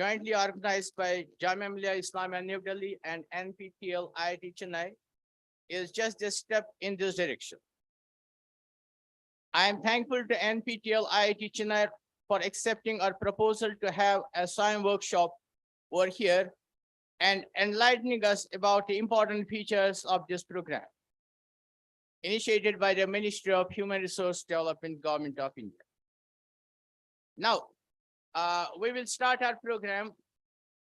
jointly organized by Jamia Millia Islamia New Delhi and NPTEL IIT Chennai, is just a step in this direction. I am thankful to NPTEL IIT Chennai for accepting our proposal to have a SWAYAM workshop over here and enlightening us about the important features of this program, initiated by the Ministry of Human Resource Development, Government of India. Now, we will start our program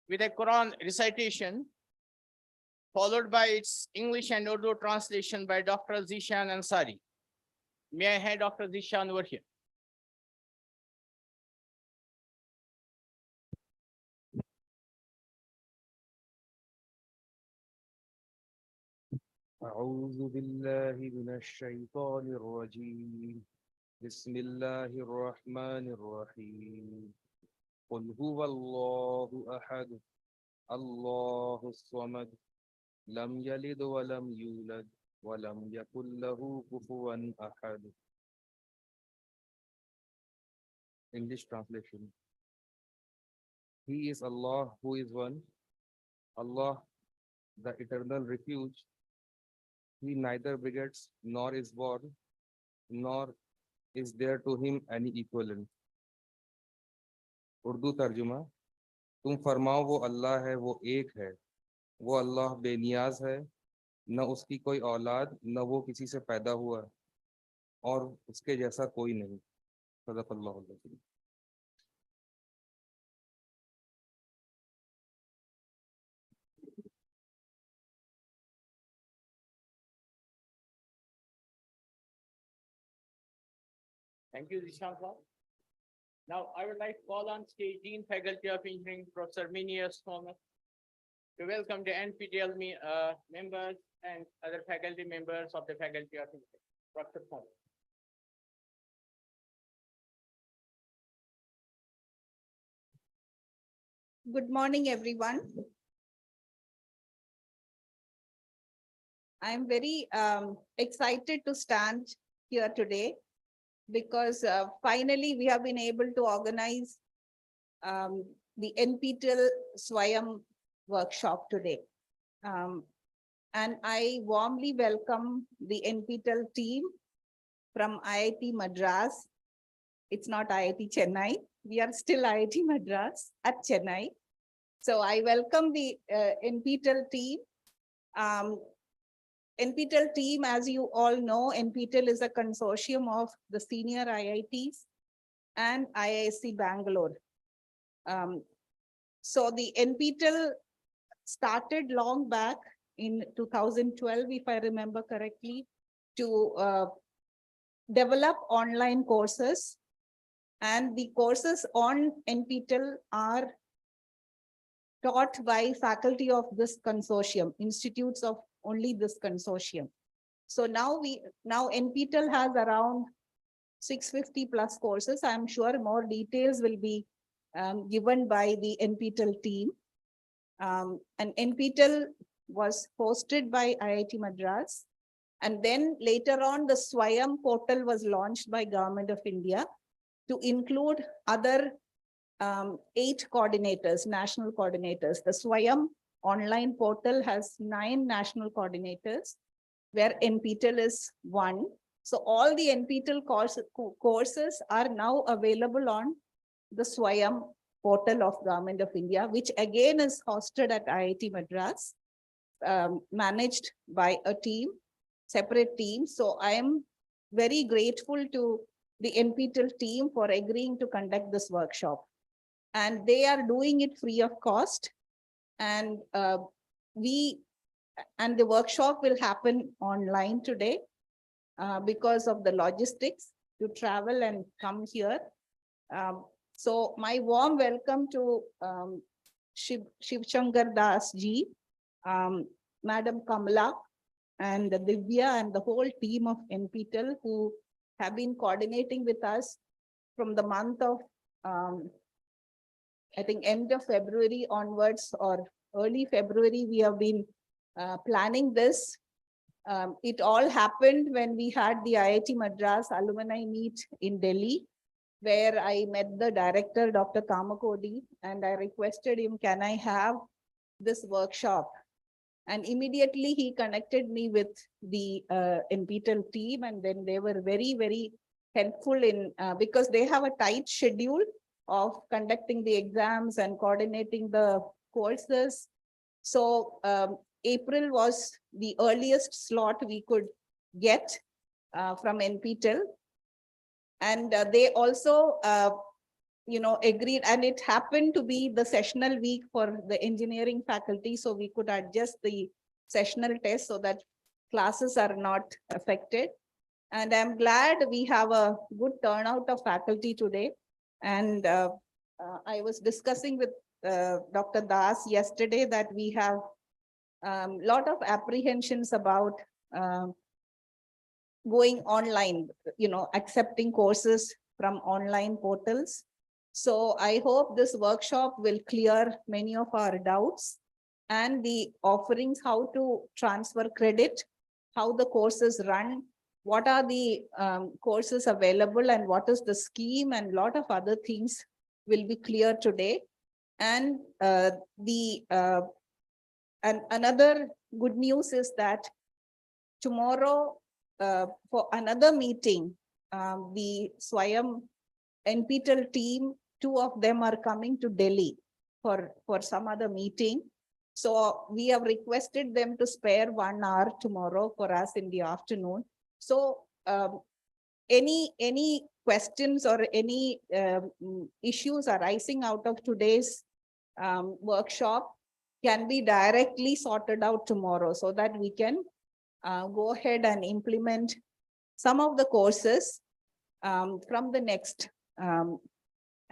with a Quran recitation, followed by its English and Urdu translation by Dr. Zishan Ansari. May I have Dr. Zishan over here? أعوذ بالله من الشيطان الرجيم بسم الله الرحمن الرحيم قل هو الله أحد الله الصمد لم يلد ولم يولد ولم يكن له كفوا أحد. English translation. He is Allah who is one, Allah, the eternal refuge. He neither begets nor is born, nor is there to him any equivalent. Urdu तर्जुमा, तुम फरमाओ वो अल्लाह है, वो एक है, वो अल्लाह बेनियाज है, न उसकी कोई औलाद, न वो किसी से पैदा हुआ, और उसके जैसा कोई नहीं. सदक़ल्लाहुल अज़ीम. Thank you, Zishan. Now, I would like to call on stage Dean Faculty of Engineering, Professor Minius Thomas, to welcome the NPTEL members and other faculty members of the Faculty of Engineering. Professor Thomas. Good morning, everyone. I'm very excited to stand here today because finally we have been able to organize the NPTEL Swayam workshop today. And I warmly welcome the NPTEL team from IIT Madras. It's not IIT Chennai. We are still IIT Madras at Chennai. So I welcome the NPTEL team. NPTEL team, as you all know, NPTEL is a consortium of the senior IITs and IISc Bangalore. So the NPTEL started long back in 2012, if I remember correctly, to develop online courses. And the courses on NPTEL are taught by faculty of this consortium, institutes of only this consortium. So now NPTEL has around 650 plus courses. I'm sure more details will be given by the NPTEL team. And NPTEL was hosted by IIT Madras. And then later on, the Swayam portal was launched by Government of India to include other 8 coordinators, national coordinators. The Swayam online portal has 9 national coordinators, where NPTEL is 1. So all the NPTEL courses are now available on the Swayam portal of Government of India, which again is hosted at IIT Madras, managed by a team, separate team. So I am very grateful to the NPTEL team for agreeing to conduct this workshop. And they are doing it free of cost. And the workshop will happen online today because of the logistics to travel and come here. So my warm welcome to Shiv Shankar Das ji, Madam Kamala, and Divya, and the whole team of NPTEL who have been coordinating with us from the month of, I think, end of February onwards or early February. We have been planning this. It all happened when we had the IIT Madras alumni meet in Delhi. where I met the director, Dr. Kamakodi, and I requested him, can I have this workshop? And immediately he connected me with the NPTEL team, and then they were very, very helpful in, because they have a tight schedule of conducting the exams and coordinating the courses. So April was the earliest slot we could get from NPTEL. And they also agreed, and it happened to be the sessional week for the engineering faculty, so we could adjust the sessional test so that classes are not affected. And I'm glad we have a good turnout of faculty today. And I was discussing with Dr. Das yesterday that we have a lot of apprehensions about going online, accepting courses from online portals. So I hope this workshop will clear many of our doubts, and the offerings, how to transfer credit, how the courses run, what are the courses available, and what is the scheme, and a lot of other things will be clear today. And another good news is that tomorrow, for another meeting, the Swayam NPTEL team, 2 of them are coming to Delhi for some other meeting. So we have requested them to spare 1 hour tomorrow for us in the afternoon. So any questions or any issues arising out of today's workshop can be directly sorted out tomorrow, so that we can go ahead and implement some of the courses from the next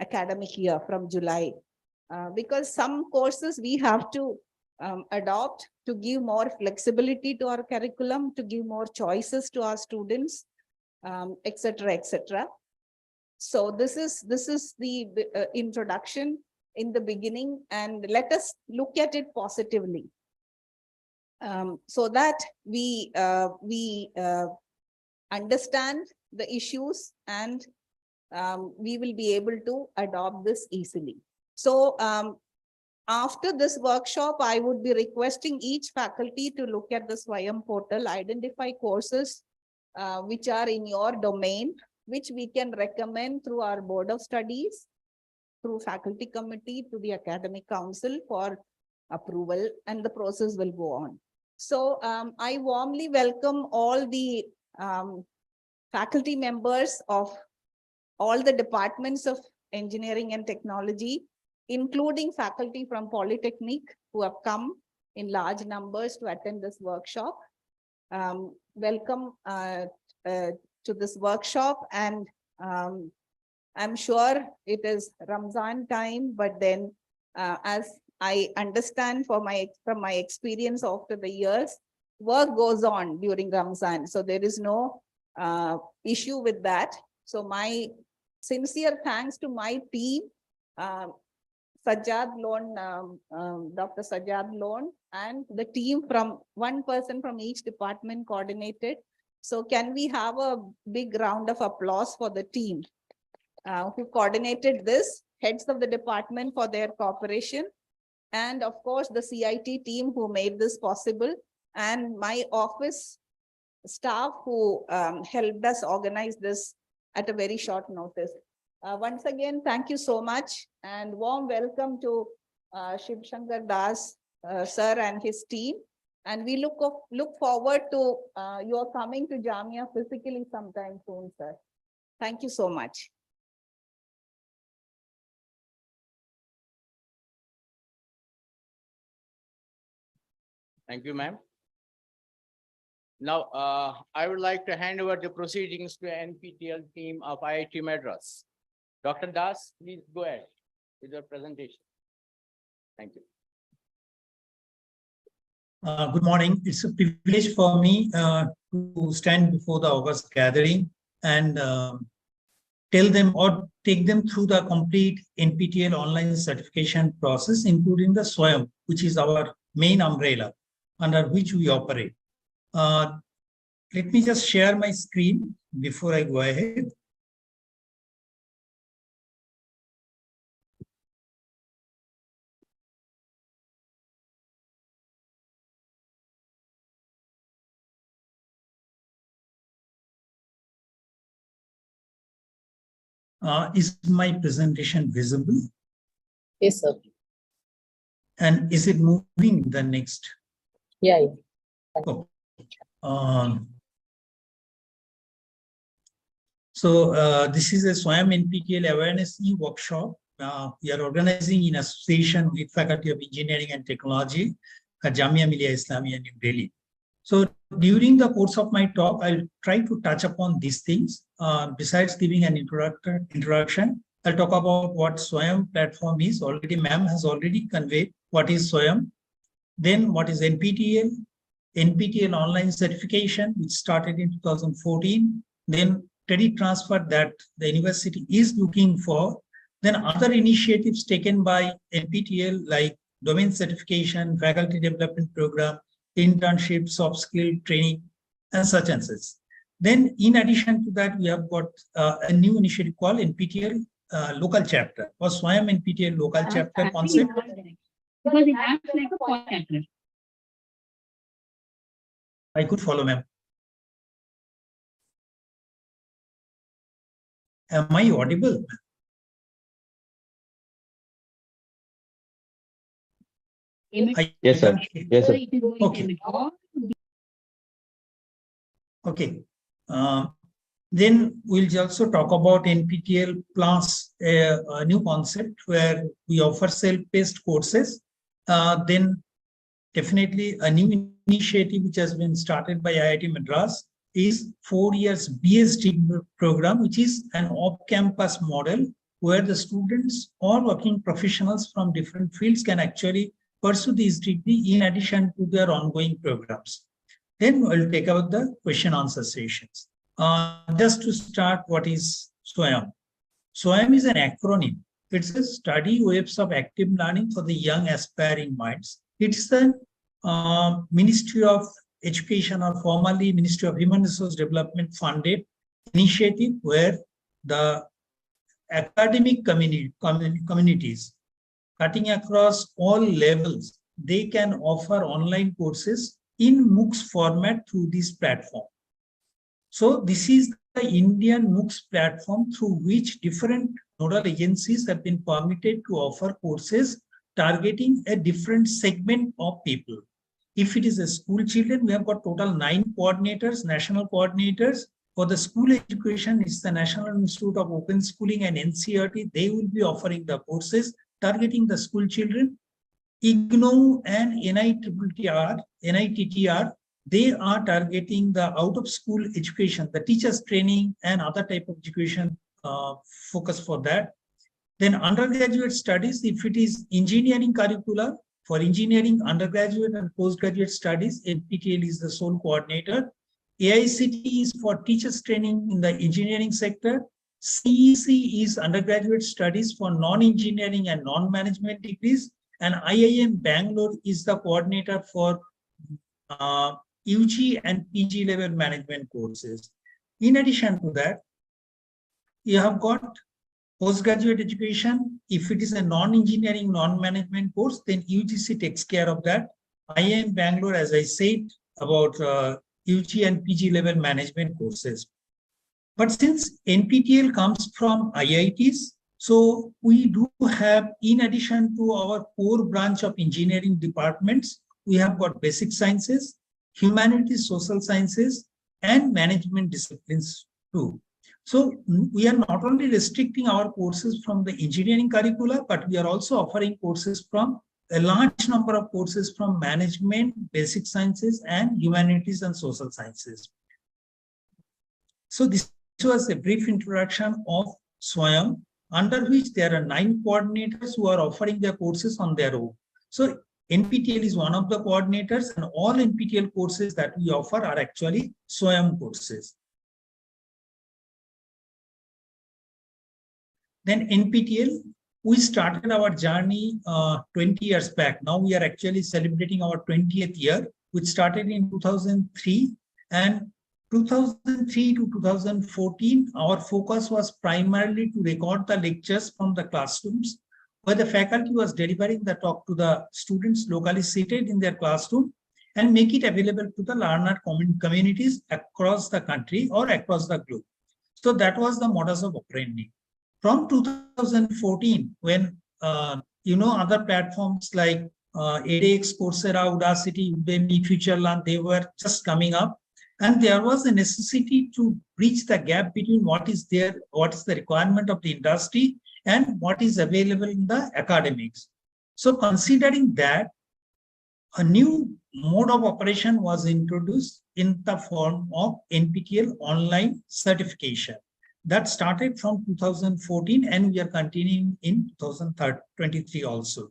academic year, from July. Because some courses we have to adopt to give more flexibility to our curriculum, to give more choices to our students, etc., etc. So this is the introduction in the beginning, and let us look at it positively. So that we understand the issues, and we will be able to adopt this easily. So after this workshop, I would be requesting each faculty to look at the Swayam portal, identify courses which are in your domain, which we can recommend through our board of studies, through faculty committee, to the academic council for approval, and the process will go on. So I warmly welcome all the faculty members of all the departments of engineering and technology, including faculty from Polytechnic who have come in large numbers to attend this workshop. Welcome to this workshop, and I'm sure it is Ramzan time, but then as I understand from my experience after the years, work goes on during Ramzan, so there is no issue with that. So my sincere thanks to my team, Sajjad Lone, Dr. Sajjad Lone, and the team from 1 person from each department coordinated. So can we have a big round of applause for the team who coordinated this, heads of the department for their cooperation, and of course the CIT team who made this possible, and my office staff who helped us organize this at a very short notice. Once again, thank you so much, and warm welcome to Shiv Shankar Das sir and his team. And we look forward to your coming to Jamia physically sometime soon, sir. Thank you so much. Thank you, ma'am. Now, I would like to hand over the proceedings to NPTEL team of IIT Madras. Dr. Das, please go ahead with your presentation. Thank you. Good morning. It's a privilege for me to stand before the August gathering and tell them or take them through the complete NPTEL online certification process, including the Swayam, which is our main umbrella under which we operate. Let me just share my screen before I go ahead. Is my presentation visible? Yes, sir. And is it moving the next? Yeah. Oh. This is a Swayam NPTEL awareness e-workshop. We are organizing in association with Faculty of Engineering and Technology at Jamia Millia Islamia, New Delhi. So during the course of my talk, I'll try to touch upon these things. Besides giving an introduction, I'll talk about what Swayam platform is. Already, ma'am has already conveyed what is Swayam. Then what is NPTEL? NPTEL online certification, which started in 2014. Then credit transfer that the university is looking for. Then other initiatives taken by NPTEL like domain certification, faculty development program, internships, soft skill training, and such and such. Then in addition to that, we have got a new initiative called NPTEL local chapter or Swayam NPTEL local chapter concept. Because it acts like a point chapter. I could follow, ma'am. Am I audible? Yes, sir. Yes, sir. Okay. Okay. Then we'll also talk about NPTEL Plus, a new concept where we offer self-paced courses. Then definitely a new initiative which has been started by IIT Madras is 4 years BSD program, which is an off-campus model where the students or working professionals from different fields can actually pursue this degree in addition to their ongoing programs. Then we'll take out the question answer sessions. Just to start, what is Swayam? Swayam is an acronym. It's a study waves of active learning for the young aspiring minds. It's the Ministry of Education, or formerly Ministry of Human Resource Development funded initiative where the academic communities cutting across all levels, they can offer online courses in MOOCs format through this platform. So this is the Indian MOOCs platform through which different nodal agencies have been permitted to offer courses targeting a different segment of people. If it is a school children, we have got total 9 coordinators, national coordinators. For the school education, it's the National Institute of Open Schooling and NCERT. They will be offering the courses targeting the school children. IGNOU and NITTR, they are targeting the out-of-school education, the teachers training and other type of education focus for that. Then undergraduate studies, if it is engineering curricula, for engineering undergraduate and postgraduate studies, NPTEL is the sole coordinator. AICT is for teachers training in the engineering sector. CEC is undergraduate studies for non-engineering and non-management degrees. And IIM Bangalore is the coordinator for UG and PG level management courses. In addition to that, you have got postgraduate education. If it is a non-engineering, non-management course, then UGC takes care of that. IIM Bangalore, as I said, about UG and PG level management courses. But since NPTEL comes from IITs, so we do have, in addition to our core branch of engineering departments, we have got basic sciences, humanities, social sciences, and management disciplines too. So we are not only restricting our courses from the engineering curricula, but we are also offering courses from a large number of courses from management, basic sciences, and humanities and social sciences. So this was a brief introduction of Swayam, under which there are 9 coordinators who are offering their courses on their own. So NPTEL is one of the coordinators, and all NPTEL courses that we offer are actually Swayam courses. Then NPTEL, we started our journey 20 years back. Now we are actually celebrating our 20th year, which started in 2003. And 2003 to 2014, our focus was primarily to record the lectures from the classrooms, where the faculty was delivering the talk to the students locally seated in their classroom and make it available to the learner communities across the country or across the globe. So that was the modus of operandi. From 2014, when other platforms like edX, Coursera, Udacity, Udemy, FutureLearn, they were just coming up, and there was a necessity to bridge the gap between what is there, what is the requirement of the industry, and what is available in the academics. So considering that, a new mode of operation was introduced in the form of NPTEL online certification. That started from 2014 and we are continuing in 2023 also.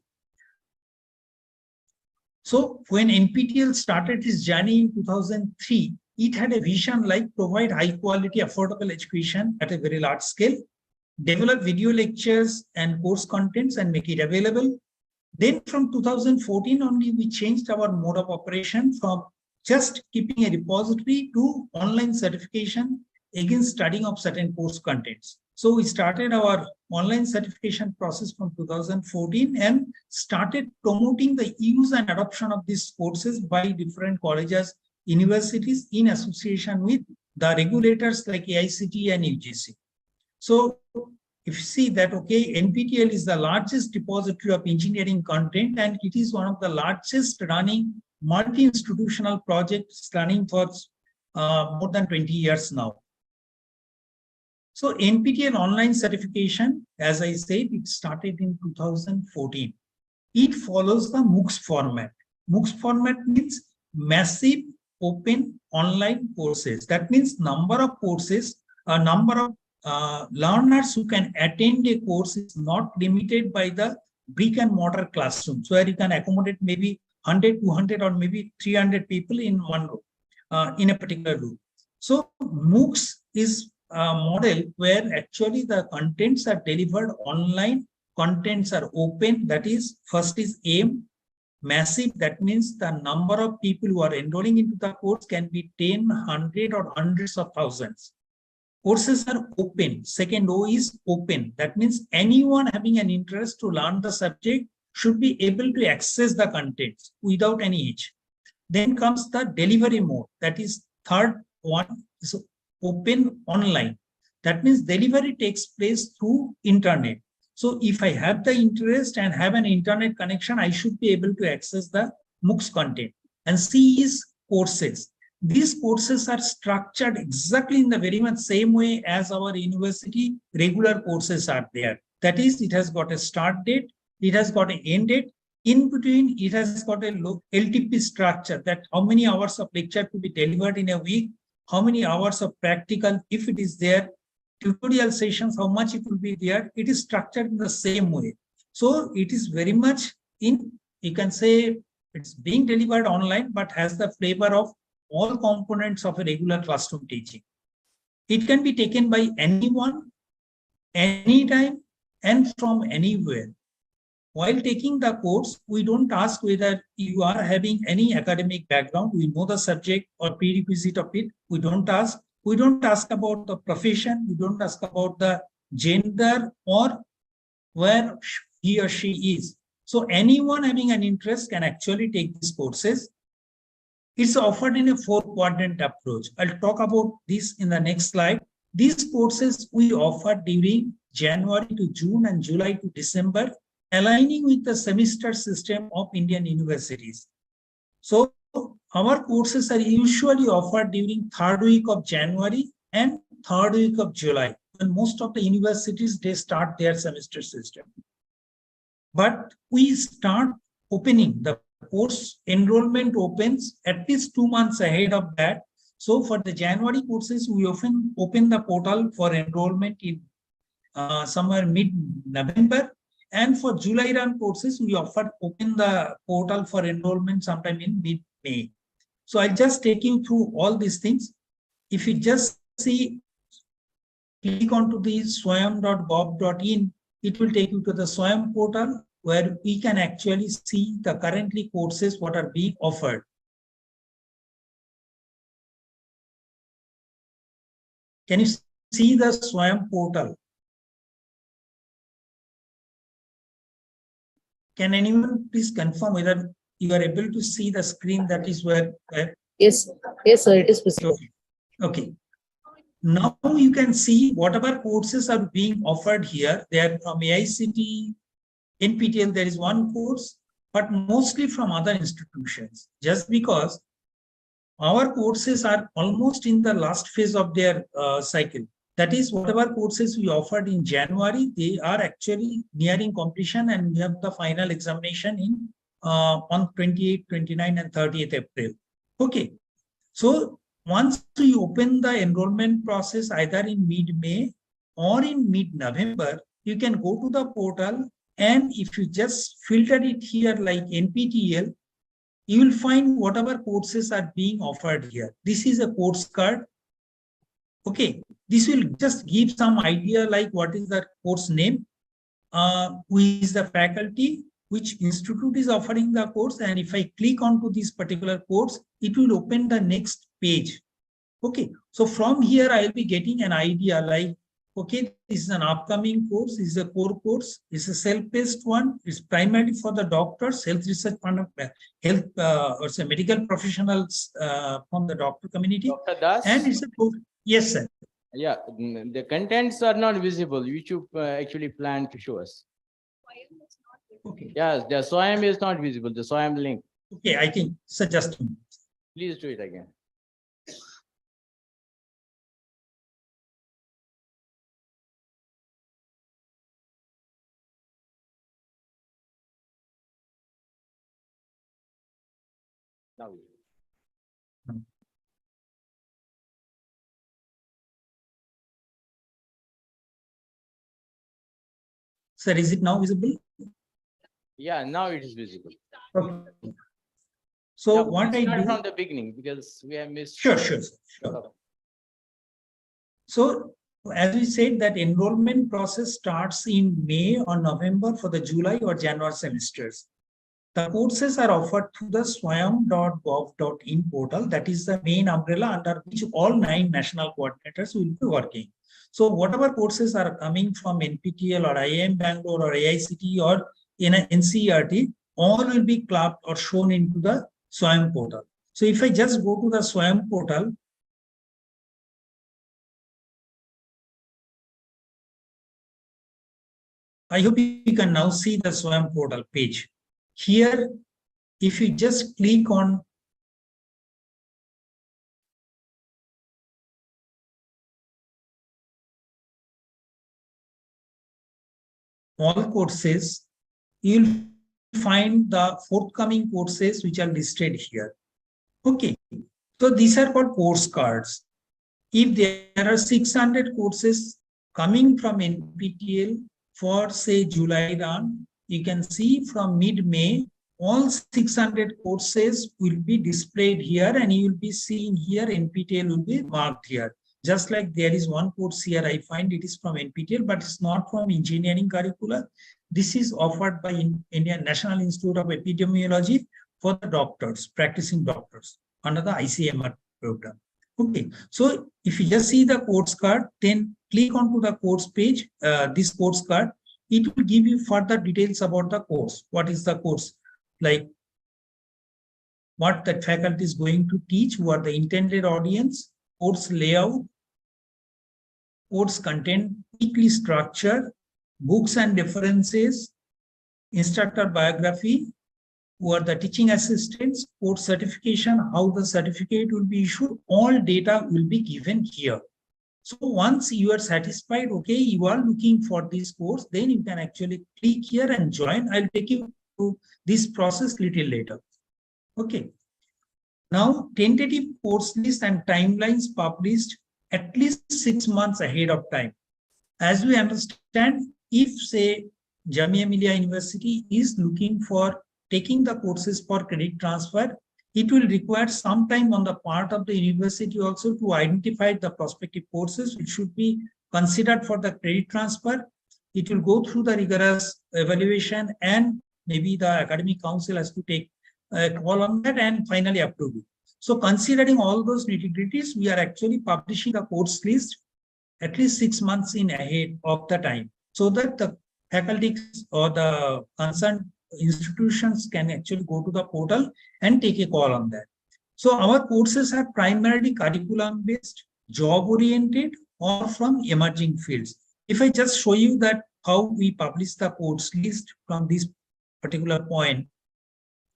So when NPTEL started its journey in 2003, it had a vision like provide high quality, affordable education at a very large scale, develop video lectures and course contents and make it available. Then from 2014 only, we changed our mode of operation from just keeping a repository to online certification against studying of certain course contents. So we started our online certification process from 2014 and started promoting the use and adoption of these courses by different colleges, universities in association with the regulators like AICTE and UGC. So if you see that, okay, NPTEL is the largest repository of engineering content, and it is one of the largest running multi-institutional projects running for more than 20 years now. So NPTEL online certification, as I said, it started in 2014. It follows the MOOCs format. MOOCs format means massive open online courses. That means number of courses, a number of learners who can attend a course is not limited by the brick and mortar classrooms, where you can accommodate maybe 100, 200, or maybe 300 people in one room, in a particular room. So MOOCs is a model where actually the contents are delivered online, contents are open, that is, first is aim, massive, that means the number of people who are enrolling into the course can be 10, 100, or hundreds of thousands. Courses are open. Second O is open. That means anyone having an interest to learn the subject should be able to access the contents without any age. Then comes the delivery mode. That is third one is open online. That means delivery takes place through internet. So if I have the interest and have an internet connection, I should be able to access the MOOCs content. And C is courses. These courses are structured exactly in the very much same way as our university regular courses are there. That is, it has got a start date, it has got an end date. In between, it has got a LTP structure, that how many hours of lecture to be delivered in a week, how many hours of practical, if it is there, tutorial sessions, how much it will be there. It is structured in the same way. So it is very much in, you can say it's being delivered online, but has the flavor of all components of a regular classroom teaching. It can be taken by anyone, anytime, and from anywhere. While taking the course, we don't ask whether you are having any academic background, we know the subject or prerequisite of it. We don't ask. We don't ask about the profession. We don't ask about the gender or where he or she is. So anyone having an interest can actually take these courses. It's offered in a 4-quadrant approach. I'll talk about this in the next slide. These courses we offer during January to June and July to December, aligning with the semester system of Indian universities. So our courses are usually offered during 3rd week of January and 3rd week of July, when most of the universities, they start their semester system. But we start opening the course enrollment opens at least 2 months ahead of that. So for the January courses, we often open the portal for enrollment in somewhere mid-November. And for July run courses, we often open the portal for enrollment sometime in mid-May. So I'll just take you through all these things. If you just see, click onto the swayam.gov.in, it will take you to the Swayam portal, where we can actually see the currently courses what are being offered. Can you see the Swayam portal? Can anyone please confirm whether you are able to see the screen that is where? Yes, yes, sir, it is visible. Okay. Now you can see whatever courses are being offered here. They are from AICTE, NPTEL, there is one course, but mostly from other institutions, just because our courses are almost in the last phase of their cycle. That is, whatever courses we offered in January, they are actually nearing completion, and we have the final examination in on 28, 29, and 30th April. Okay, so once we open the enrollment process either in mid-May or in mid-November, you can go to the portal, and if you just filter it here like NPTEL, you will find whatever courses are being offered here. This is a course card. Okay, this will just give some idea like what is the course name, who is the faculty, which institute is offering the course, and if I click onto this particular course, it will open the next page. Okay, so from here I'll be getting an idea like, okay, this is an upcoming course, this is a core course, it's a self-paced one, it's primarily for the doctors, health research, health or say medical professionals from the doctor community. Dr. Das? And it's a course. Yes, sir. Yeah, the contents are not visible. YouTube actually planned to show us. Okay. Yes, the Swayam is not visible, the Swayam link. Okay, I think suggest. Please do it again. Now. Sir, is it now visible? Yeah, now it is visible. Okay. So Yeah, what I start do from the beginning because we have missed. Sure. So as we said that enrollment process starts in May or November for the July or January semesters. The courses are offered through the swayam.gov.in portal. That is the main umbrella under which all 9 national coordinators will be working. So whatever courses are coming from NPTEL or IIM Bangalore or AICTE or in an NCERT, all will be clubbed or shown into the Swayam portal. So if I just go to the Swayam portal, I hope you can now see the Swayam portal page. Here, if you just click on all courses, you'll find the forthcoming courses which are listed here. Okay, so these are called course cards. If there are 600 courses coming from NPTEL for say July run, you can see from mid-May, all 600 courses will be displayed here, and you will be seeing here NPTEL will be marked here. Just like there is one course here, I find it is from NPTEL, but it's not from engineering curricula. This is offered by Indian National Institute of Epidemiology for the doctors, practicing doctors under the ICMR program. Okay, so if you just see the course card, then click onto the course page, this course card, it will give you further details about the course. What is the course? Like what that faculty is going to teach, who are the intended audience, course layout, course content, weekly structure, books and references, instructor biography, who are the teaching assistants, course certification, how the certificate will be issued, all data will be given here. So once you are satisfied, okay, you are looking for this course, then you can actually click here and join. I'll take you through this process little later. Okay. Now, tentative course list and timelines published at least 6 months ahead of time. As we understand, if say Jamia Millia University is looking for taking the courses for credit transfer, it will require some time on the part of the university also to identify the prospective courses which should be considered for the credit transfer. It will go through the rigorous evaluation, and maybe the academic council has to take a call on that and finally approve it. So considering all those nitty-gritties, we are actually publishing a course list at least 6 months in ahead of the time, so that the faculty or the concerned institutions can actually go to the portal and take a call on that. So our courses are primarily curriculum based. job oriented, or from emerging fields. If I just show you that how we publish the course list from this particular point,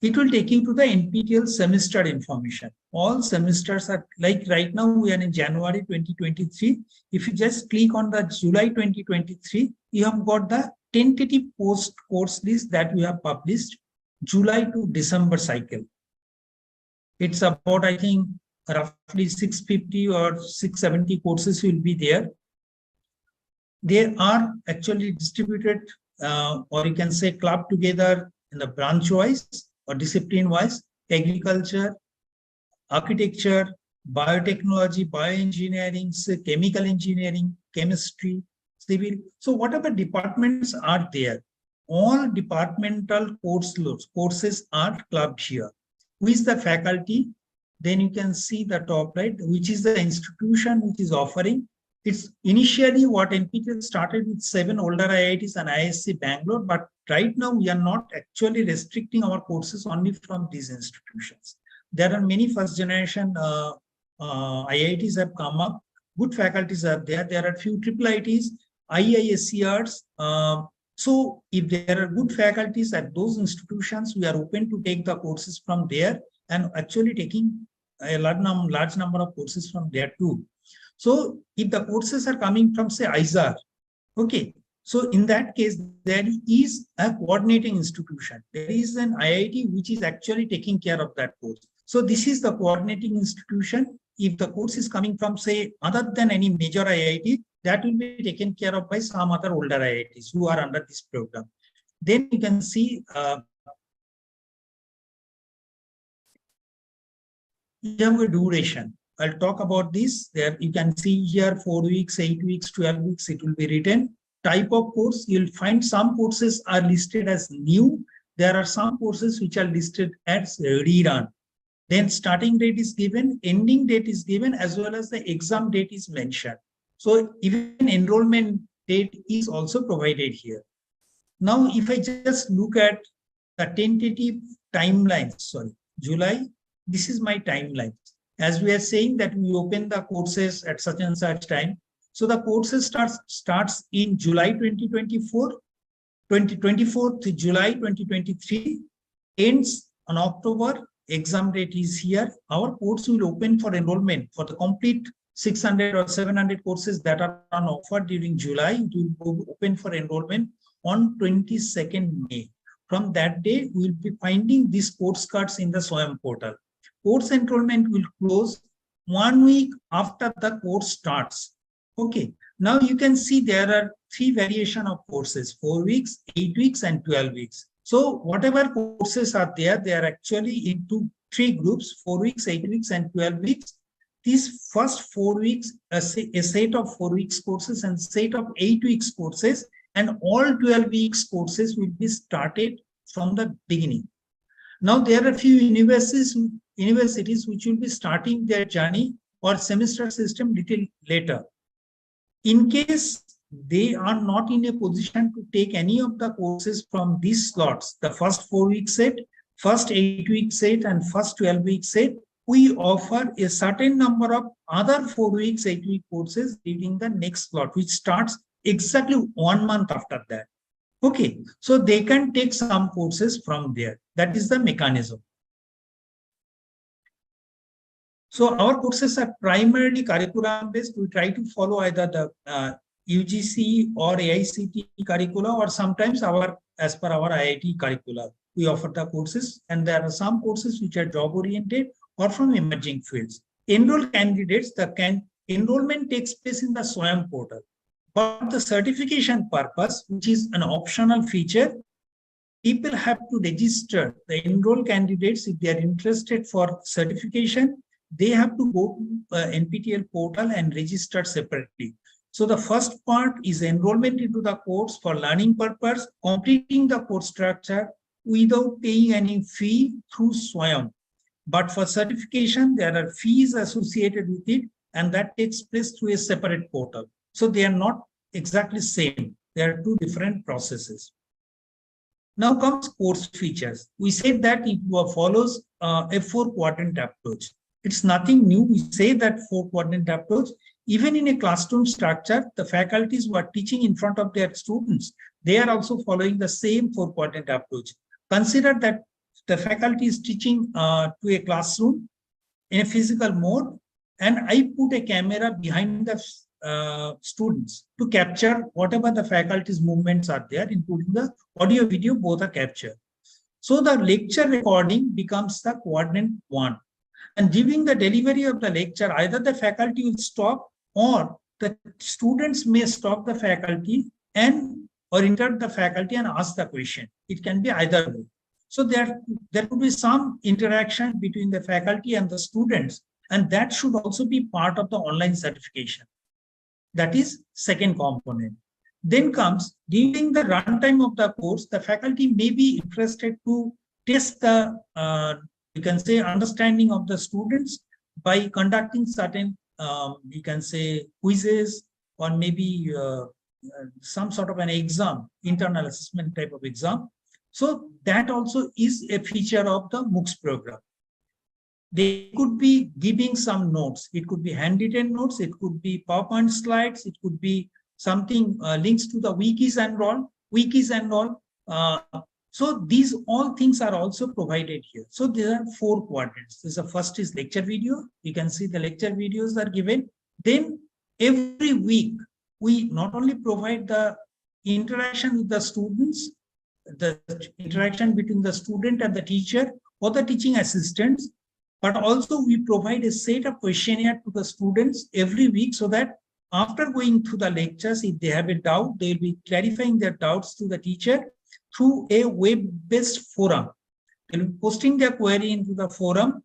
it will take you to the NPTEL semester information. All semesters are like right now we are in January 2023. If you just click on the July 2023, you have got the tentative post course list that we have published July to December cycle. It's about, I think, roughly 650 or 670 courses will be there. They are actually distributed, or you can say clubbed together in the branch wise or discipline wise: agriculture, architecture, biotechnology, bioengineering, chemical engineering, chemistry, civil. So whatever departments are there, all departmental courses are clubbed here. Who is the faculty? Then you can see the top right, which is the institution which is offering. It's initially what NPTEL started with 7 older IITs and ISC Bangalore, but right now we are not actually restricting our courses only from these institutions. There are many first generation IITs have come up. Good faculties are there. There are few triple IITs, IISCRs. So if there are good faculties at those institutions, we are open to take the courses from there and actually taking a large number of courses from there too. So if the courses are coming from, say, ISAR, okay, so in that case, there is a coordinating institution. There is an IIT which is actually taking care of that course. So this is the coordinating institution. If the course is coming from, say, other than any major IIT, that will be taken care of by some other older IITs who are under this program. Then you can see you have a duration. I'll talk about this. There you can see here 4 weeks, 8 weeks, 12 weeks, it will be written. Type of course, you'll find some courses are listed as new. There are some courses which are listed as rerun. Then starting date is given, ending date is given, as well as the exam date is mentioned. So even enrollment date is also provided here. Now, if I just look at the tentative timelines, July, this is my timeline. As we are saying that we open the courses at such and such time. So the courses starts in July 2024, 24th July 2023, ends on October, exam date is here. Our course will open for enrollment for the complete 600 or 700 courses that are on offer during July. It will go open for enrollment on 22nd May. From that day, we will be finding these course cards in the Swayam portal. Course enrollment will close 1 week after the course starts. Okay, now you can see there are 3 variations of courses: 4 weeks, 8 weeks, and 12 weeks. So whatever courses are there, they are actually into 3 groups: 4 weeks, 8 weeks, and 12 weeks. These first 4 weeks, a set of 4 weeks courses and set of 8 weeks courses, and all 12 weeks courses will be started from the beginning. Now there are a few universities which will be starting their journey or semester system little later. In case they are not in a position to take any of the courses from these slots, the first 4 week set, first 8 week set, and first 12 week set, we offer a certain number of other 4 weeks, 8 week courses during the next slot, which starts exactly 1 month after that. Okay, so they can take some courses from there. That is the mechanism. So our courses are primarily curriculum based. We try to follow either the UGC or AICTE curricula, or sometimes as per our IIT curricula. We offer the courses, and there are some courses which are job oriented or from emerging fields. Enrolled candidates, enrollment takes place in the Swayam portal. For the certification purpose, which is an optional feature, people have to register. The enrolled candidates, if they are interested for certification, they have to go to NPTEL portal and register separately. So the first part is enrollment into the course for learning purpose, completing the course structure without paying any fee through Swayam. But for certification, there are fees associated with it, and that takes place through a separate portal. So they are not exactly same. There are 2 different processes. Now comes course features. We said that it follows a 4-quadrant approach. It's nothing new. We say that 4-quadrant approach. Even in a classroom structure, the faculties who are teaching in front of their students, they are also following the same 4-quadrant approach. Consider that the faculty is teaching to a classroom in a physical mode, and I put a camera behind the students to capture whatever the faculty's movements are there, including the audio, video, both are captured. So the lecture recording becomes the quadrant 1. And during the delivery of the lecture, either the faculty will stop or the students may stop the faculty or interrupt the faculty and ask the question. It can be either way. So there could be some interaction between the faculty and the students, and that should also be part of the online certification. That is second component. Then comes during the runtime of the course, the faculty may be interested to test the you can say understanding of the students by conducting certain you can say quizzes, or maybe some sort of an exam, internal assessment type of exam. So that also is a feature of the MOOCs program. They could be giving some notes. It could be handwritten notes. It could be PowerPoint slides. It could be something links to the wikis and all. So these all things are also provided here. So there are 4 quadrants. The first is lecture video. You can see the lecture videos are given. Then every week, we not only provide the interaction with the students, the interaction between the student and the teacher or the teaching assistants, but also we provide a set of questionnaire to the students every week, so that after going through the lectures, if they have a doubt, they will be clarifying their doubts to the teacher through a web-based forum. They will be posting their query into the forum.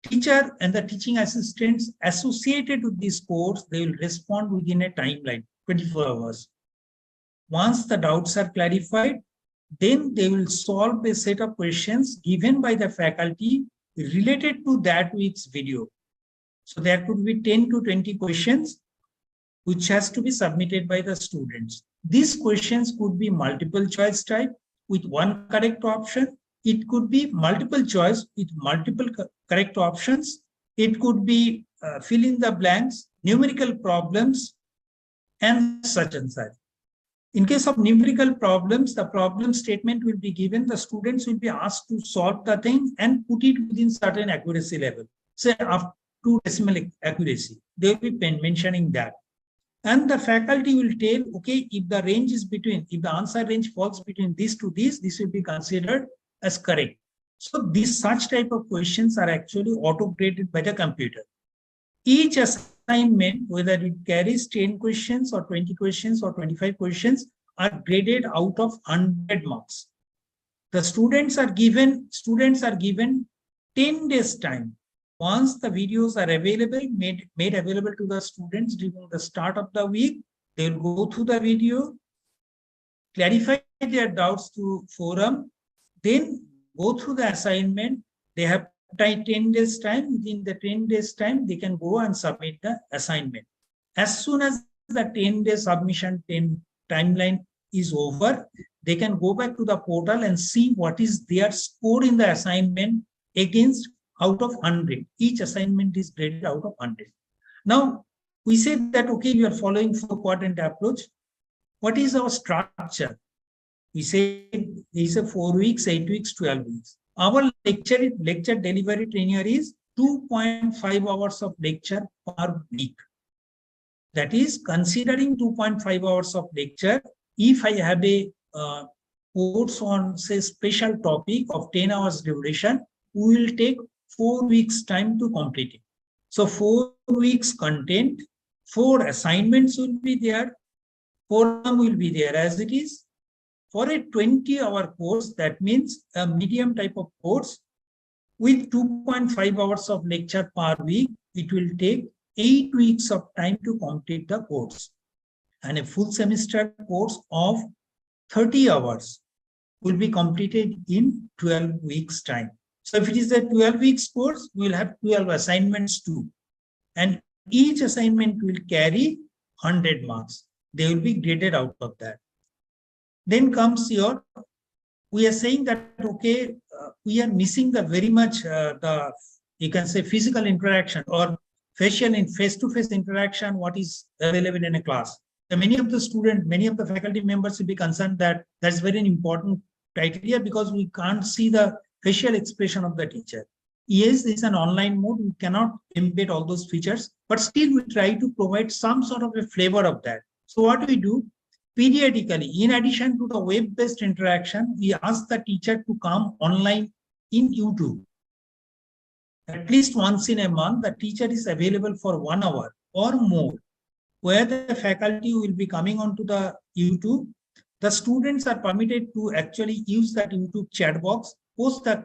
Teacher and the teaching assistants associated with this course, they will respond within a timeline, 24 hours. Once the doubts are clarified, then they will solve a set of questions given by the faculty related to that week's video. So there could be 10 to 20 questions which has to be submitted by the students. These questions could be multiple choice type with one correct option. It could be multiple choice with multiple correct options. It could be fill in the blanks, numerical problems, and such and such. In case of numerical problems, the problem statement will be given. The students will be asked to solve the thing and put it within certain accuracy level. Say up to decimal accuracy. They will be mentioning that. And the faculty will tell, okay, if the range is between, if the answer range falls between this to this will be considered as correct. So these such type of questions are actually auto-graded by the computer. Each assignment, whether it carries 10 questions or 20 questions or 25 questions, are graded out of 100 marks. The students are given 10 days time. Once the videos are available, made available to the students during the start of the week, they will go through the video, clarify their doubts through forum, then go through the assignment. They have 10 days time. Within the 10 days time, they can go and submit the assignment. As soon as the 10-day submission timeline is over, they can go back to the portal and see what is their score in the assignment against out of 100. Each assignment is graded out of 100. Now, we say that, okay, you are following 4-quadrant approach. What is our structure? We say it's a 4 weeks, 8 weeks, 12 weeks. Our lecture delivery tenure is 2.5 hours of lecture per week. That is, considering 2.5 hours of lecture, if I have a course on, say, special topic of 10 hours duration, we will take 4 weeks time to complete it. So 4 weeks content, 4 assignments will be there, forum will be there as it is. For a 20-hour course, that means a medium type of course with 2.5 hours of lecture per week, it will take 8 weeks of time to complete the course. And a full semester course of 30 hours will be completed in 12 weeks time. So if it is a 12 weeks course, we will have 12 assignments too. And each assignment will carry 100 marks. They will be graded out of that. Then comes we are saying that, okay, we are missing the very much the you can say physical interaction or facial in face-to-face interaction, what is available in a class. And many of the students, many of the faculty members will be concerned that that's very important criteria because we can't see the facial expression of the teacher. Yes, it's an online mode. We cannot embed all those features, but still we try to provide some sort of a flavor of that. So what we do periodically, in addition to the web-based interaction, we ask the teacher to come online in YouTube. At least once in a month, the teacher is available for 1 hour or more, where the faculty will be coming onto the YouTube. The students are permitted to actually use that YouTube chat box, post the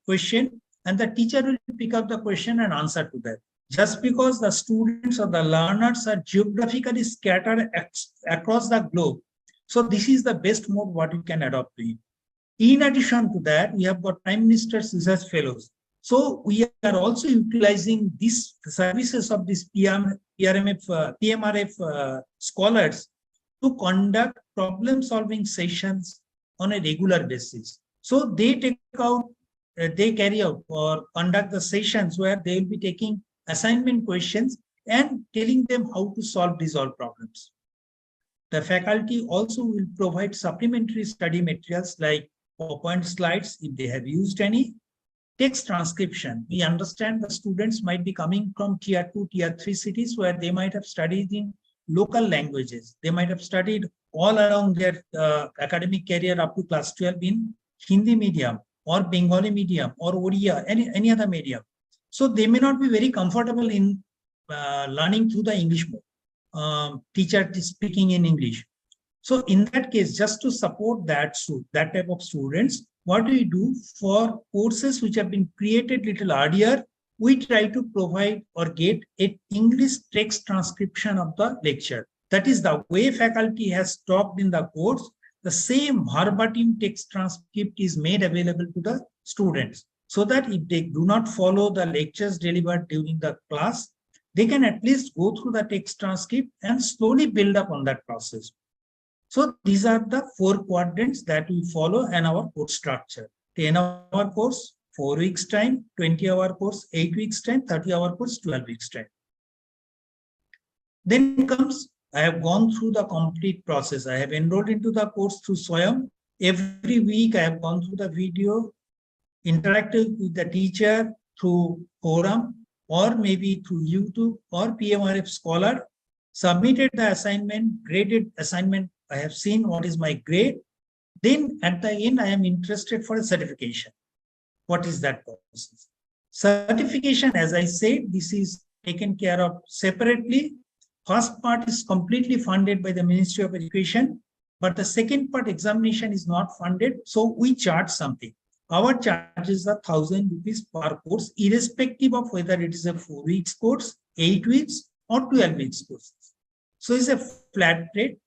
question, and the teacher will pick up the question and answer to that. Just because the students or the learners are geographically scattered across the globe. So this is the best mode what you can adopt to it. In addition to that, we have got Prime Minister's Research Fellows. So we are also utilizing these services of this PMRF scholars to conduct problem-solving sessions on a regular basis. So they carry out or conduct the sessions where they will be taking assignment questions and telling them how to solve these all problems. The faculty also will provide supplementary study materials like PowerPoint slides if they have used any. Text transcription. We understand the students might be coming from tier 2, tier 3 cities where they might have studied in local languages. They might have studied all along their academic career up to class 12 in Hindi medium or Bengali medium or Odia, any other medium. So they may not be very comfortable in learning through the English mode. Teacher is speaking in English. So in that case, just to support that type of students, what we do for courses which have been created little earlier, we try to provide or get an English text transcription of the lecture. That is the way faculty has talked in the course, the same verbatim text transcript is made available to the students so that if they do not follow the lectures delivered during the class, they can at least go through the text transcript and slowly build up on that process. So these are the 4 quadrants that we follow in our course structure. 10-hour course, 4 weeks time, 20-hour course, 8 weeks time, 30-hour course, 12 weeks time. Then comes, I have gone through the complete process. I have enrolled into the course through Swayam. Every week I have gone through the video, interacted with the teacher through forum or maybe through YouTube or PMRF Scholar, submitted the assignment, graded assignment. I have seen what is my grade. Then at the end, I am interested for a certification. What is that process? Certification, as I said, this is taken care of separately. First part is completely funded by the Ministry of Education, but the second part examination is not funded. So we charge something. Our charges are 1,000 rupees per course, irrespective of whether it is a 4 weeks course, 8 weeks, or 12 weeks course. So it's a flat rate.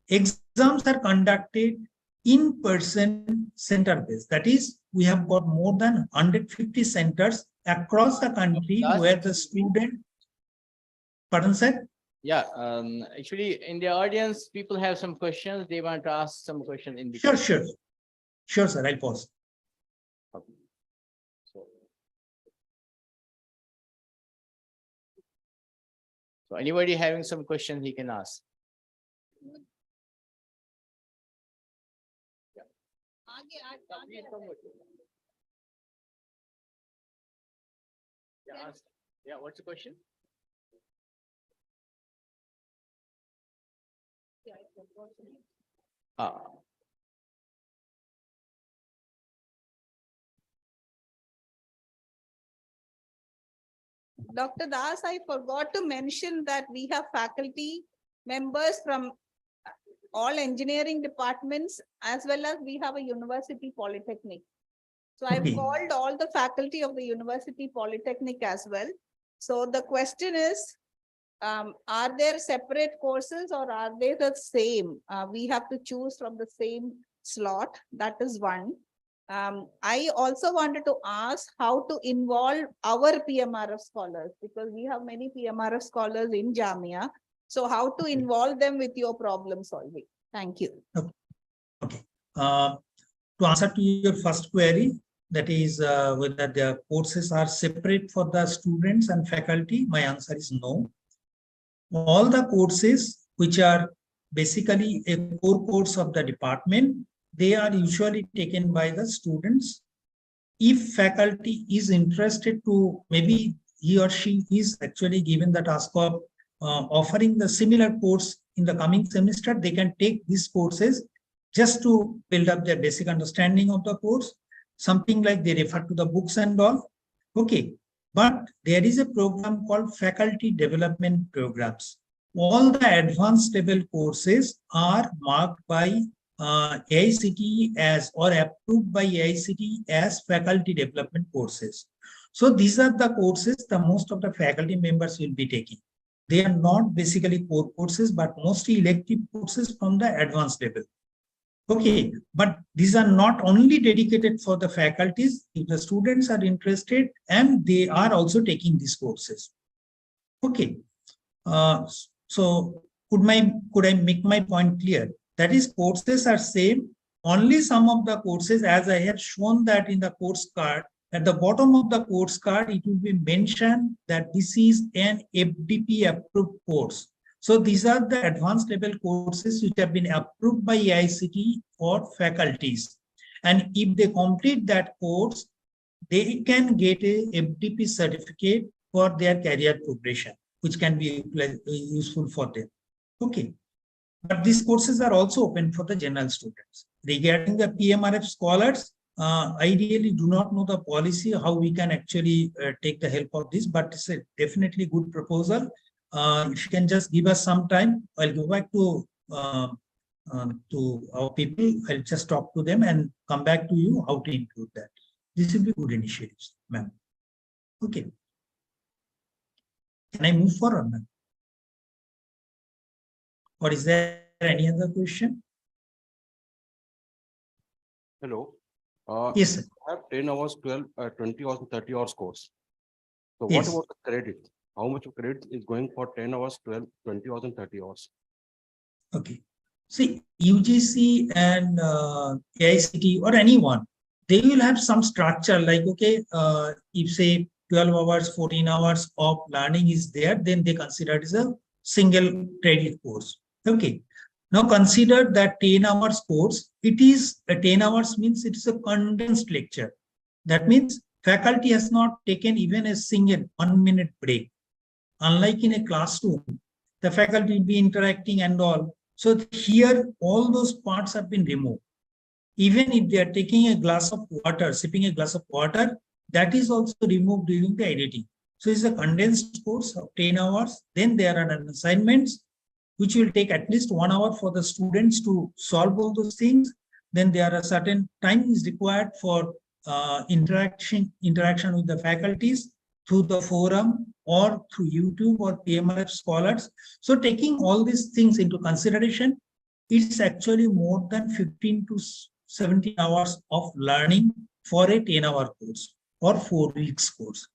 Exams are conducted in person center based. That is, we have got more than 150 centers across the country where the student. Pardon, sir? Yeah, actually, in the audience, people have some questions. They want to ask some questions in the. Sure, sir. I'll pause. So anybody having some questions, he can ask. Yeah, what's the question? Dr. Das, I forgot to mention that we have faculty members from all engineering departments, as well as we have a university polytechnic. So I've Okay. called all the faculty of the university polytechnic as well. So the question is, are there separate courses or are they the same? We have to choose from the same slot. That is one. I also wanted to ask how to involve our PMRF scholars, because we have many PMRF scholars in Jamia. So how to involve them with your problem solving? Thank you. Okay. To answer to your first query, that is whether the courses are separate for the students and faculty, my answer is no. All the courses which are basically a core course of the department, they are usually taken by the students. If faculty is interested to, maybe he or she is actually given the task of offering the similar course in the coming semester, they can take these courses just to build up their basic understanding of the course, something like they refer to the books and all. Okay, but there is a program called faculty development programs. All the advanced level courses are marked by AICTE as, or approved by AICTE as faculty development courses. So these are the courses the most of the faculty members will be taking. They are not basically core courses, but mostly elective courses from the advanced level. Okay, but these are not only dedicated for the faculties. If the students are interested, and they are also taking these courses. Okay, so could I make my point clear? That is, courses are same. Only some of the courses, as I have shown that in the course card, at the bottom of the course card, it will be mentioned that this is an FDP approved course. So these are the advanced level courses which have been approved by AICTE for faculties. And if they complete that course, they can get a FDP certificate for their career progression, which can be useful for them. Okay. But these courses are also open for the general students. Regarding the PMRF scholars, I really do not know the policy, how we can actually take the help of this, but it's a definitely good proposal. If you can just give us some time, I'll go back to our people. I'll just talk to them and come back to you how to include that. This will be good initiatives, ma'am. Okay. Can I move forward, ma'am? Or is there any other question? Hello. Yes, sir. I have 10 hours, 12, 20 hours, and 30 hours course. So Yes. what about the credit? How much of credit is going for 10 hours, 12, 20 hours, and 30 hours? Okay. See, UGC and AICTE or anyone, they will have some structure like, okay, if say 12 hours, 14 hours of learning is there, then they consider it as a single credit course. Okay. Now consider that 10 hours course, it is a 10 hours means it is a condensed lecture. That means faculty has not taken even a single 1-minute break. Unlike in a classroom, the faculty will be interacting and all. So here, all those parts have been removed. Even if they are taking a glass of water, sipping a glass of water, that is also removed during the editing. So it's a condensed course of 10 hours. Then there are assignments, which will take at least 1 hour for the students to solve all those things. Then there are certain time is required for interaction with the faculties through the forum or through YouTube or PMRF scholars. So taking all these things into consideration, it's actually more than 15 to 17 hours of learning for a 10-hour course or 4 weeks course.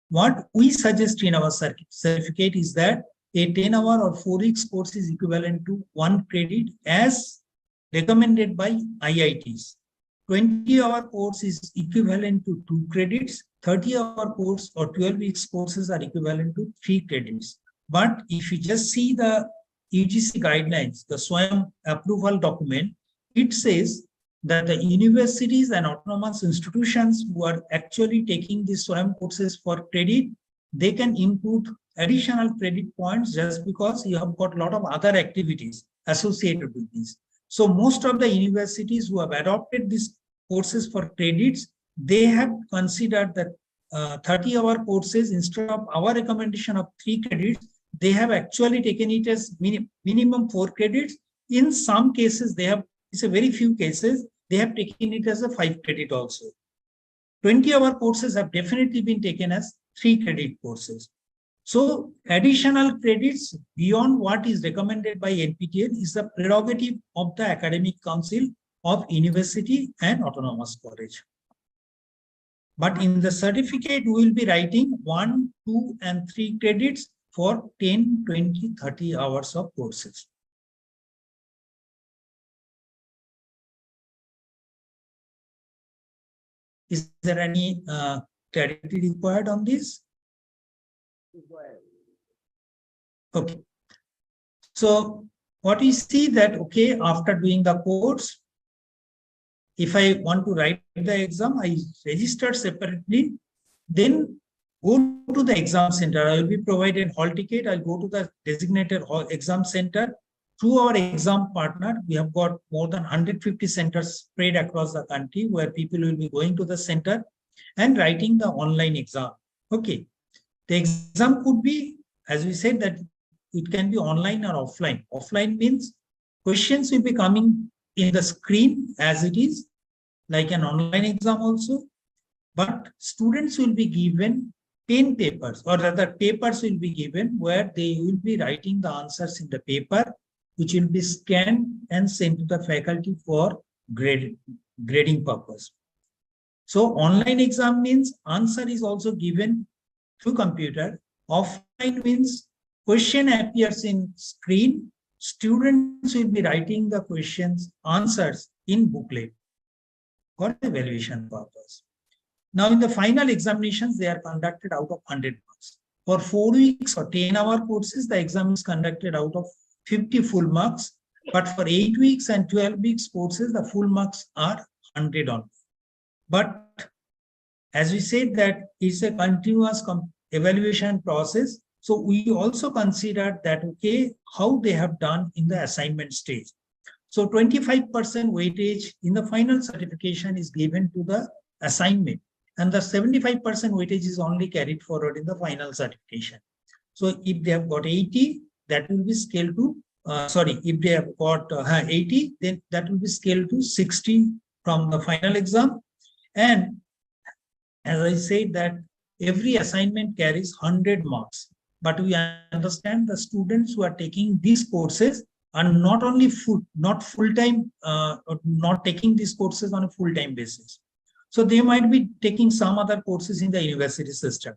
What we suggest in our certificate is that a 10-hour or 4 weeks course is equivalent to 1 credit as recommended by IITs. 20-hour course is equivalent to 2 credits. 30-hour course or 12 weeks courses are equivalent to 3 credits. But if you just see the UGC guidelines, the Swayam approval document, it says that the universities and autonomous institutions who are actually taking these Swayam courses for credit, they can include additional credit points just because you have got a lot of other activities associated with this. So most of the universities who have adopted these courses for credits, they have considered that 30-hour courses instead of our recommendation of 3 credits, they have actually taken it as minimum 4 credits. In some cases, they have, it's a very few cases, they have taken it as a 5 credit also. 20-hour courses have definitely been taken as 3 credit courses. So additional credits beyond what is recommended by NPTEL is the prerogative of the Academic Council of University and Autonomous College. But in the certificate, we will be writing 1, 2, and 3 credits for 10, 20, 30 hours of courses. Is there any clarity required on this? Okay. So what we see that, okay, after doing the course, if I want to write the exam, I register separately, then go to the exam center. I will be provided hall ticket. I'll go to the designated exam center. Through our exam partner, we have got more than 150 centers spread across the country where people will be going to the center and writing the online exam. Okay. The exam could be, as we said, that it can be online or offline. Offline means questions will be coming in the screen as it is, like an online exam also. But students will be given pen papers, or rather papers will be given where they will be writing the answers in the paper, which will be scanned and sent to the faculty for grading purpose. So online exam means answer is also given through computer. Offline means question appears in screen. Students will be writing the questions, answers in booklet for evaluation purpose. Now, in the final examinations, they are conducted out of 100 marks. For 4 weeks or 10-hour courses, the exam is conducted out of 50 full marks. But for 8 weeks and 12 weeks courses, the full marks are 100 only. But as we said that it's a continuous evaluation process. So we also consider that, okay, how they have done in the assignment stage. So 25% weightage in the final certification is given to the assignment, and the 75% weightage is only carried forward in the final certification. So if they have got 80, that will be scaled to, if they have got 80, then that will be scaled to 60 from the final exam. And as I said that every assignment carries 100 marks, but we understand the students who are taking these courses are not only not taking these courses on a full-time basis. So they might be taking some other courses in the university system.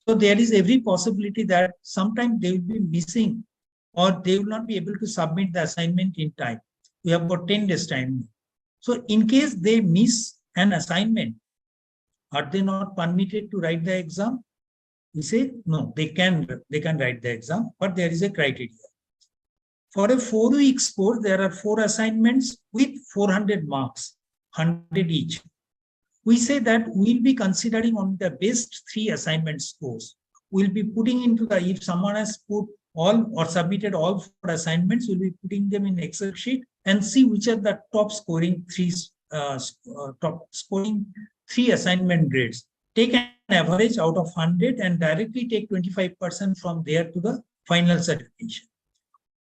So there is every possibility that sometimes they will be missing or they will not be able to submit the assignment in time. We have got 10 days time. So in case they miss an assignment, are they not permitted to write the exam? We say, no, they can write the exam, but there is a criteria. For a 4 weeks course, there are 4 assignments with 400 marks, 100 each. We say that we'll be considering on the best 3 assignment scores. We'll be putting into the, if someone has put all or submitted all 4 assignments, we'll be putting them in Excel sheet and see which are the top scoring 3 assignment grades. Take an average out of 100 and directly take 25% from there to the final certification.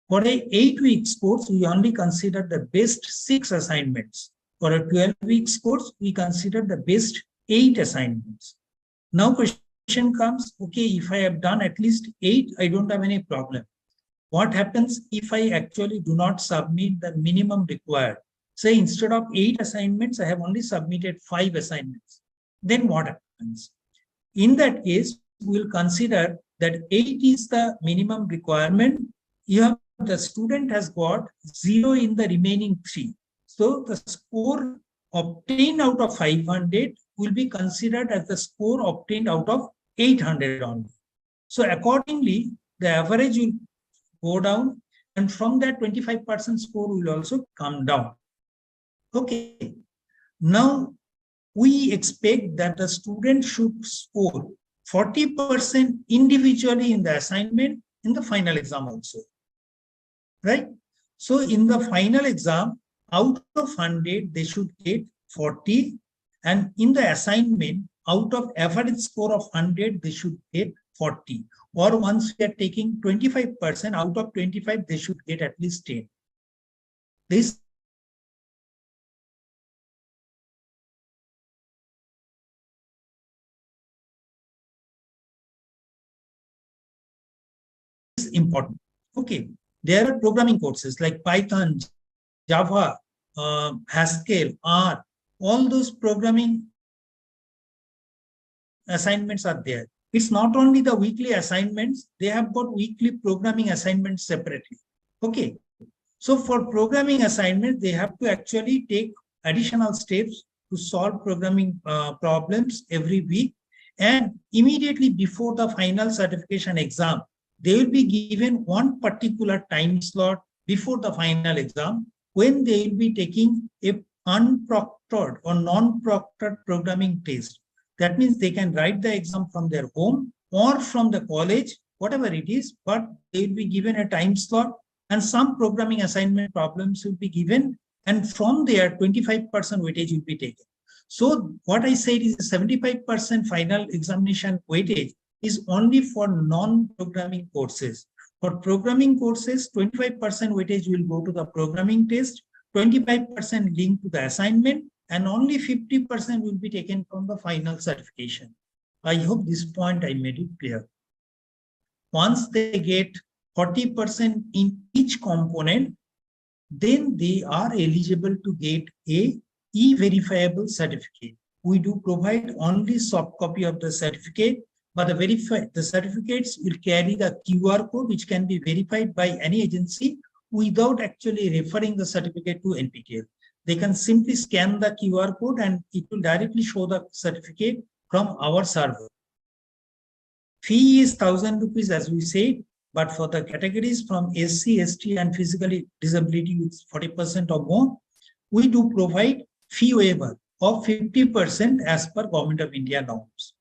For a 8 weeks course, we only consider the best 6 assignments. For a 12 weeks course, we consider the best 8 assignments. Now question comes, okay, if I have done at least 8, I don't have any problem. What happens if I actually do not submit the minimum required? Say instead of 8 assignments, I have only submitted 5 assignments. Then what happens? In that case, we'll consider that 8 is the minimum requirement. The student has got 0 in the remaining 3. So the score obtained out of 500 will be considered as the score obtained out of 800 only. So accordingly, the average will go down, and from that 25% score will also come down. Okay. Now we expect that the student should score 40% individually in the assignment in the final exam also. Right? So in the final exam, out of 100, they should get 40. And in the assignment, out of average score of 100, they should get 40. Or once we are taking 25%, out of 25, they should get at least 10. This is important. Okay. There are programming courses like Python, Java, Haskell, R, all those programming assignments are there. It's not only the weekly assignments, they have got weekly programming assignments separately. Okay. So for programming assignments, they have to actually take additional steps to solve programming problems every week. And immediately before the final certification exam, they will be given one particular time slot before the final exam when they will be taking a unproctored or non-proctored programming test. That means they can write the exam from their home or from the college, whatever it is, but they will be given a time slot and some programming assignment problems will be given. And from there, 25% weightage will be taken. So what I said is 75% final examination weightage is only for non-programming courses. For programming courses, 25% weightage will go to the programming test, 25% linked to the assignment, and only 50% will be taken from the final certification. I hope this point I made it clear. Once they get 40% in each component, then they are eligible to get a e-verifiable certificate. We do provide only soft copy of the certificate, but the certificates will carry the QR code, which can be verified by any agency without actually referring the certificate to NPTEL. They can simply scan the QR code and it will directly show the certificate from our server. Fee is 1,000 rupees, as we said, but for the categories from SC, ST, and physically disability with 40% or more, we do provide fee waiver of 50% as per Government of India norms.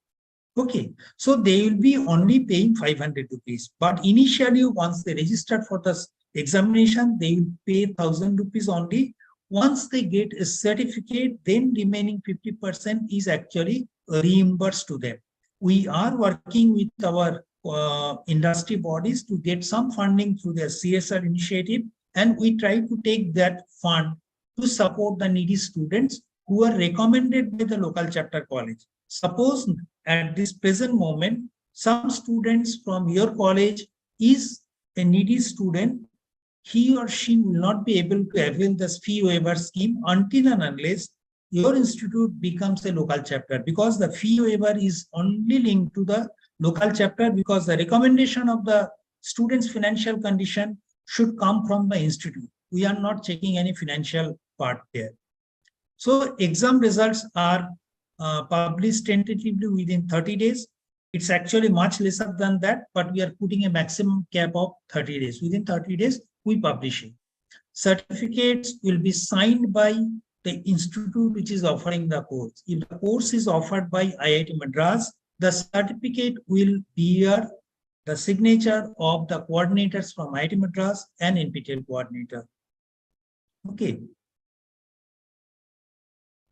Okay, so they will be only paying 500 rupees. But initially, once they register for the examination, they will pay 1,000 rupees only. Once they get a certificate, then remaining 50% is actually reimbursed to them. We are working with our industry bodies to get some funding through their CSR initiative, and we try to take that fund to support the needy students who are recommended by the local chapter college. Suppose at this present moment, some students from your college is a needy student, he or she will not be able to avail this fee waiver scheme until and unless your institute becomes a local chapter, because the fee waiver is only linked to the local chapter, because the recommendation of the student's financial condition should come from the institute. We are not checking any financial part there. So exam results are published tentatively within 30 days. It's actually much lesser than that, but we are putting a maximum cap of 30 days. Within 30 days, we publish it. Certificates will be signed by the institute which is offering the course. If the course is offered by IIT Madras, the certificate will bear the signature of the coordinators from IIT Madras and NPTEL coordinator. Okay.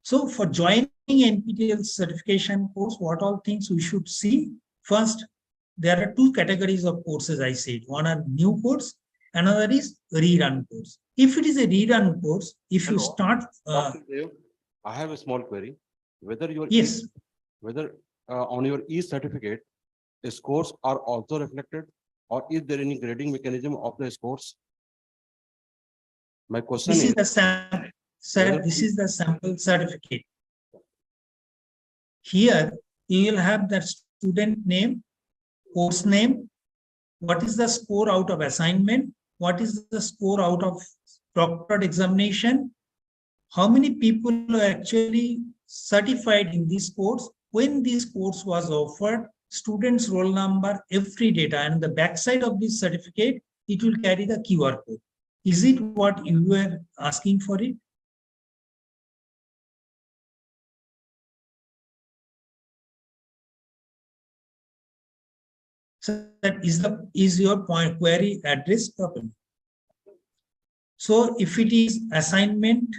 So for joining NPTEL certification course, what all things we should see? First, there are two categories of courses I said. One are new course, another is rerun course. If it is a rerun course, if you start... I have a small query. Whether your on your e-certificate, scores are also reflected, or is there any grading mechanism of the scores? My question is the sample. Sir, this is the sample certificate. Here, you will have the student name, course name, what is the score out of assignment, what is the score out of proctored examination, how many people are actually certified in this course, when this course was offered, student's roll number, every data, and the backside of this certificate, it will carry the QR code. Is it what you were asking for it? So that is your point query addressed properly. So if it is assignment,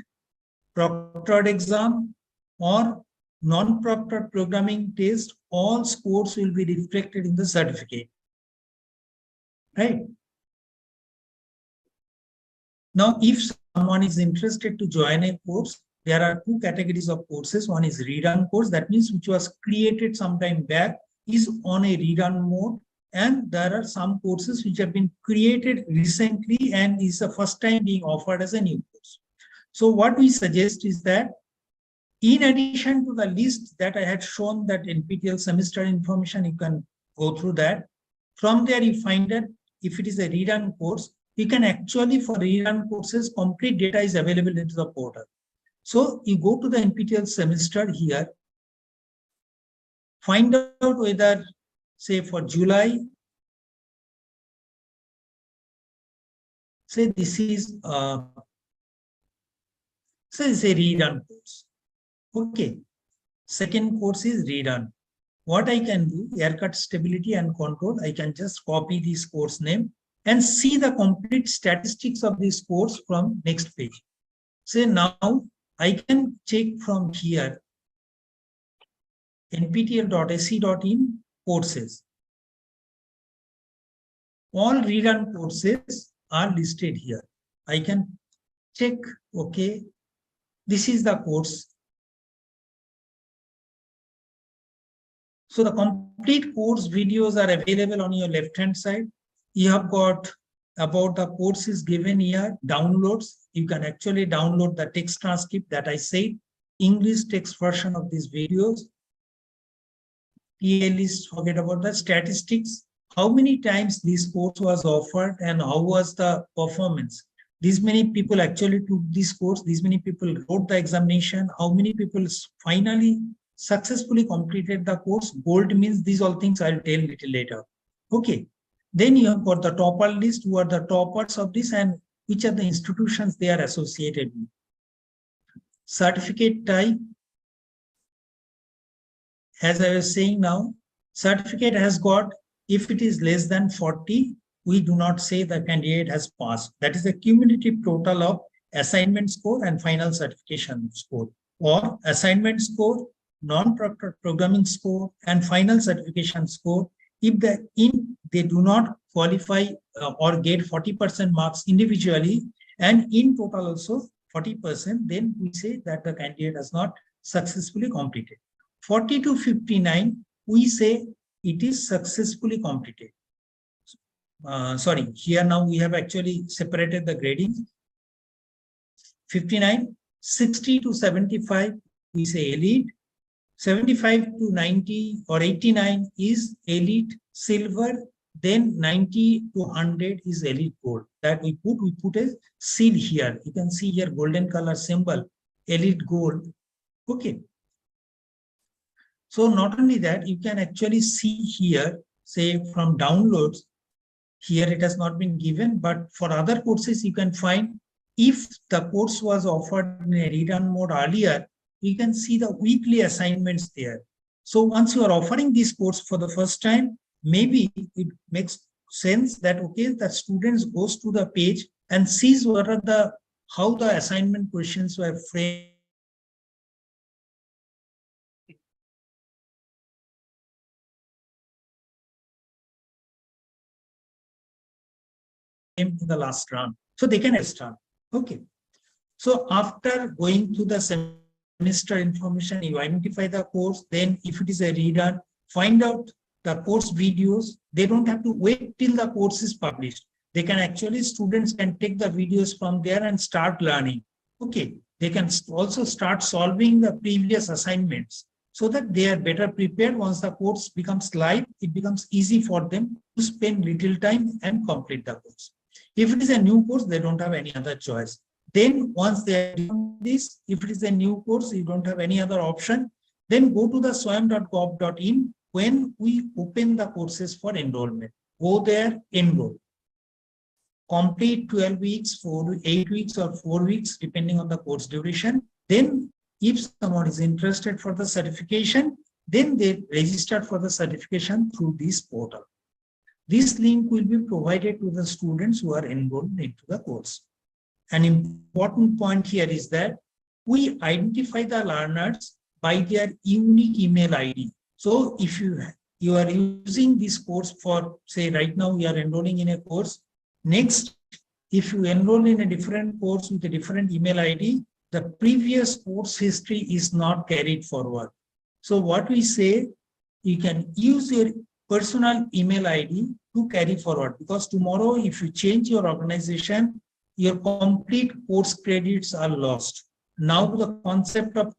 proctored exam, or non-proctored programming test, all scores will be reflected in the certificate. Right? Now, if someone is interested to join a course, there are two categories of courses. One is rerun course, that means which was created some time back, is on a rerun mode. And there are some courses which have been created recently and is the first time being offered as a new course. So what we suggest is that in addition to the list that I had shown, that NPTEL semester information, you can go through that. From there, you find that if it is a rerun course, you can actually, for rerun courses, complete data is available into the portal. So you go to the NPTEL semester here, find out whether, say for July, say this is say it's a redone course. Okay. Second course is redone. What I can do, haircut stability and control, I can just copy this course name and see the complete statistics of this course from next page. Say now I can check from here nptel.ac.in courses. All redone courses are listed here. I can check, okay, this is the course. So the complete course videos are available on your left-hand side. You have got about the courses given here, downloads. You can actually download the text transcript that I said, English text version of these videos. List, forget about the statistics. How many times this course was offered and how was the performance? These many people actually took this course. These many people wrote the examination. How many people finally successfully completed the course? Gold means these all things I'll tell little later. Okay. Then you have got the topper list, who are the toppers of this and which are the institutions they are associated with. Certificate type. As I was saying now, certificate has got, if it is less than 40, we do not say the candidate has passed. That is the cumulative total of assignment score and final certification score, or assignment score, non-proctored programming score, and final certification score. If they do not qualify or get 40% marks individually, and in total also 40%, then we say that the candidate has not successfully completed. 40 to 59, we say it is successfully completed. Sorry, here now we have actually separated the grading. 59, 60 to 75, we say elite. 75 to 90 or 89 is elite silver. Then 90 to 100 is elite gold. That we put a seal here. You can see here golden color symbol, elite gold. Okay. So not only that, you can actually see here, say from downloads, here it has not been given, but for other courses, you can find if the course was offered in a redone mode earlier, you can see the weekly assignments there. So once you are offering this course for the first time, maybe it makes sense that, okay, the students goes to the page and sees what are how the assignment questions were framed in the last round. So they can start. Okay. So after going to the semester information, you identify the course. Then if it is a redone, find out the course videos. They don't have to wait till the course is published. They can actually, students can take the videos from there and start learning. Okay. They can also start solving the previous assignments so that they are better prepared. Once the course becomes live, it becomes easy for them to spend little time and complete the course. If it is a new course, they don't have any other choice. Then once they are doing this, if it is a new course, you don't have any other option, then go to the swayam.gov.in when we open the courses for enrollment. Go there, enroll. Complete 12 weeks, 8 weeks or 4 weeks, depending on the course duration. Then if someone is interested for the certification, then they register for the certification through this portal. This link will be provided to the students who are enrolled into the course. An important point here is that we identify the learners by their unique email ID. So if you are using this course for, say right now we are enrolling in a course, next, if you enroll in a different course with a different email ID, the previous course history is not carried forward. So what we say, you can use your personal email ID to carry forward, because tomorrow if you change your organization, your complete course credits are lost. Now the concept of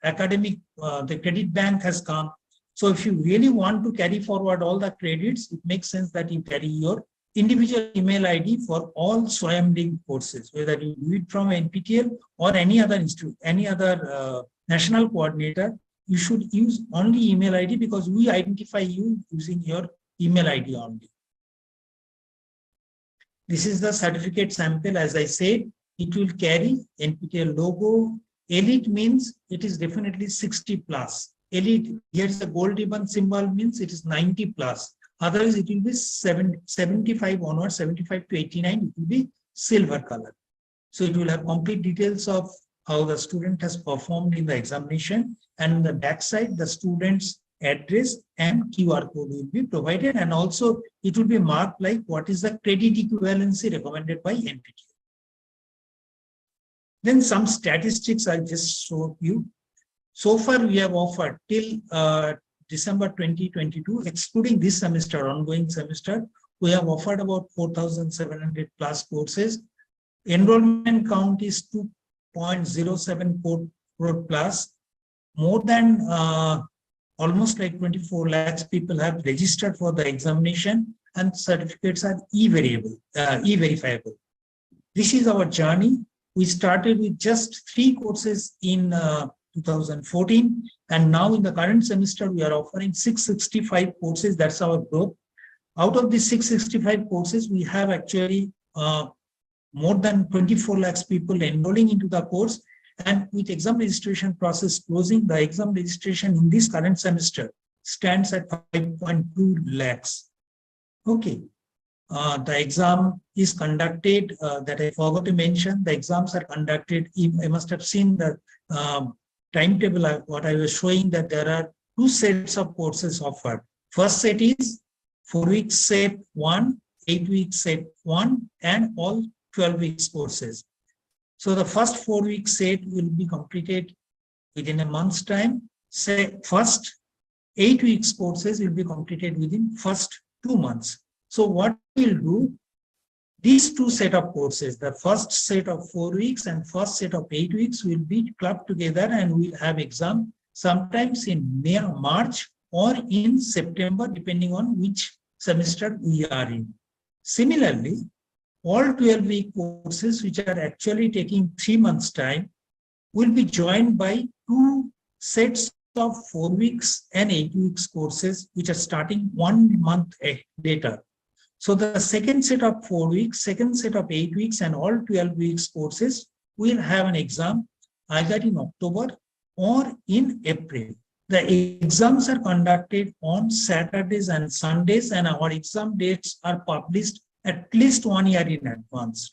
academic, the credit bank has come. So if you really want to carry forward all the credits, it makes sense that you carry your individual email ID for all Swayam linked courses, whether you do it from NPTEL or any other institute, any other national coordinator. You should use only email ID because we identify you using your email ID only. This is the certificate sample. As I said, it will carry NPTEL logo. Elite means it is definitely 60 plus. Elite, here is a gold ribbon symbol, means it is 90 plus. Otherwise, it will be 75 onwards, 75 to 89, it will be silver color. So it will have complete details of how the student has performed in the examination, and on the backside, the student's address and QR code will be provided, and also it will be marked like what is the credit equivalency recommended by NPTEL. Then some statistics I just showed you. So far, we have offered till December 2022, excluding this semester, ongoing semester, we have offered about 4,700 plus courses. Enrollment count is 2.07 crore plus. More than almost like 24 lakhs people have registered for the examination, and certificates are e-verifiable. This is our journey. We started with just 3 courses in 2014, and now in the current semester we are offering 665 courses. That's our growth. Out of these 665 courses, we have actually more than 24 lakhs people enrolling into the course, and with exam registration process closing, the exam registration in this current semester stands at 5.2 lakhs. Okay. The exam is conducted, that I forgot to mention, the exams are conducted, I must have seen the timetable, what I was showing, that there are 2 sets of courses offered. First set is 4 weeks set 1, 8 weeks set 1, and all 12 weeks courses. So the first 4 week set will be completed within a month's time. Say first 8 weeks courses will be completed within first 2 months. So what we'll do, these 2 set of courses, the first set of 4 weeks and first set of 8 weeks will be clubbed together, and we'll have exam sometimes in March or in September, depending on which semester we are in. Similarly, all 12-week courses, which are actually taking 3 months' time, will be joined by 2 sets of 4 weeks and 8 weeks courses, which are starting 1 month later. So the second set of 4 weeks, second set of 8 weeks, and all 12 weeks courses will have an exam either in October or in April. The exams are conducted on Saturdays and Sundays, and our exam dates are published at least 1 year in advance.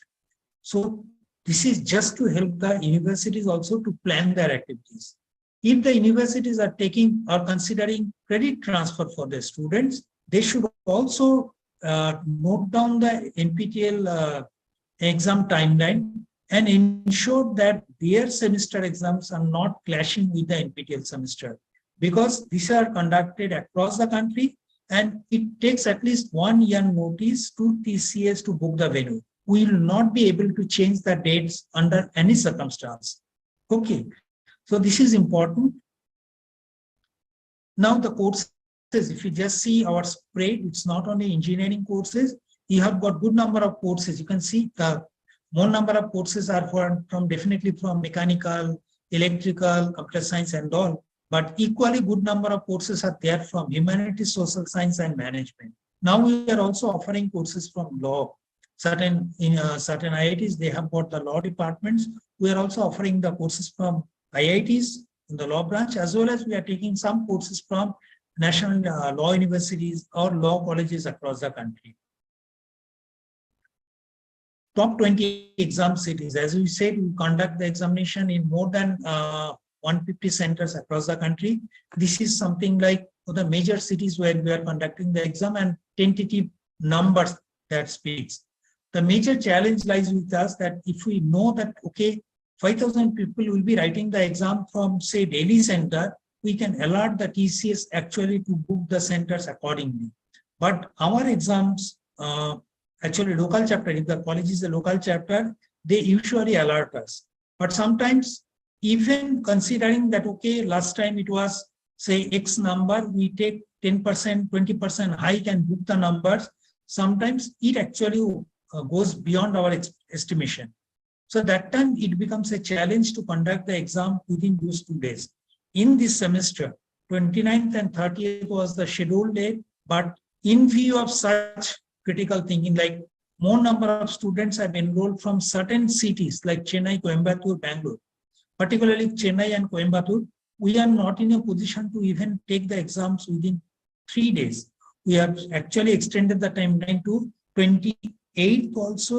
So this is just to help the universities also to plan their activities. If the universities are taking or considering credit transfer for their students, they should also note down the NPTEL exam timeline and ensure that their semester exams are not clashing with the NPTEL semester, because these are conducted across the country and it takes at least 1 year notice to TCS to book the venue. We will not be able to change the dates under any circumstance. Okay, so this is important. Now the courses, if you just see our spread, it's not only engineering courses. You have got good number of courses. You can see the more number of courses are from definitely from mechanical, electrical, computer science and all. But equally good number of courses are there from humanities, social science and management. Now we are also offering courses from law. Certain IITs, they have got the law departments. We are also offering the courses from IITs in the law branch, as well as we are taking some courses from national law universities or law colleges across the country. Top 20 exam cities. As we said, we conduct the examination in more than 150 centers across the country. This is something like for the major cities where we are conducting the exam and tentative numbers that speaks. The major challenge lies with us that if we know that, okay, 5,000 people will be writing the exam from, say, Delhi center, we can alert the TCS actually to book the centers accordingly. But our exams, actually local chapter, if the college is a local chapter, they usually alert us. But sometimes, even considering that, okay, last time it was, say, X number, we take 10%, 20% hike and book the numbers. sometimes it actually goes beyond our estimation. So that time it becomes a challenge to conduct the exam within those 2 days. In this semester, 29th and 30th was the scheduled date, but in view of such critical thinking, like more number of students have enrolled from certain cities like Chennai, Coimbatore, Bangalore, particularly Chennai and Coimbatore, we are not in a position to even take the exams within 3 days. We have actually extended the timeline to 28th also.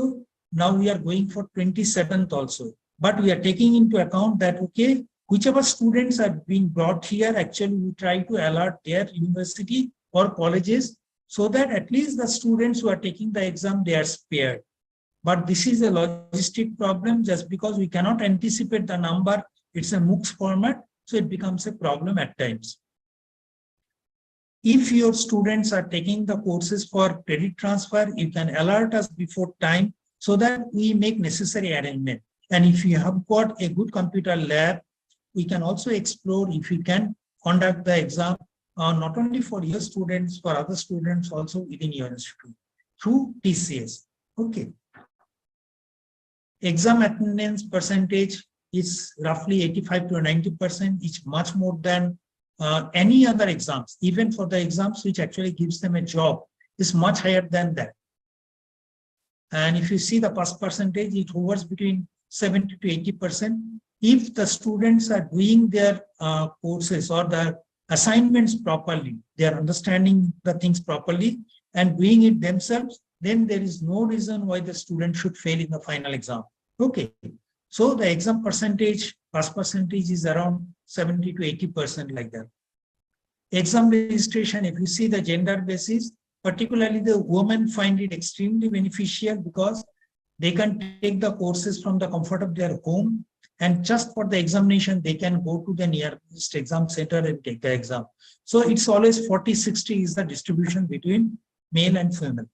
Now we are going for 27th also. But we are taking into account that, okay, whichever students are being brought here, actually we try to alert their university or colleges so that at least the students who are taking the exam, they are spared. But this is a logistic problem just because we cannot anticipate the number. It's a MOOCs format, so it becomes a problem at times. If your students are taking the courses for credit transfer, you can alert us before time so that we make necessary arrangement. And if you have got a good computer lab, we can also explore if we can conduct the exam not only for your students, for other students also within your institute through TCS. Okay. Exam attendance percentage is roughly 85 to 90%. It's much more than any other exams. Even for the exams which actually gives them a job, is much higher than that. And if you see the pass percentage, it hovers between 70 to 80%. If the students are doing their courses or the assignments properly, they are understanding the things properly and doing it themselves, then there is no reason why the student should fail in the final exam. Okay, so the exam percentage, pass percentage is around 70 to 80% like that. Exam registration, if you see the gender basis, particularly the women find it extremely beneficial because they can take the courses from the comfort of their home, and just for the examination, they can go to the nearest exam center and take the exam. So it's always 40-60 is the distribution between male and female.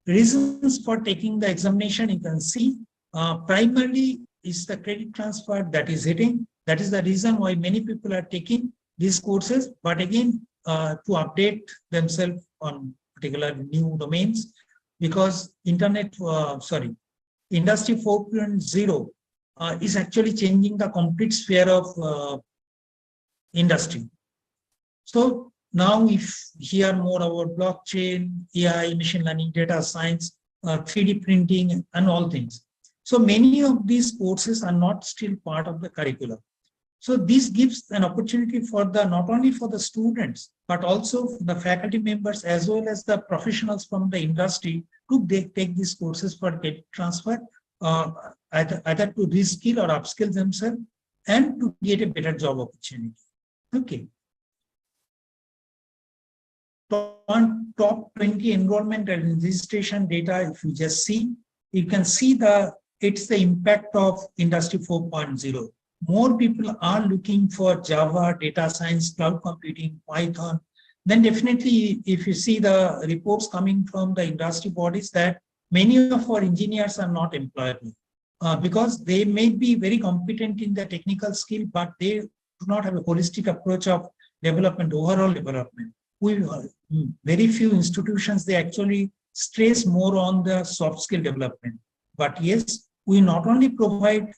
Reasons for taking the examination, you can see primarily is the credit transfer that is hitting. That is the reason why many people are taking these courses, but again, to update themselves on particular new domains, because Industry 4.0 is actually changing the complete sphere of industry. So now if hear more about blockchain, AI, machine learning, data science, 3D printing, and all things. So many of these courses are not still part of the curriculum. So this gives an opportunity for the not only for the students, but also for the faculty members as well as the professionals from the industry to take these courses for credit transfer, either to reskill or upskill themselves and to get a better job opportunity. Okay. Top 20 enrollment and registration data, if you just see, you can see it's the impact of Industry 4.0. More people are looking for Java, data science, cloud computing, Python. Then definitely, if you see the reports coming from the industry bodies, that many of our engineers are not employable because they may be very competent in the technical skill, but they do not have a holistic approach of development, overall development. Very few institutions, they actually stress more on the soft skill development. But yes, we not only provide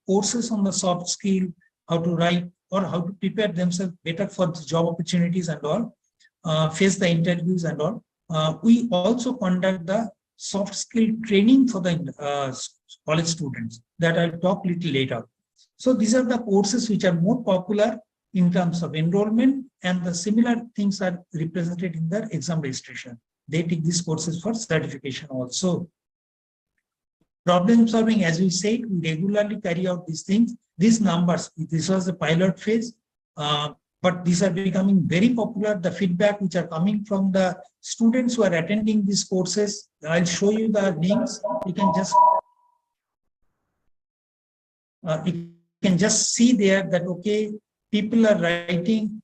courses on the soft skill, how to write or how to prepare themselves better for the job opportunities and all, face the interviews and all. We also conduct the soft skill training for the college students that I'll talk little later. So these are the courses which are more popular in terms of enrollment, and the similar things are represented in the exam registration. They take these courses for certification also. Problem solving, as we said, we regularly carry out these things. These numbers, this was the pilot phase, but these are becoming very popular. The feedback which are coming from the students who are attending these courses, I'll show you the links. You can just see there that, okay, people are writing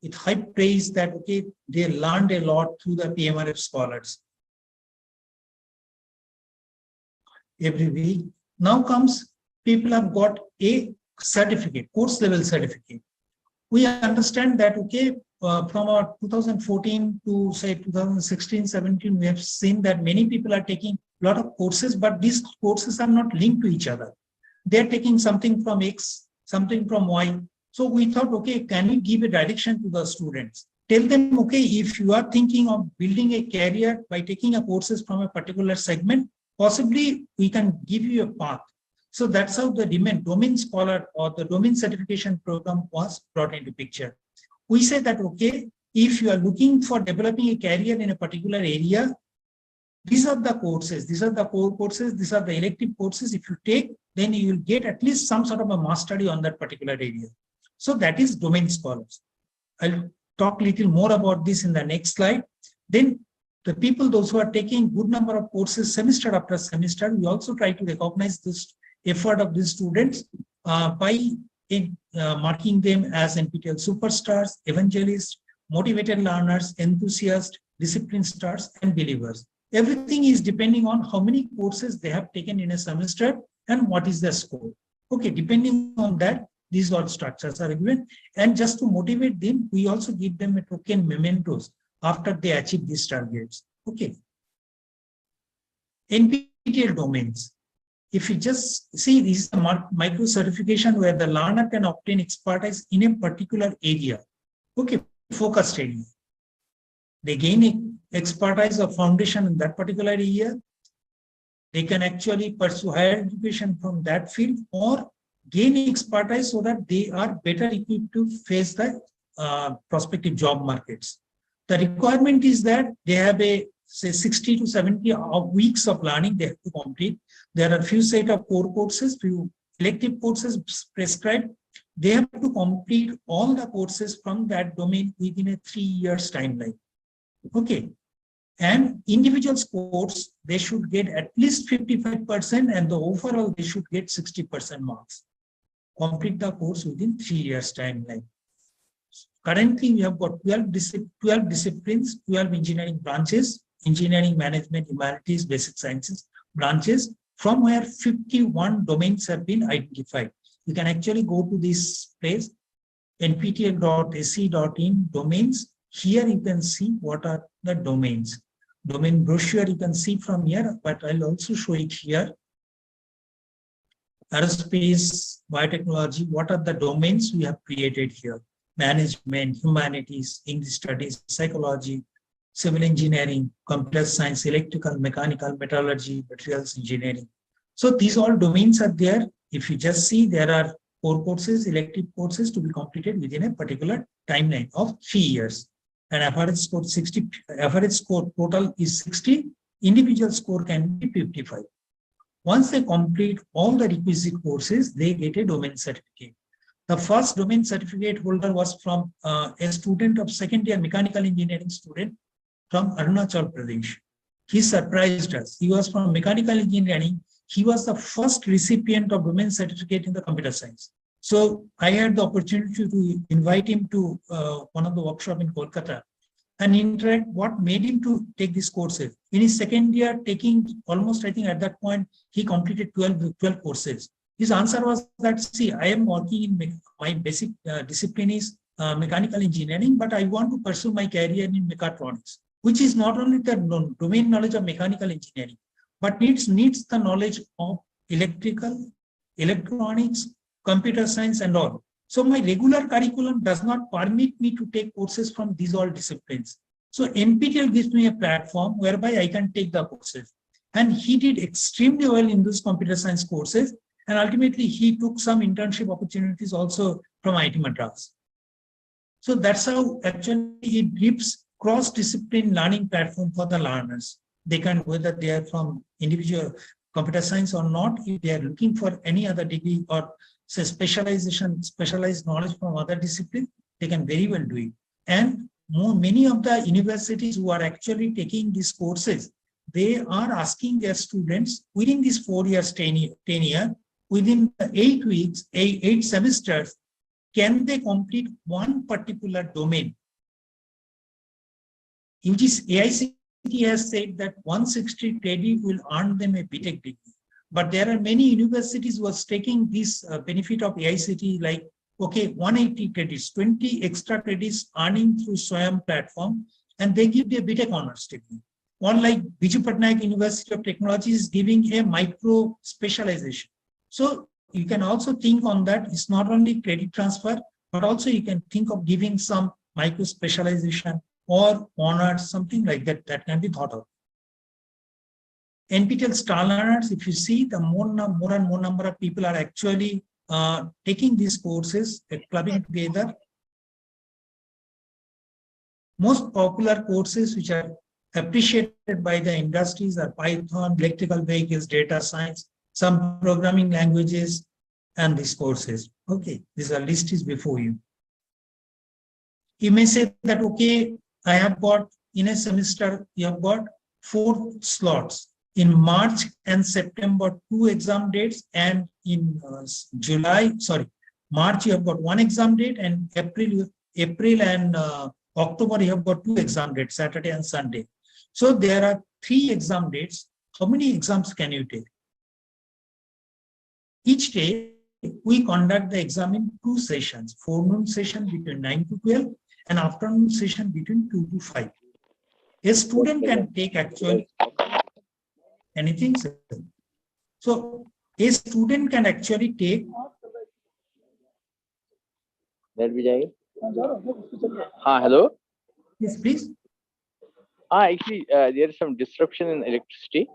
with high praise that, okay, they learned a lot through the PMRF scholars. Every week. Now comes, people have got a certificate, course level certificate. We understand that, okay, from our 2014 to say 2016, 17, we have seen that many people are taking a lot of courses, but these courses are not linked to each other. They're taking something from X, something from Y. So we thought, okay, can we give a direction to the students? Tell them, okay, if you are thinking of building a career by taking a courses from a particular segment, possibly we can give you a path. So that's how the domain scholar or the domain certification program was brought into picture. We say that, okay, if you are looking for developing a career in a particular area, these are the courses, these are the core courses, these are the elective courses. If you take, then you will get at least some sort of a mastery on that particular area. So that is domain scholars. I'll talk a little more about this in the next slide. Then the people, those who are taking good number of courses semester after semester, we also try to recognize this effort of these students by marking them as NPTEL superstars, evangelists, motivated learners, enthusiasts, discipline stars, and believers. Everything is depending on how many courses they have taken in a semester and what is their score. Okay, depending on that, these all structures are given. And just to motivate them, we also give them a token mementos after they achieve these targets. Okay. NPTEL domains. If you just see, this is a micro certification where the learner can obtain expertise in a particular area. Okay, focused area. They gain expertise or foundation in that particular area. They can actually pursue higher education from that field or gain expertise so that they are better equipped to face the prospective job markets. The requirement is that they have a say 60 to 70 weeks of learning they have to complete. There are a few set of core courses, few elective courses prescribed. They have to complete all the courses from that domain within a 3 years timeline. Okay. And individual scores, they should get at least 55% and the overall they should get 60% marks. Complete the course within 3 years timeline. Currently, we have got 12 disciplines, 12 engineering branches, engineering, management, humanities, basic sciences branches, from where 51 domains have been identified. You can actually go to this place, nptel.ac.in domains. Here you can see what are the domains. Domain brochure you can see from here, but I'll also show it here. Aerospace, biotechnology, what are the domains we have created here? Management, humanities, English studies, psychology, civil engineering, computer science, electrical, mechanical, metallurgy, materials engineering. So these all domains are there. If you just see, there are core courses, elective courses to be completed within a particular timeline of 3 years. And average score 60, average score total is 60, individual score can be 55. Once they complete all the requisite courses, they get a domain certificate. The first domain certificate holder was from a student of second year mechanical engineering student from Arunachal Pradesh. He surprised us. He was from mechanical engineering. He was the first recipient of domain certificate in the computer science. So I had the opportunity to invite him to one of the workshops in Kolkata and interact what made him to take these courses. In his second year, taking almost, I think at that point, he completed 12 courses. His answer was that, see, I am working in my basic discipline is mechanical engineering, but I want to pursue my career in mechatronics, which is not only the domain knowledge of mechanical engineering, but needs the knowledge of electrical, electronics, computer science and all. So my regular curriculum does not permit me to take courses from these all disciplines. So NPTEL gives me a platform whereby I can take the courses. And he did extremely well in those computer science courses. And ultimately he took some internship opportunities also from IIT Madras. So that's how actually it gives cross-discipline learning platform for the learners. They can, whether they are from individual computer science or not, if they are looking for any other degree or say specialized knowledge from other disciplines, they can very well do it. And many of the universities who are actually taking these courses, they are asking their students within this 4 years tenure, within 8 weeks, 8 semesters, can they complete one particular domain? AICTE has said that 160 credit will earn them a BTech degree. But there are many universities who are taking this benefit of AICTE, like okay, 180 credits, 20 extra credits earning through Swayam platform, and they give the BTech honors degree. One like Biju Patnaik University of Technology is giving a micro specialization. So you can also think on that. It's not only credit transfer, but also you can think of giving some micro specialization or honors, something like that, that can be thought of. NPTEL star learners, if you see, the more and more number of people are actually taking these courses, clubbing together. Most popular courses which are appreciated by the industries are Python, electrical vehicles, data science, some programming languages, and these courses. Okay, this list is before you. You may say that, okay, I have got in a semester, you have got 4 slots. In March and September, 2 exam dates, and in March, you have got 1 exam date, and April and October, you have got 2 exam dates, Saturday and Sunday. So there are 3 exam dates. How many exams can you take? Each day, we conduct the exam in 2 sessions, forenoon session between 9 to 12 and afternoon session between 2 to 5. A student can take actually anything. So a student can actually take. Hello. Yes, please. Actually, there is some disruption in electricity.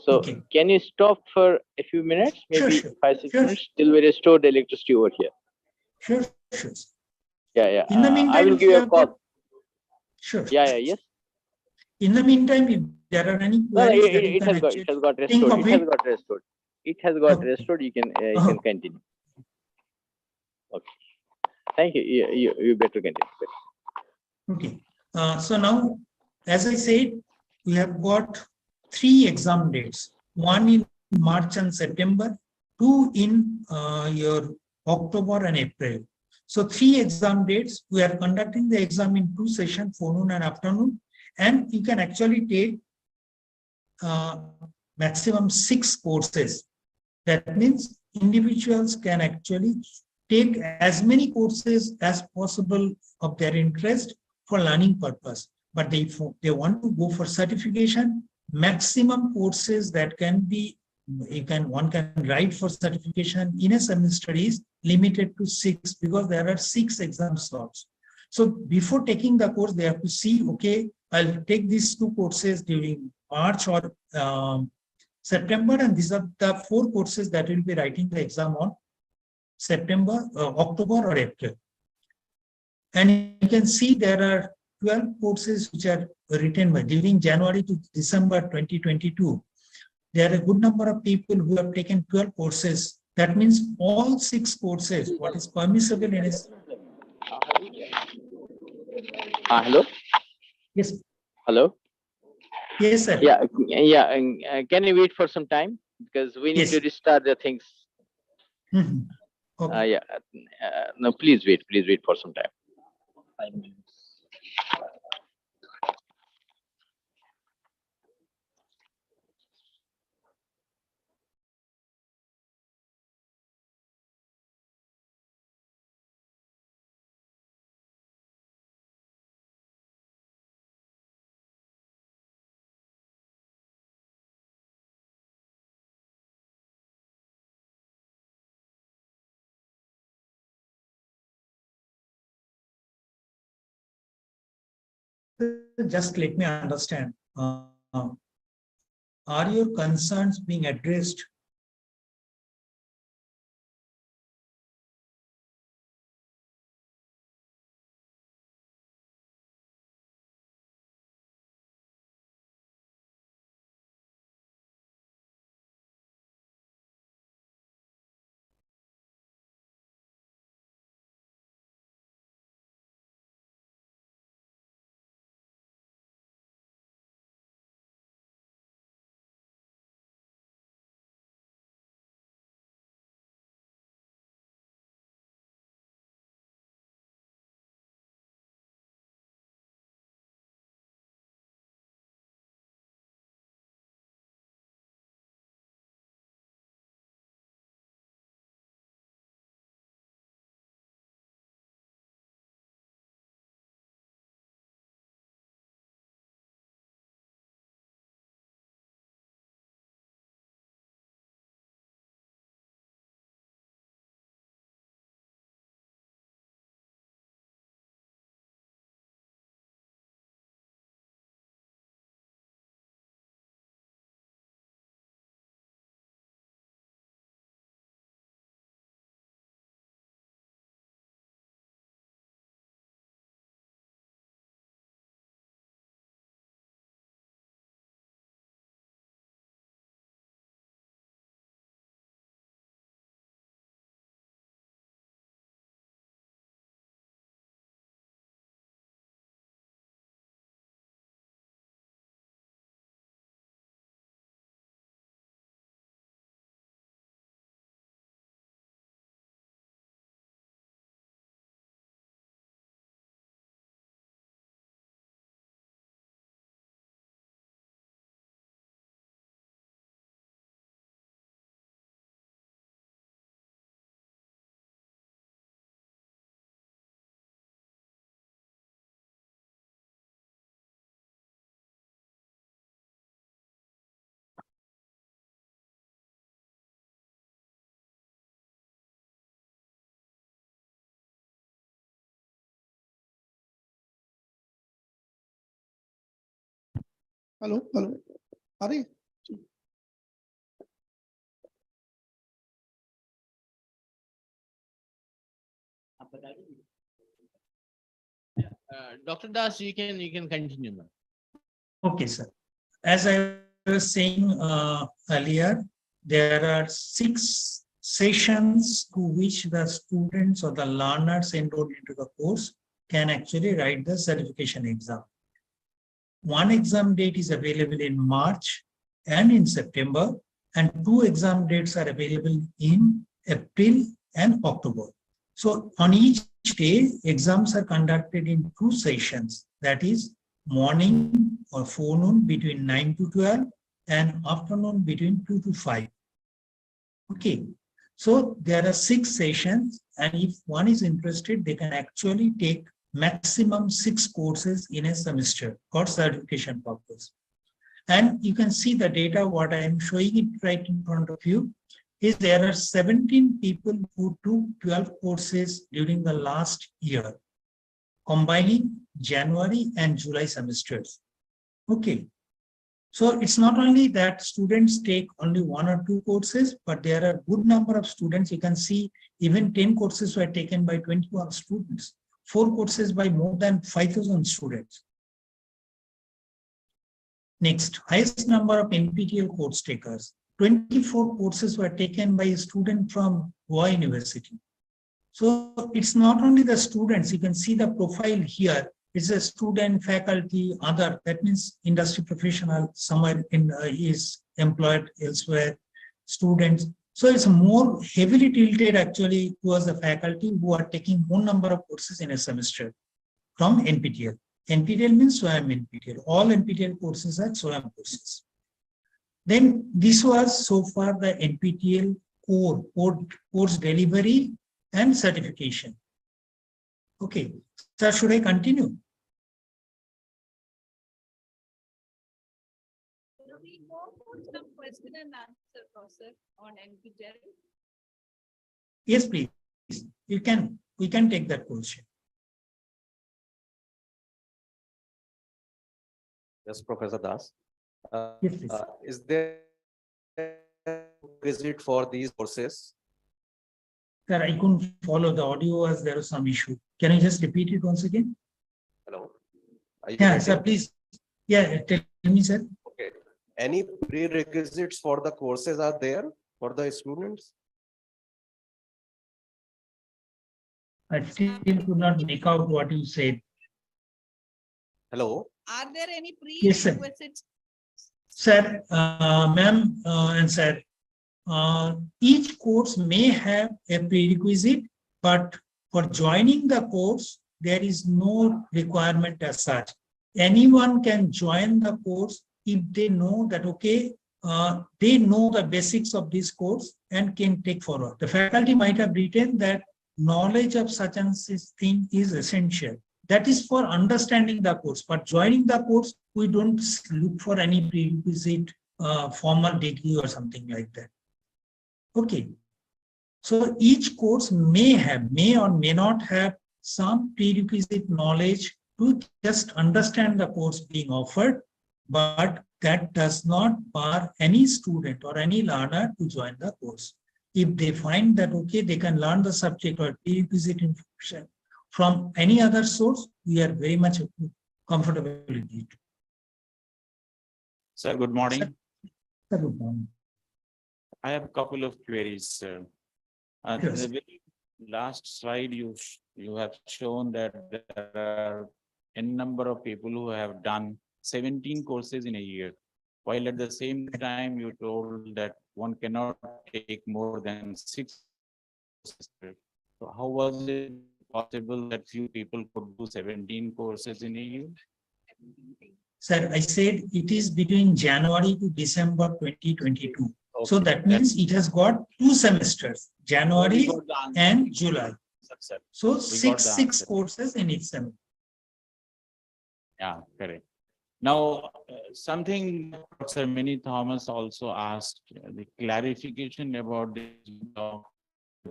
So Okay. Can you stop for a few minutes, maybe Sure. 5-6 Sure. minutes, till we restore the electricity over here? Sure. Yeah. In the meantime, I will give you a call. Sure. Yes. In the meantime, if there are any No, queries that it has got restored. think of It has got restored. It has got Okay. restored. You can continue. Okay. Thank you. You better continue. Okay. So now, as I said, we have got 3 exam dates. 1 in March and September, 2 in your October and April. So 3 exam dates. We are conducting the exam in 2 sessions, forenoon and afternoon, and you can actually take maximum 6 courses. That means individuals can actually take as many courses as possible of their interest for learning purpose. But if they want to go for certification, maximum courses that can be, one can write for certification in a semester is limited to 6, because there are 6 exam slots. So before taking the course, they have to see, okay, I'll take these 2 courses during March or September, and these are the 4 courses that will be writing the exam on September, October or April. And you can see there are 12 courses which are written by during January to December 2022. There are a good number of people who have taken 12 courses. That means all 6 courses, what is permissible in is. Hello. Yes. Hello. Yes, sir. Yeah. Can you wait for some time, because we need to restart the things. Okay. No, please wait for some time. 5 minutes. Just let me understand. Are your concerns being addressed Hello, hello. Are you? Dr. Das, you can continue now. Okay, sir. As I was saying earlier, there are 6 sessions to which the students or the learners enrolled into the course can actually write the certification exam. One exam date is available in March and in September, and 2 exam dates are available in April and October. So on each day, exams are conducted in 2 sessions, that is morning or forenoon between 9 to 12 and afternoon between 2 to 5. Okay, so there are 6 sessions, and if one is interested, they can actually take maximum 6 courses in a semester for certification purpose. And you can see the data, what I am showing it right in front of you, is there are 17 people who took 12 courses during the last year, combining January and July semesters. Okay. So it's not only that students take only 1 or 2 courses, but there are good number of students. You can see even 10 courses were taken by 21 students, 4 courses by more than 5,000 students. Next, highest number of NPTEL course takers. 24 courses were taken by a student from Goa University. So it's not only the students, you can see the profile here. It's a student, faculty, other, that means industry professional, somewhere in is employed elsewhere, students. So it's more heavily tilted actually towards the faculty who are taking more number of courses in a semester from NPTEL. NPTEL means Swayam NPTEL. All NPTEL courses are Swayam courses. Then this was so far the NPTEL course delivery and certification. Okay, sir, should I continue? We go for some question and answer process on NPTEL. Yes, please. We can take that question. Yes, Professor Das. Yes, please. Is there visit for these courses? Sir, I couldn't follow the audio as there was some issue. Can you just repeat it once again? Hello. Are you Yeah, getting- sir, please. Yeah, tell me, sir. Okay. Any prerequisites for the courses are there for the students? I still could not make out what you said. Hello. Are there any Yes, sir. prerequisites? Sir, ma'am, and sir, each course may have a prerequisite, but for joining the course, there is no requirement as such. Anyone can join the course if they know that, okay, they know the basics of this course and can take forward. The faculty might have written that knowledge of such and such thing is essential. That is for understanding the course, but joining the course, we don't look for any prerequisite formal degree or something like that. Okay. So each course may or may not have some prerequisite knowledge to just understand the course being offered, but that does not bar any student or any learner to join the course. If they find that, okay, they can learn the subject or prerequisite information from any other source, we are very much comfortable with it. Sir, good morning. Sir, good morning. I have a couple of queries. Yes. The very last slide, you have shown that there are n number of people who have done 17 courses in a year, while at the same time you told that one cannot take more than 6 courses. So how was it possible that few people could do 17 courses in a year? Sir, I said it is between January to December 2022. So that means it has got 2 semesters, January and July. So six courses in each semester. Yeah, correct. Now, something Professor Minnie Thomas also asked, the clarification about the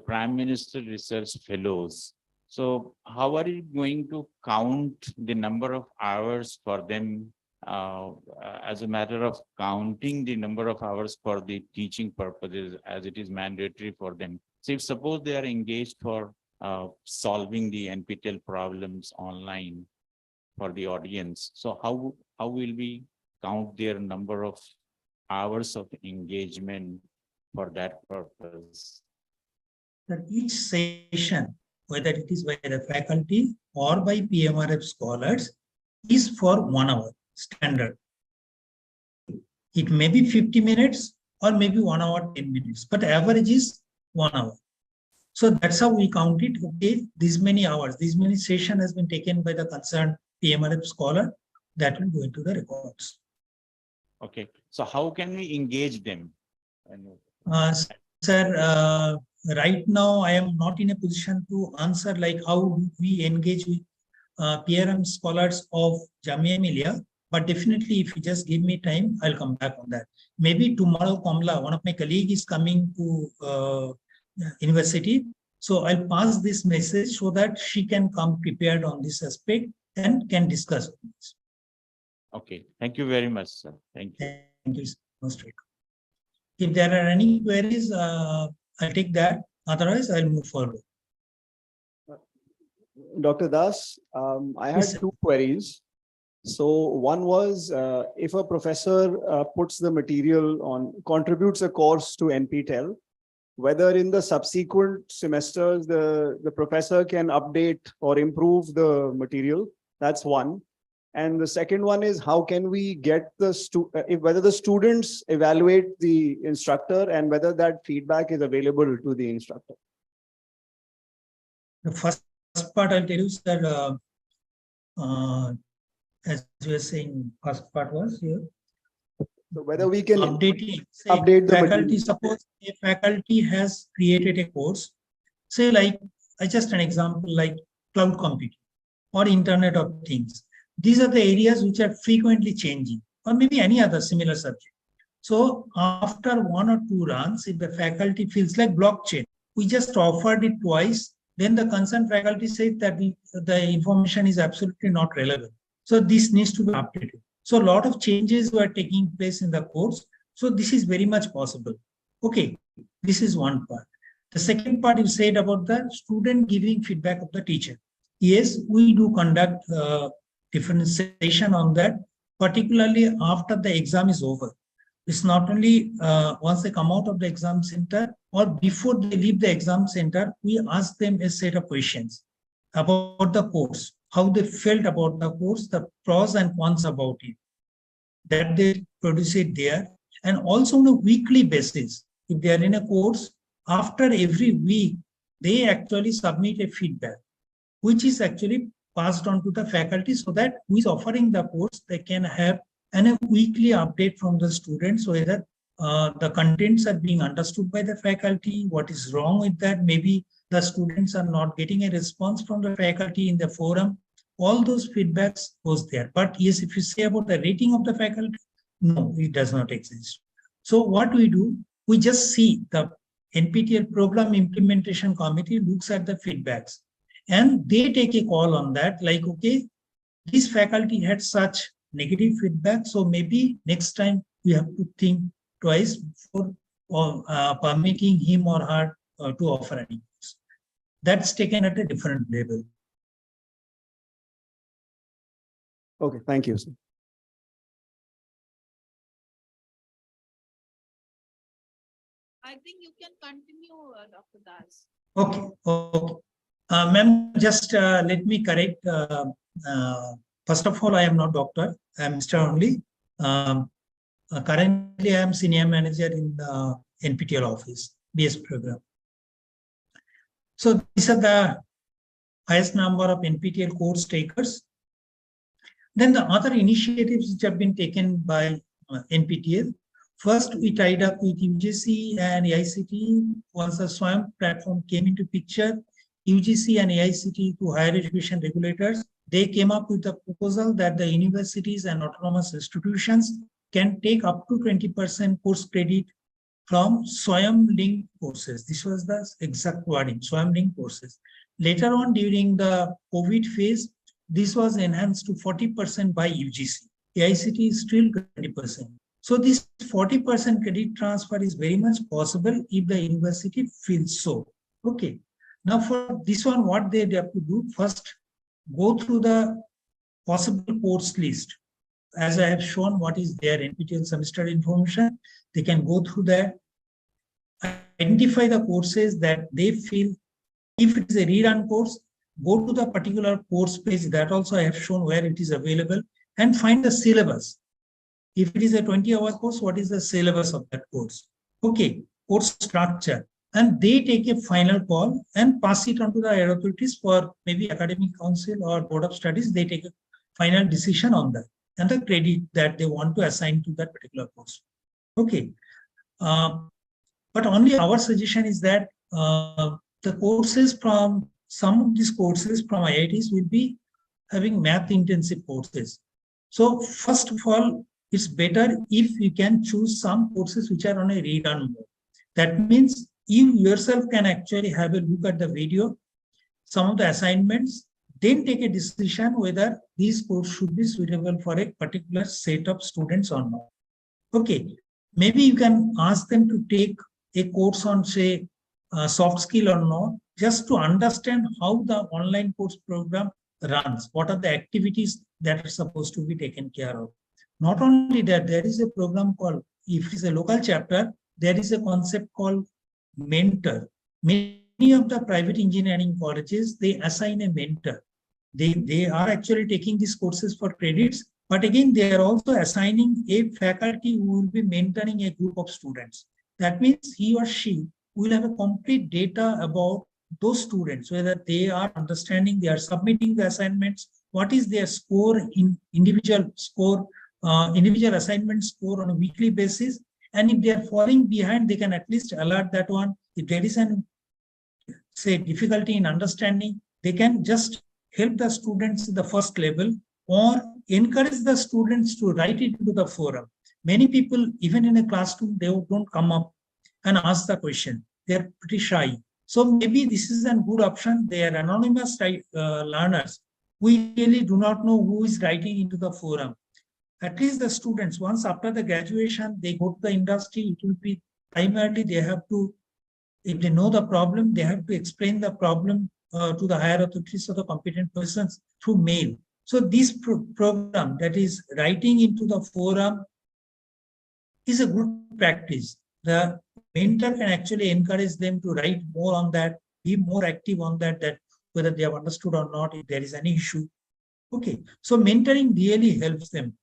Prime Minister Research Fellows. So how are you going to count the number of hours for them as a matter of counting the number of hours for the teaching purposes as it is mandatory for them. So if suppose they are engaged for solving the NPTEL problems online for the audience, so how will we count their number of hours of engagement for that purpose? That each session, whether it is by the faculty or by PMRF scholars, is for 1 hour standard. It may be 50 minutes or maybe 1 hour, 10 minutes, but average is 1 hour. So that's how we count it. Okay, these many hours, this many session has been taken by the concerned PMRF scholar, that will go into the records. Okay, so how can we engage them? Sir, right now I am not in a position to answer like how do we engage with PRM scholars of Jamia Millia, but definitely if you just give me time, I'll come back on that. Maybe tomorrow, Kamla, one of my colleagues is coming to university. So I'll pass this message so that she can come prepared on this aspect and can discuss on this. Okay, thank you very much, sir. Thank you. Thank you, most welcome. If there are any queries, I'll take that. Otherwise, I'll move forward. Dr. Das, I had Yes, sir. 2 queries. So one was if a professor puts the material on, contributes a course to NPTEL, whether in the subsequent semesters, the professor can update or improve the material. That's one. And the second one is how can we get the whether the students evaluate the instructor and whether that feedback is available to the instructor. The first part I'll tell you, sir, as you were saying, first part was here. So whether we can update the faculty, material. suppose a faculty has created a course, say like, just an example like cloud computing or Internet of Things. These are the areas which are frequently changing, or maybe any other similar subject. So after 1 or 2 runs, if the faculty feels like blockchain, we just offered it twice, then the concerned faculty said that the information is absolutely not relevant. So this needs to be updated. So a lot of changes were taking place in the course. So this is very much possible. Okay, this is one part. The second part you said about the student giving feedback of the teacher. Yes, we do conduct different session on that, particularly after the exam is over. It's not only once they come out of the exam center or before they leave the exam center, we ask them a set of questions about the course, how they felt about the course, the pros and cons about it, that they produce it there. And also on a weekly basis, if they are in a course, after every week, they actually submit a feedback, which is actually passed on to the faculty so that who is offering the course, they can have a weekly update from the students whether the contents are being understood by the faculty, what is wrong with that, maybe the students are not getting a response from the faculty in the forum. All those feedbacks goes there. But yes, if you say about the rating of the faculty, no, it does not exist. So what we do, we just see the NPTEL Program Implementation Committee looks at the feedbacks and they take a call on that, like, okay, this faculty had such negative feedback, so maybe next time we have to think twice before permitting him or her to offer any course. That's taken at a different level. Okay, thank you, sir. I think you can continue, Dr. Das. Okay, okay. Ma'am, just let me correct. First of all, I am not doctor. I am Mr. only. Currently, I am senior manager in the NPTEL office, BS program. So these are the highest number of NPTEL course takers. Then the other initiatives which have been taken by NPTEL. First, we tied up with UGC and AICTE. Once the Swayam platform came into picture, UGC and AICTE, to higher education regulators, they came up with a proposal that the universities and autonomous institutions can take up to 20% course credit from Swayam linked courses. This was the exact wording, Swayam linked courses. Later on, during the COVID phase, this was enhanced to 40% by UGC. AICT is still 20%. So this 40% credit transfer is very much possible if the university feels so. Okay. Now for this one, what they have to do, first go through the possible course list. As I have shown what is their NPTEL semester information, they can go through that, identify the courses that they feel. If it is a rerun course, go to the particular course page that also I have shown where it is available and find the syllabus. If it is a 20-hour course, what is the syllabus of that course? Okay, course structure. And they take a final call and pass it on to the higher authorities for maybe academic council or board of studies. They take a final decision on that and the credit that they want to assign to that particular course. Okay. But only our suggestion is that the courses from some of these courses from IITs will be having math intensive courses. So first of all, it's better if you can choose some courses which are on a rerun mode. That means you yourself can actually have a look at the video, some of the assignments, then take a decision whether these courses should be suitable for a particular set of students or not. Okay, maybe you can ask them to take a course on, say, soft skill or not, just to understand how the online course program runs, what are the activities that are supposed to be taken care of. Not only that, there is a program called, if it is a local chapter, there is a concept called mentor. Many of the private engineering colleges, they assign a mentor. They are actually taking these courses for credits, but again, they are also assigning a faculty who will be mentoring a group of students. That means he or she will have a complete data about those students, whether they are understanding, they are submitting the assignments, what is their score in individual score, individual assignment score on a weekly basis. And if they are falling behind, they can at least alert that one. If there is an, say, difficulty in understanding, they can just help the students at the first level or encourage the students to write it into the forum. Many people, even in a classroom, they don't come up and ask the question. They're pretty shy. So maybe this is a good option. They are anonymous learners. We really do not know who is writing into the forum. At least the students, once after the graduation, they go to the industry, it will be primarily they have to, if they know the problem, they have to explain the problem to the higher authorities or the competent persons through mail. So this program, that is writing into the forum, is a good practice. The mentor can actually encourage them to write more on that, be more active on that, that whether they have understood or not, if there is any issue. Okay, so mentoring really helps them.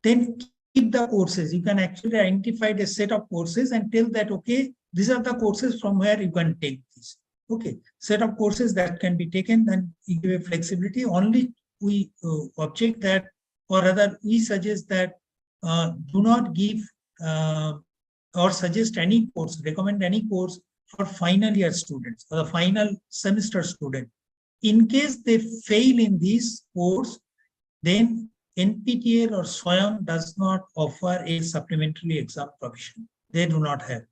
Then keep the courses. You can actually identify a set of courses and tell that, okay, these are the courses from where you can take this. Okay, set of courses that can be taken, and you give a flexibility. Only we object that, or rather we suggest that do not give or suggest any course, recommend any course for final year students or the final semester student. In case they fail in this course, then NPTEL or Swayam does not offer a supplementary exam provision. They do not have.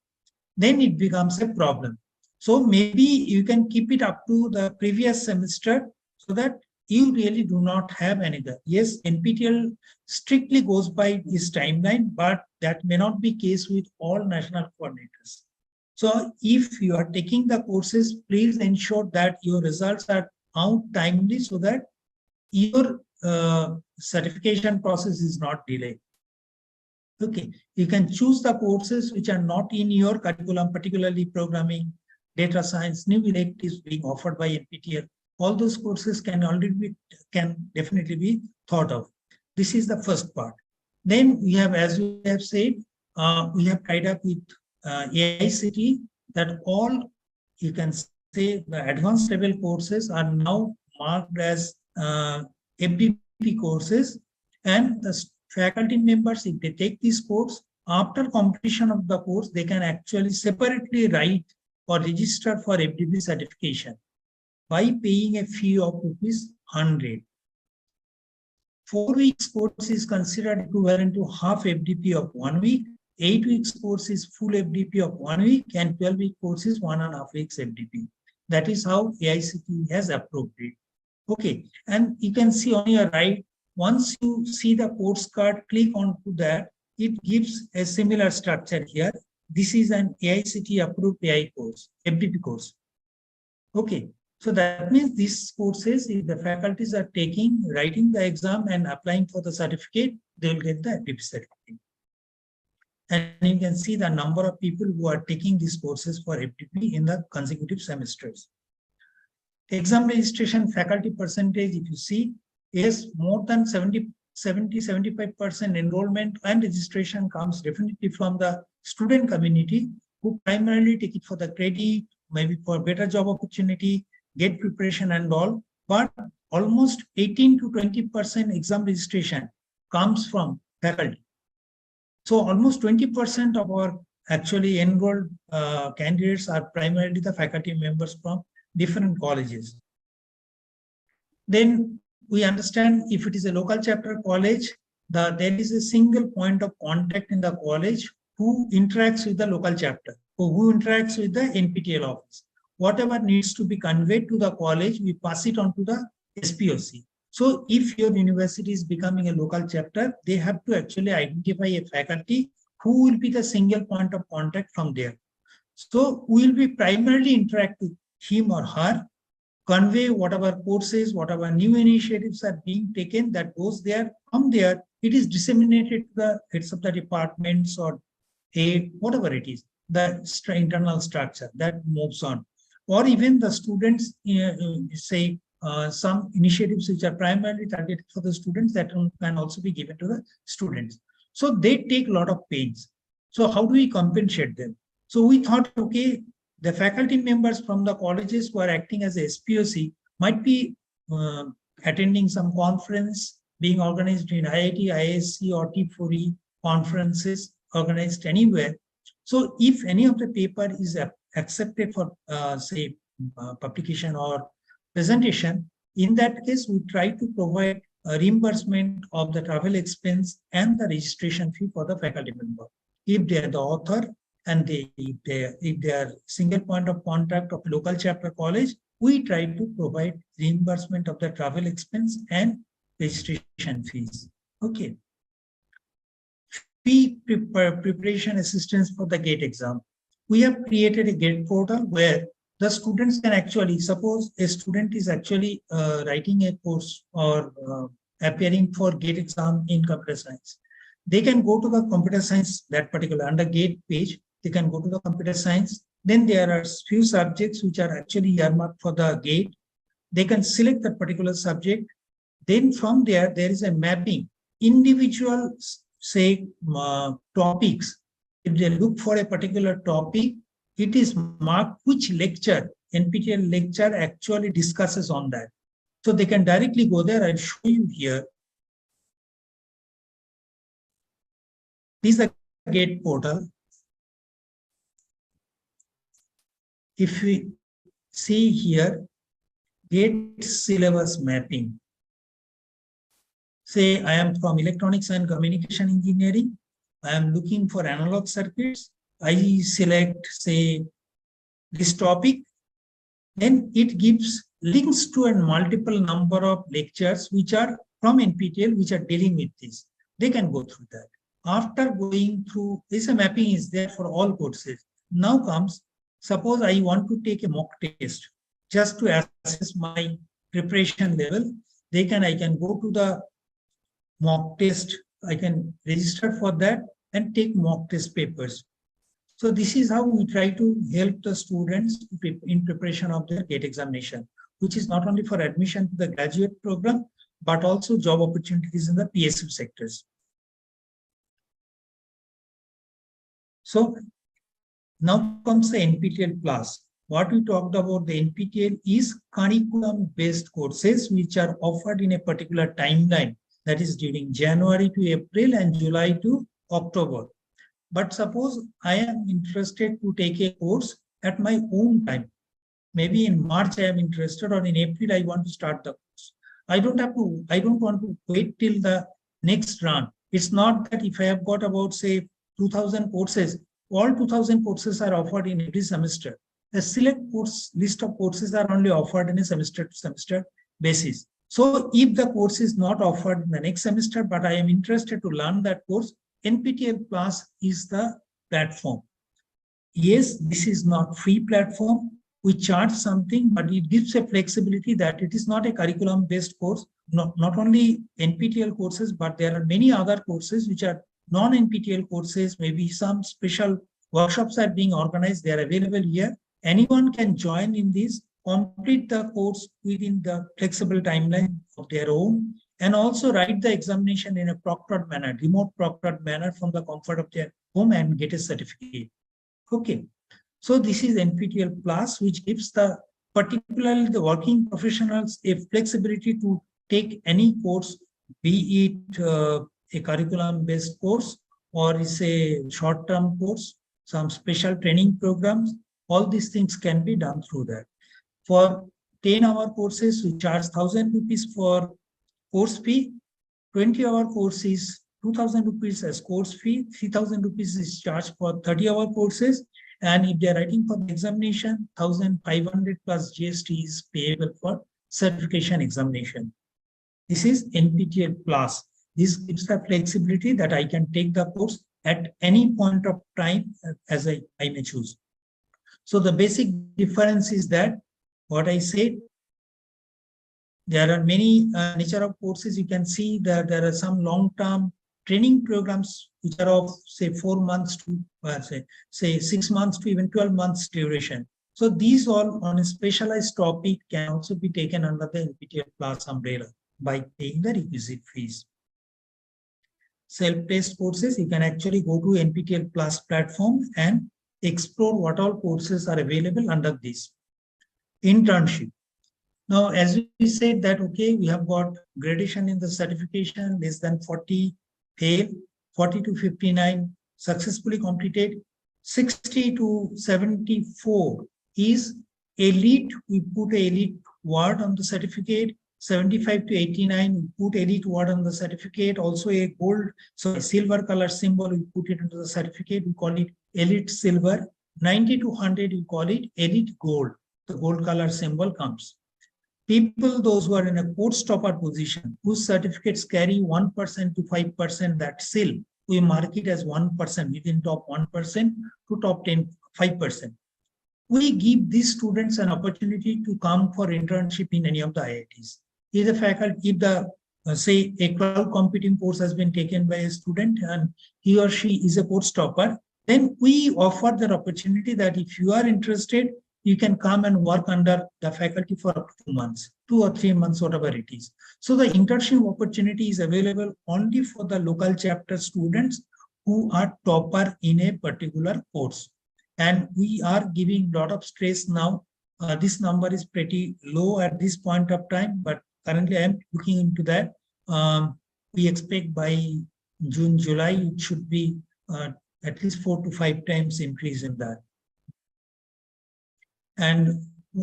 Then it becomes a problem. So maybe you can keep it up to the previous semester so that you really do not have another. Yes, NPTEL strictly goes by this timeline, but that may not be case with all national coordinators. So if you are taking the courses, please ensure that your results are out timely so that your certification process is not delayed. Okay, you can choose the courses which are not in your curriculum, particularly programming, data science, new electives being offered by NPTEL. All those courses can definitely be thought of. This is the first part. Then we have, as we have said, we have tied up with AICT that all, you can say, the advanced level courses are now marked as FDP courses, and the faculty members, if they take this course, after completion of the course, they can actually separately write or register for FDP certification by paying a fee of ₹100. 4 weeks course is considered equivalent to half FDP of 1 week. 8 weeks course is full FDP of 1 week, and 12-week course is 1.5 weeks FDP. That is how AICT has approved it. Okay, and you can see on your right Once you see the course card, click onto that. It gives a similar structure here. This is an AICTE approved AI course, FDP course. Okay, so that means these courses, if the faculties are taking, writing the exam and applying for the certificate, they will get the FDP certificate. And you can see the number of people who are taking these courses for FDP in the consecutive semesters. Exam registration faculty percentage, if you see, is more than 70-75% enrollment and registration comes definitely from the student community who primarily take it for the credit, maybe for better job opportunity, get preparation and all. But almost 18 to 20% exam registration comes from faculty. So almost 20% of our actually enrolled candidates are primarily the faculty members from different colleges. Then we understand if it is a local chapter college, there is a single point of contact in the college who interacts with the local chapter, or who interacts with the NPTEL office. Whatever needs to be conveyed to the college, we pass it on to the SPOC. So if your university is becoming a local chapter, they have to actually identify a faculty who will be the single point of contact from there. So we will be primarily interact with him or her, convey whatever courses, whatever new initiatives are being taken that goes there. From there, it is disseminated to the heads of the departments or whatever it is, the internal structure that moves on. Or even the students, say, some initiatives which are primarily targeted for the students that can also be given to the students. So they take a lot of pains. So how do we compensate them? So we thought, okay, the faculty members from the colleges who are acting as a SPOC might be attending some conference being organized in IIT, ISC or T4E conferences organized anywhere. So if any of the paper is accepted for say publication or presentation, in that case, we try to provide a reimbursement of the travel expense and the registration fee for the faculty member. If they are the author and if they are single point of contact of local chapter college, we try to provide reimbursement of the travel expense and registration fees. Okay. Fee preparation assistance for the GATE exam. We have created a GATE portal where the students can actually, suppose a student is actually writing a course or appearing for GATE exam in computer science. They can go to the computer science, that particular under GATE page, they can go to the computer science. Then there are few subjects which are actually earmarked for the GATE. They can select that particular subject. Then from there, there is a mapping, individual, say, topics. If they look for a particular topic, it is marked which lecture, NPTEL lecture actually discusses on that. So they can directly go there. I'll show you here. This is the GATE portal. If we see here, GATE syllabus mapping. Say I am from electronics and communication engineering. I am looking for analog circuits. I select, say, this topic. Then it gives links to a multiple number of lectures which are from NPTEL, which are dealing with this. They can go through that. After going through, this mapping is there for all courses. Now comes, suppose I want to take a mock test just to assess my preparation level. I can go to the mock test. I can register for that and take mock test papers. So this is how we try to help the students in preparation of their GATE examination, which is not only for admission to the graduate program, but also job opportunities in the PSU sectors. So now comes the NPTEL Plus. What we talked about the NPTEL is curriculum-based courses which are offered in a particular timeline, that is during January to April and July to October. But suppose I am interested to take a course at my own time. Maybe in March I am interested, or in April I want to start the course. I don't want to wait till the next run. It's not that if I have got about, say, 2000 courses, all 2000 courses are offered in every semester. A select course list of courses are only offered in a semester to semester basis. So if the course is not offered in the next semester, but I am interested to learn that course, NPTEL Plus is the platform. Yes, this is not free platform. We charge something, but it gives a flexibility that it is not a curriculum-based course. Not only NPTEL courses, but there are many other courses which are non-NPTEL courses. Maybe some special workshops are being organized. They are available here. Anyone can join in this, complete the course within the flexible timeline of their own, and also write the examination in a proctored manner, remote proctored manner from the comfort of their home and get a certificate. Okay. So this is NPTEL Plus, which gives particularly the working professionals a flexibility to take any course, be it a curriculum-based course or is a short-term course, some special training programs. All these things can be done through that. For 10-hour courses, we charge 1,000 rupees for course fee. 20-hour course is 2,000 rupees as course fee. 3,000 rupees is charged for 30-hour courses. And if they are writing for the examination, 1,500 plus GST is payable for certification examination. This is NPTEL Plus. This gives the flexibility that I can take the course at any point of time as I may choose. So the basic difference is that what I said, there are many nature of courses. You can see that there are some long-term training programs which are of say 4 months to say 6 months to even 12 months duration. So these all on a specialized topic can also be taken under the NPTEL Plus umbrella by paying the requisite fees. Self-paced courses, you can actually go to NPTEL Plus platform and explore what all courses are available under this. Internship. Now, as we said that, okay, we have got gradation in the certification, less than 40 fail, 40 to 59 successfully completed, 60 to 74 is elite. We put a elite word on the certificate. 75 to 89, we put elite word on the certificate. Also a gold, so a silver color symbol, we put it into the certificate. We call it elite silver. 90 to 100, we call it elite gold. The gold color symbol comes. People, those who are in a course topper position, whose certificates carry 1% to 5% that seal, we mark it as 1% within top 1% to top 5%. We give these students an opportunity to come for internship in any of the IITs. If the faculty, if the say a cloud computing course has been taken by a student and he or she is a course topper, then we offer that opportunity that if you are interested, you can come and work under the faculty for up to 2 months, 2 or 3 months, whatever it is. So the internship opportunity is available only for the local chapter students who are topper in a particular course. And we are giving a lot of stress now. This number is pretty low at this point of time, but currently I am looking into that. We expect by June, July, it should be at least 4 to 5 times increase in that. And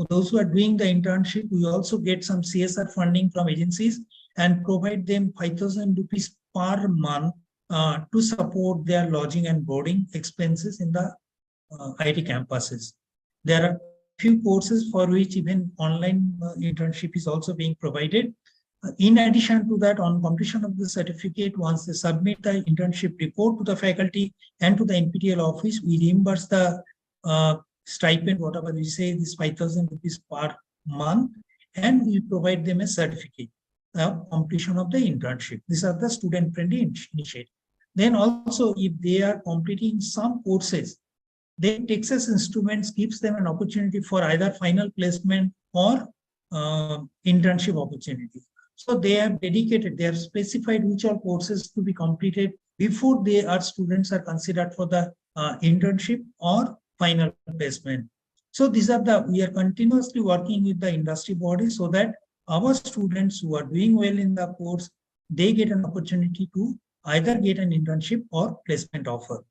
those who are doing the internship, we also get some CSR funding from agencies and provide them 5,000 rupees per month to support their lodging and boarding expenses in the IT campuses. There are few courses for which even online internship is also being provided. In addition to that, on completion of the certificate, once they submit the internship report to the faculty and to the NPTEL office, we reimburse the stipend, whatever we say, this 5,000 rupees per month, and we provide them a certificate of completion of the internship. These are the student-friendly initiative. Then also, if they are completing some courses, then Texas Instruments gives them an opportunity for either final placement or internship opportunity. So they have dedicated, they have specified which are courses to be completed before students are considered for the internship or final placement. So these are we are continuously working with the industry body so that our students who are doing well in the course, they get an opportunity to either get an internship or placement offer.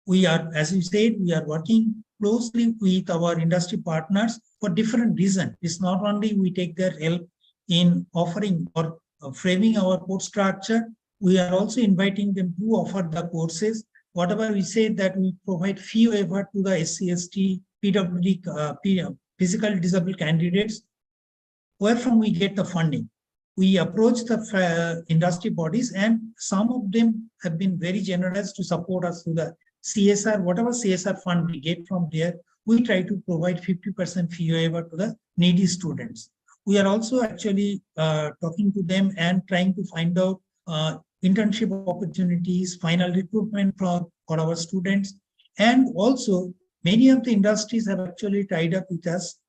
We are, as you said, we are working closely with our industry partners for different reasons. It's not only we take their help in offering or framing our course structure, we are also inviting them to offer the courses. Whatever we say that we provide fee waiver to the SC/ST, PWD, physical disabled candidates where from we get the funding? We approach the industry bodies, and some of them have been very generous to support us through the CSR, whatever CSR fund we get from there, we try to provide 50% fee waiver to the needy students. We are also actually talking to them and trying to find out internship opportunities, final recruitment for our students. And also many of the industries have actually tied up with us.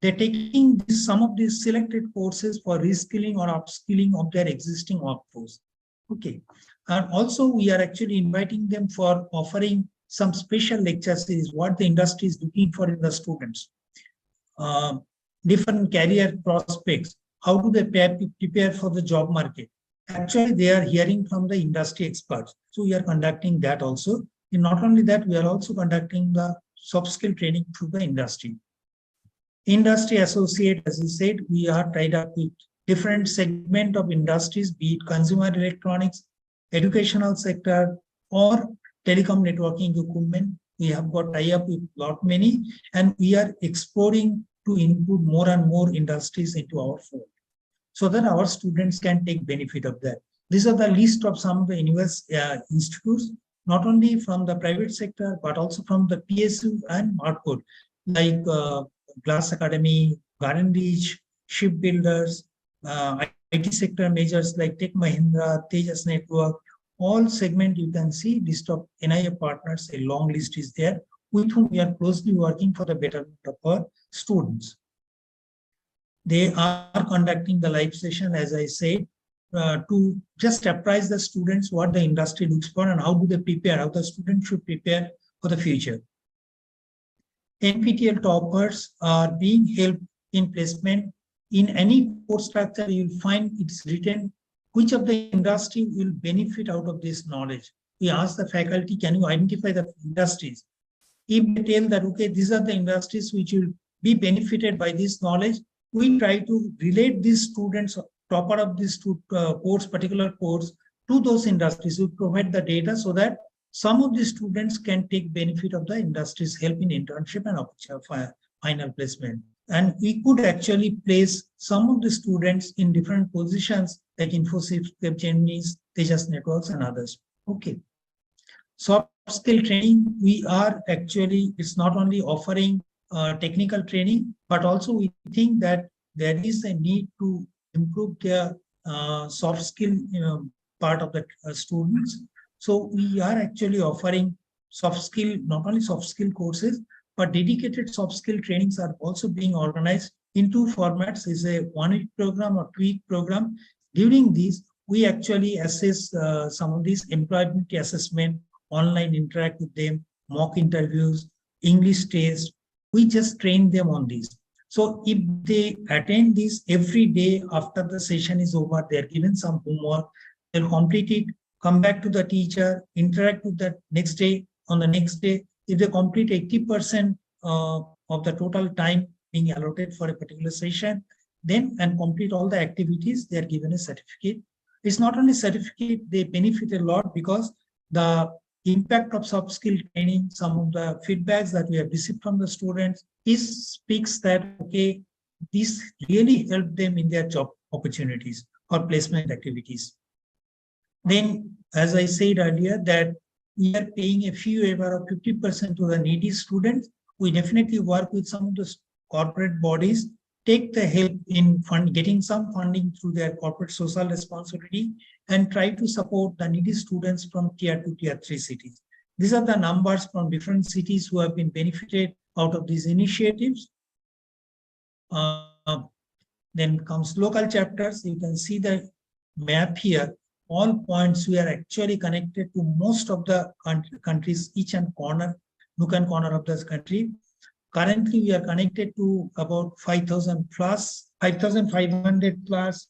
They're taking some of these selected courses for reskilling or upskilling of their existing workforce. Okay. And also we are actually inviting them for offering some special lecture series, what the industry is looking for in the students. Different career prospects, how do they prepare for the job market? Actually, they are hearing from the industry experts. So we are conducting that also. And not only that, we are also conducting the soft skill training through the industry. Industry associate, as I said, we are tied up with different segment of industries, be it consumer electronics, educational sector, or telecom networking equipment. We have got tie-up with lot many, and we are exploring to include more and more industries into our fold, so that our students can take benefit of that. These are the list of some of the institutes, not only from the private sector, but also from the PSU and Marcode, like Glass Academy, Garden Reach, Shipbuilders, IT sector majors like Tech Mahindra, Tejas Network, all segment you can see list of NIA partners, a long list is there, with whom we are closely working for the betterment of our students. They are conducting the live session, as I said, to just apprise the students what the industry looks for and how do they prepare, how the student should prepare for the future. NPTEL toppers are being helped in placement. In any course structure, you'll find it's written which of the industry will benefit out of this knowledge. We ask the faculty, can you identify the industries? If they tell that, okay, these are the industries which will be benefited by this knowledge, we try to relate these students, topper of this particular course, to those industries. We provide the data so that some of the students can take benefit of the industry's help in internship and final placement. And we could actually place some of the students in different positions like Infosys, Capgemini, Tejas Networks, and others. Okay. Soft skill training, we are actually, it's not only offering technical training, but also we think that there is a need to improve their soft skill part of the students. So we are actually offering soft skill, not only soft skill courses, but dedicated soft skill trainings are also being organized in two formats. Is a 1 week program or 2 week program. During these, we actually assess some of these employability assessment, online interact with them, mock interviews, English test. We just train them on these. So if they attend this every day after the session is over, they're given some homework, they'll complete it, come back to the teacher, interact with that next day. On the next day, if they complete 80% of the total time being allotted for a particular session, then and complete all the activities, they are given a certificate. It's not only certificate, they benefit a lot because the impact of soft skill training, some of the feedbacks that we have received from the students speaks that, okay, this really helped them in their job opportunities or placement activities. Then, as I said earlier, that we are paying a fee waiver of 50% to the needy students. We definitely work with some of the corporate bodies, take the help in getting some funding through their corporate social responsibility, and try to support the needy students from tier 2, tier 3 cities. These are the numbers from different cities who have been benefited out of these initiatives. Then comes local chapters. You can see the map here. All points we are actually connected to most of the countries, each and corner, nook and corner of this country. Currently, we are connected to about 5,000 plus, 5,500 plus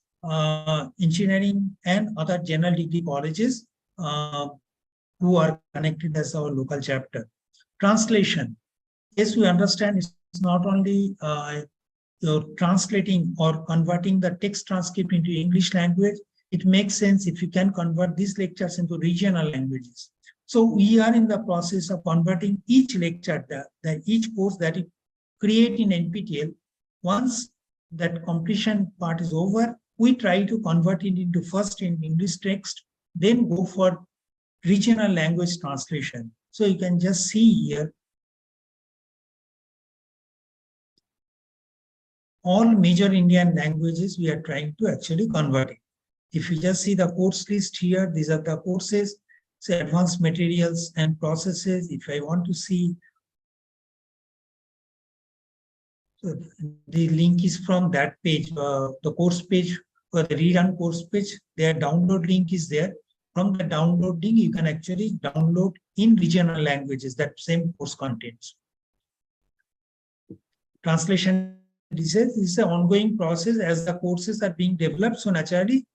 engineering and other general degree colleges who are connected as our local chapter. Translation. Yes, we understand it's not only translating or converting the text transcript into English language. It makes sense if you can convert these lectures into regional languages. So we are in the process of converting each lecture, each course that you create in NPTEL. Once that completion part is over, we try to convert it into first in English text, then go for regional language translation. So you can just see here, all major Indian languages we are trying to actually convert it. If you just see the course list here, these are the courses, say advanced materials and processes. If I want to see, so the link is from that page, the course page for the read-on course page, their download link is there. From the download link, you can actually download in regional languages that same course contents. Translation, this is an ongoing process as the courses are being developed. So naturally,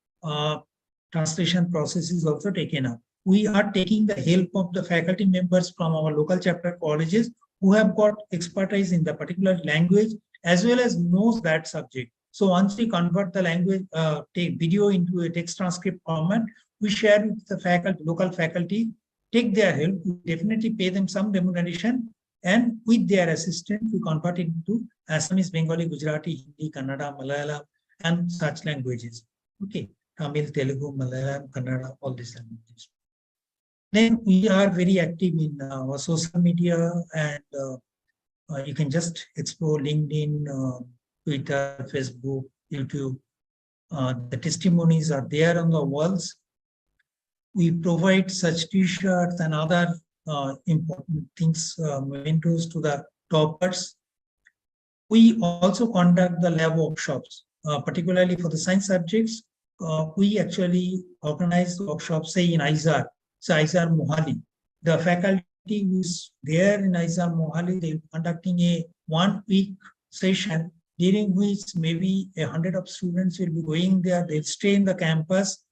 translation process is also taken up. We are taking the help of the faculty members from our local chapter colleges who have got expertise in the particular language as well as knows that subject. So once we convert the language, take video into a text transcript format, we share with the faculty, local faculty, take their help, we definitely pay them some remuneration, and with their assistance, we convert it into Assamese, Bengali, Gujarati, Hindi, Kannada, Malayalam, and such languages. Okay, Tamil, Telugu, Malayalam, Kannada, all these languages. Then we are very active in our social media, and you can just explore LinkedIn, Twitter, Facebook, YouTube. The testimonies are there on the walls. We provide such t-shirts and other important things, mementos to the toppers. We also conduct the lab workshops, particularly for the science subjects. We actually organize workshops, say in ISAR, so ISAR Mohali. The faculty who is there in ISAR Mohali, they will be conducting a 1 week session during which maybe 100 of students will be going there. They'll stay in the campus.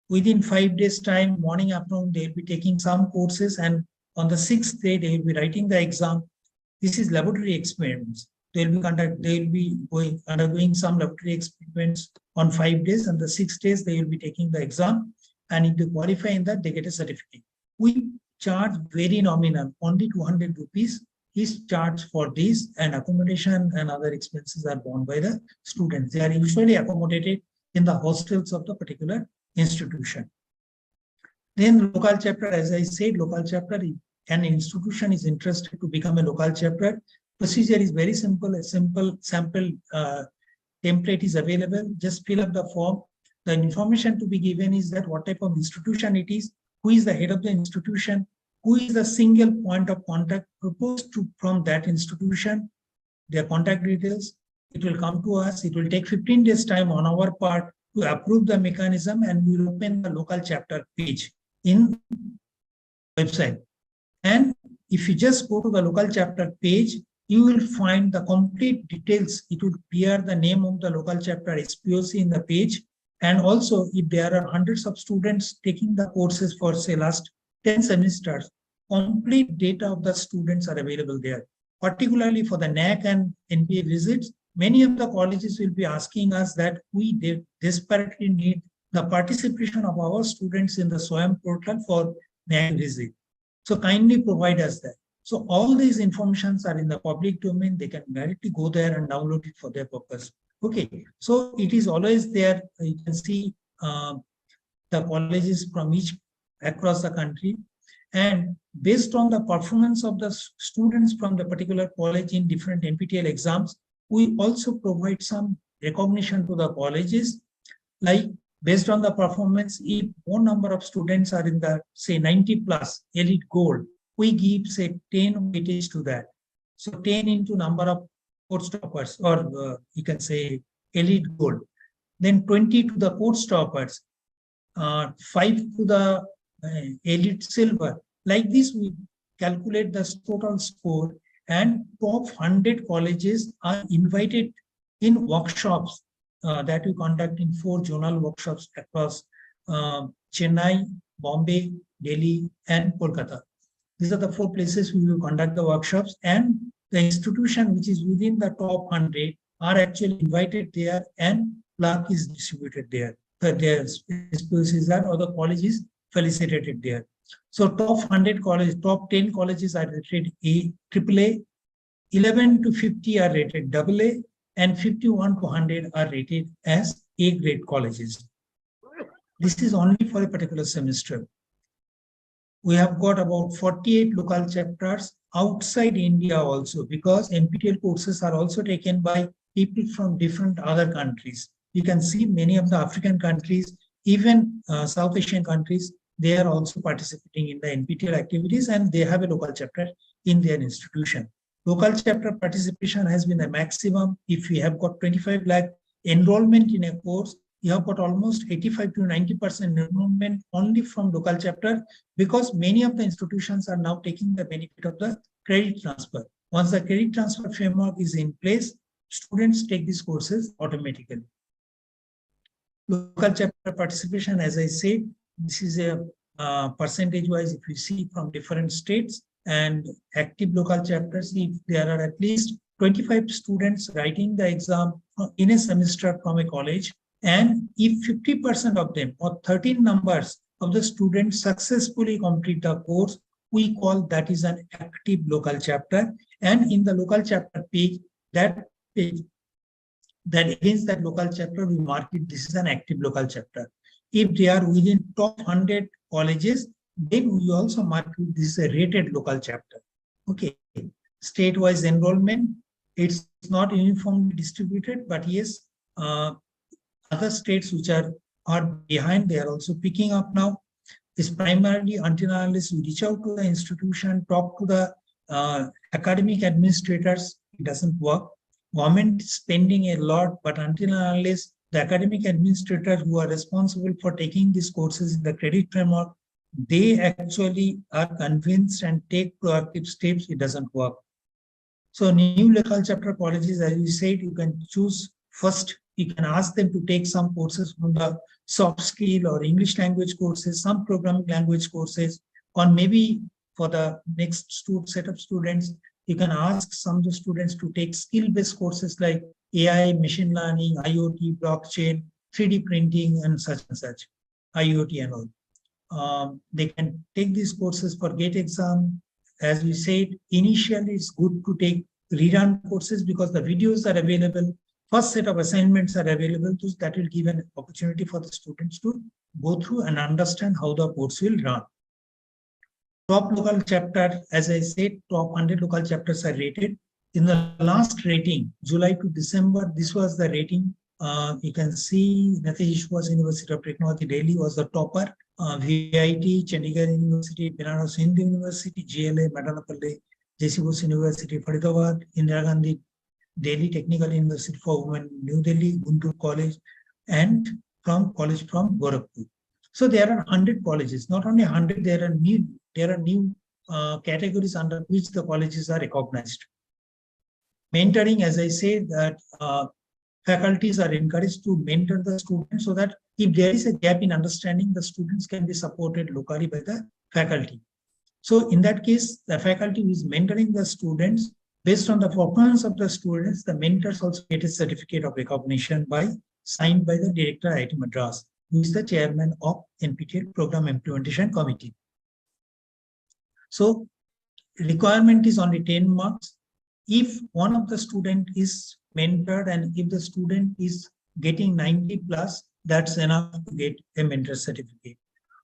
Within 5 days time, morning, afternoon, they'll be taking some courses, and on the 6th day, they will be writing the exam. This is laboratory experiments. They'll be undergoing some laboratory experiments on 5 days, and the 6 days they will be taking the exam. And if they qualify in that, they get a certificate. We charge very nominal, only 200 rupees is charged for this, and accommodation and other expenses are borne by the students. They are usually accommodated in the hostels of the particular institution. Then local chapter, as I said, local chapter, an institution is interested to become a local chapter. Procedure is very simple. A simple sample template is available. Just fill up the form. The information to be given is that what type of institution it is, who is the head of the institution, who is the single point of contact proposed to from that institution, their contact details. It will come to us. It will take 15 days time on our part to approve the mechanism, and we will open the local chapter page in website. And if you just go to the local chapter page, you will find the complete details. It will appear the name of the local chapter SPOC in the page. And also, if there are hundreds of students taking the courses for, say, last 10 semesters, complete data of the students are available there. Particularly for the NAC and NPA visits, many of the colleges will be asking us that we desperately need the participation of our students in the Swayam portal for NAC visit. So kindly provide us that. So all these informations are in the public domain. They can directly go there and download it for their purpose. Okay, so it is always there. You can see the colleges from each across the country, and based on the performance of the students from the particular college in different NPTEL exams, we also provide some recognition to the colleges, like based on the performance, if more number of students are in the, say, 90 plus elite gold, we give, say, 10 weightage to that. So 10 into number of course toppers, or you can say elite gold. Then 20 to the course toppers, 5 to the elite silver. Like this, we calculate the total score, and top 100 colleges are invited in workshops that we conduct in 4 zonal workshops across Chennai, Bombay, Delhi, and Kolkata. These are the 4 places we will conduct the workshops, and the institution which is within the top 100 are actually invited there, and plaque is distributed there. Their species are, or the college is felicitated there. So top 100 colleges, top 10 colleges are rated AAA, 11 to 50 are rated AA, and 51 to 100 are rated as A-grade colleges. This is only for a particular semester. We have got about 48 local chapters outside India also, because NPTEL courses are also taken by people from different other countries. You can see many of the African countries, even South Asian countries, they are also participating in the NPTEL activities, and they have a local chapter in their institution. Local chapter participation has been the maximum. If we have got 25 lakh enrollment in a course, you have got almost 85 to 90% enrollment only from local chapter, because many of the institutions are now taking the benefit of the credit transfer. Once the credit transfer framework is in place, students take these courses automatically. Local chapter participation, as I said, this is a percentage-wise, if you see from different states, and active local chapters, if there are at least 25 students writing the exam in a semester from a college, and if 50% of them or 13 numbers of the students successfully complete the course, we call that is an active local chapter. And in the local chapter page, that against that local chapter, we mark it, this is an active local chapter. If they are within top 100 colleges, then we also mark it, this is a rated local chapter. Okay, state-wise enrollment, it's not uniformly distributed, but yes, other states which are behind, they are also picking up now. It's primarily until and unless we reach out to the institution, talk to the academic administrators, it doesn't work. Government is spending a lot, but until and unless the academic administrators who are responsible for taking these courses in the credit framework, they actually are convinced and take proactive steps, it doesn't work. So new local chapter colleges, as we said, you can choose first, you can ask them to take some courses from the soft skill or English language courses, some programming language courses, or maybe for the next set of students, you can ask some of the students to take skill-based courses like AI, machine learning, IoT, blockchain, 3D printing, and such, IoT and all. They can take these courses for GATE exam. As we said, initially it's good to take rerun courses because the videos are available. First set of assignments are available, so that will give an opportunity for the students to go through and understand how the course will run. Top local chapter, as I said, top 100 local chapters are rated. In the last rating, July to December, this was the rating. You can see Natish was University of Technology, Delhi was the topper. VIT, Chandigarh University, Banaras Hindu University, GLA, Madanapalle, JC Bose University, Faridabad, Indira Gandhi, Delhi Technical University for Women, New Delhi, Guntur College, and from Gorakhpur. So there are 100 colleges, not only 100, there are new categories under which the colleges are recognized. Mentoring, as I say, that faculties are encouraged to mentor the students so that if there is a gap in understanding, the students can be supported locally by the faculty. So in that case, the faculty who is mentoring the students, based on the performance of the students, the mentors also get a certificate of recognition signed by the director IIT Madras, who is the chairman of NPTEL Program Implementation Committee. So requirement is only 10 marks. If one of the student is mentored and if the student is getting 90 plus, that's enough to get a mentor certificate.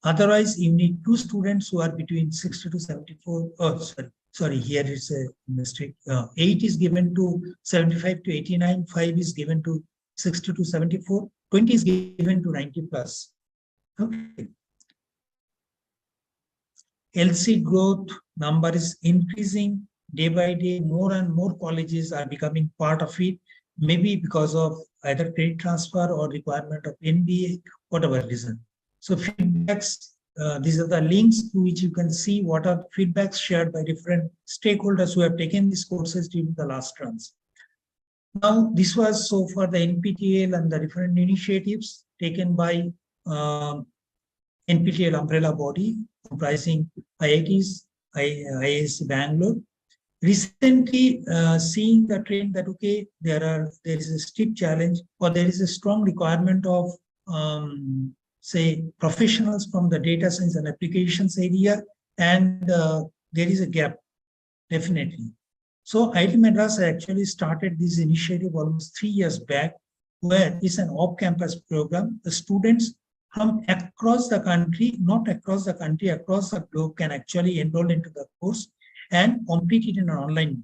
Otherwise, you need 2 students who are between 60 to 74. Oh, sorry, here is a mistake. 8 is given to 75 to 89, 5 is given to 60 to 74, 20 is given to 90 plus. Okay. LC growth number is increasing day by day. More and more colleges are becoming part of it, maybe because of either credit transfer or requirement of NBA, whatever reason. So feedbacks, these are the links to which you can see what are feedbacks shared by different stakeholders who have taken these courses during the last runs. Now, this was so far the NPTEL and the different initiatives taken by NPTEL umbrella body comprising IITs, IISc Bangalore. Recently, seeing the trend that okay, there is a steep challenge or there is a strong requirement of say professionals from the data science and applications area, and there is a gap definitely. So IIT Madras actually started this initiative almost 3 years back, where it's an off-campus program. The students from across the country, not across the country, across the globe can actually enroll into the course and complete it in an online.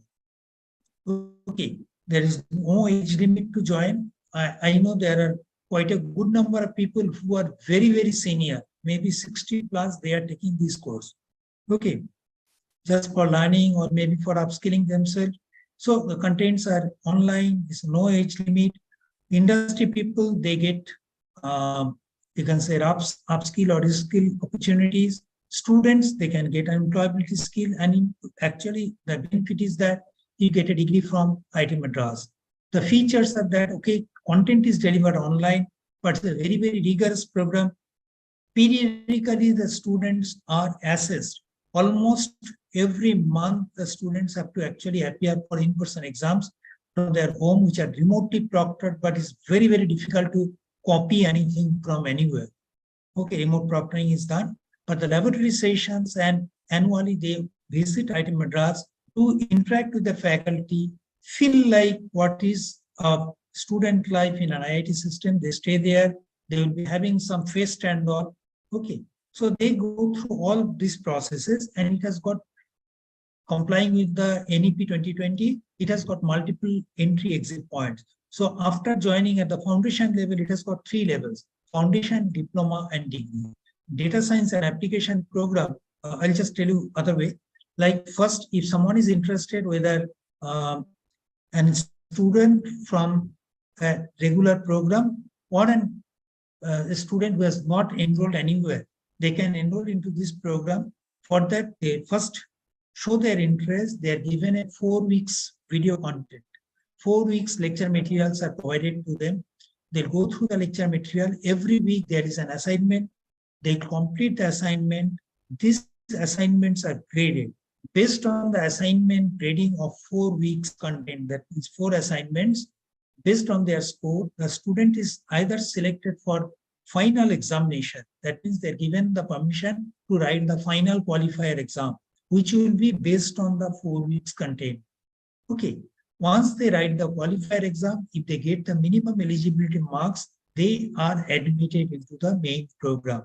Okay, there is no age limit to join. I know there are quite a good number of people who are very, very senior, maybe 60 plus, they are taking this course. Okay, just for learning or maybe for upskilling themselves. So the contents are online, there's no age limit. Industry people, they get, you can say upskill or skill opportunities. Students, they can get an employability skill, and actually the benefit is that you get a degree from IIT Madras. The features are that, okay, content is delivered online, but it's a very, very rigorous program. Periodically, the students are assessed. Almost every month, the students have to actually appear for in-person exams from their home, which are remotely proctored, but it's very, very difficult to copy anything from anywhere. Okay, remote proctoring is done, but the laboratory sessions and annually they visit IIT Madras to interact with the faculty, feel like what is a student life in an IIT system. They stay there, they will be having some fest and all. Okay, so they go through all these processes, and it has got, complying with the NEP 2020, it has got multiple entry exit points. So after joining at the foundation level, it has got 3 levels: foundation, diploma, and degree. Data science and application program, I'll just tell you other way. Like first, if someone is interested, whether an student from a regular program or a student who has not enrolled anywhere, they can enroll into this program. For that, they first show their interest. They are given a 4 weeks video content. 4 weeks lecture materials are provided to them. They'll go through the lecture material. Every week there is an assignment. They complete the assignment. These assignments are graded. Based on the assignment grading of 4 weeks content, that means 4 assignments, based on their score, the student is either selected for final examination. That means they're given the permission to write the final qualifier exam, which will be based on the 4 weeks content. Okay, once they write the qualifier exam, if they get the minimum eligibility marks, they are admitted into the main program.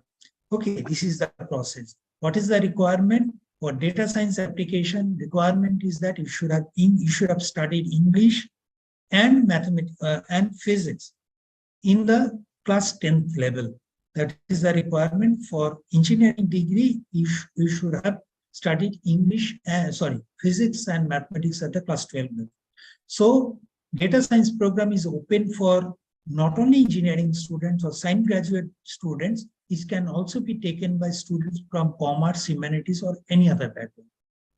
Okay, this is the process. What is the requirement? For data science application, requirement is that you should have studied English and mathematics and physics in the class 10th level. That is the requirement. For engineering degree. You should have studied physics and mathematics at the class 12 level. So data science program is open for not only engineering students or science graduate students. It can also be taken by students from commerce, humanities, or any other background.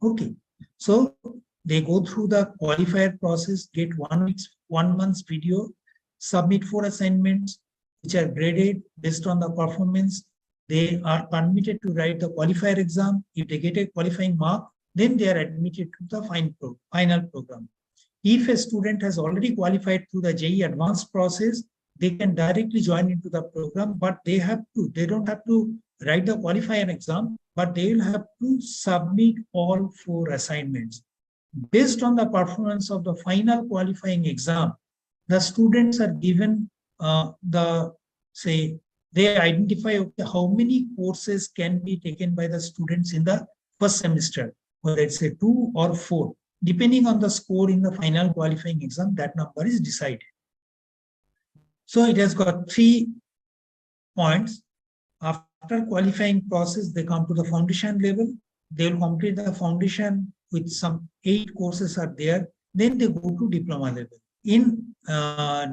Okay, so they go through the qualifier process, get 1 month's video, submit 4 assignments, which are graded based on the performance. They are permitted to write the qualifier exam. If they get a qualifying mark, then they are admitted to the final program. If a student has already qualified through the JEE advanced process, they can directly join into the program, but they don't have to write the qualifier exam, but they will have to submit all 4 assignments. Based on the performance of the final qualifying exam, the students are given they identify how many courses can be taken by the students in the first semester, whether it's a 2 or 4. Depending on the score in the final qualifying exam, that number is decided. So it has got 3 points. After qualifying process, they come to the foundation level. They will complete the foundation with some 8 courses are there. Then they go to diploma level. In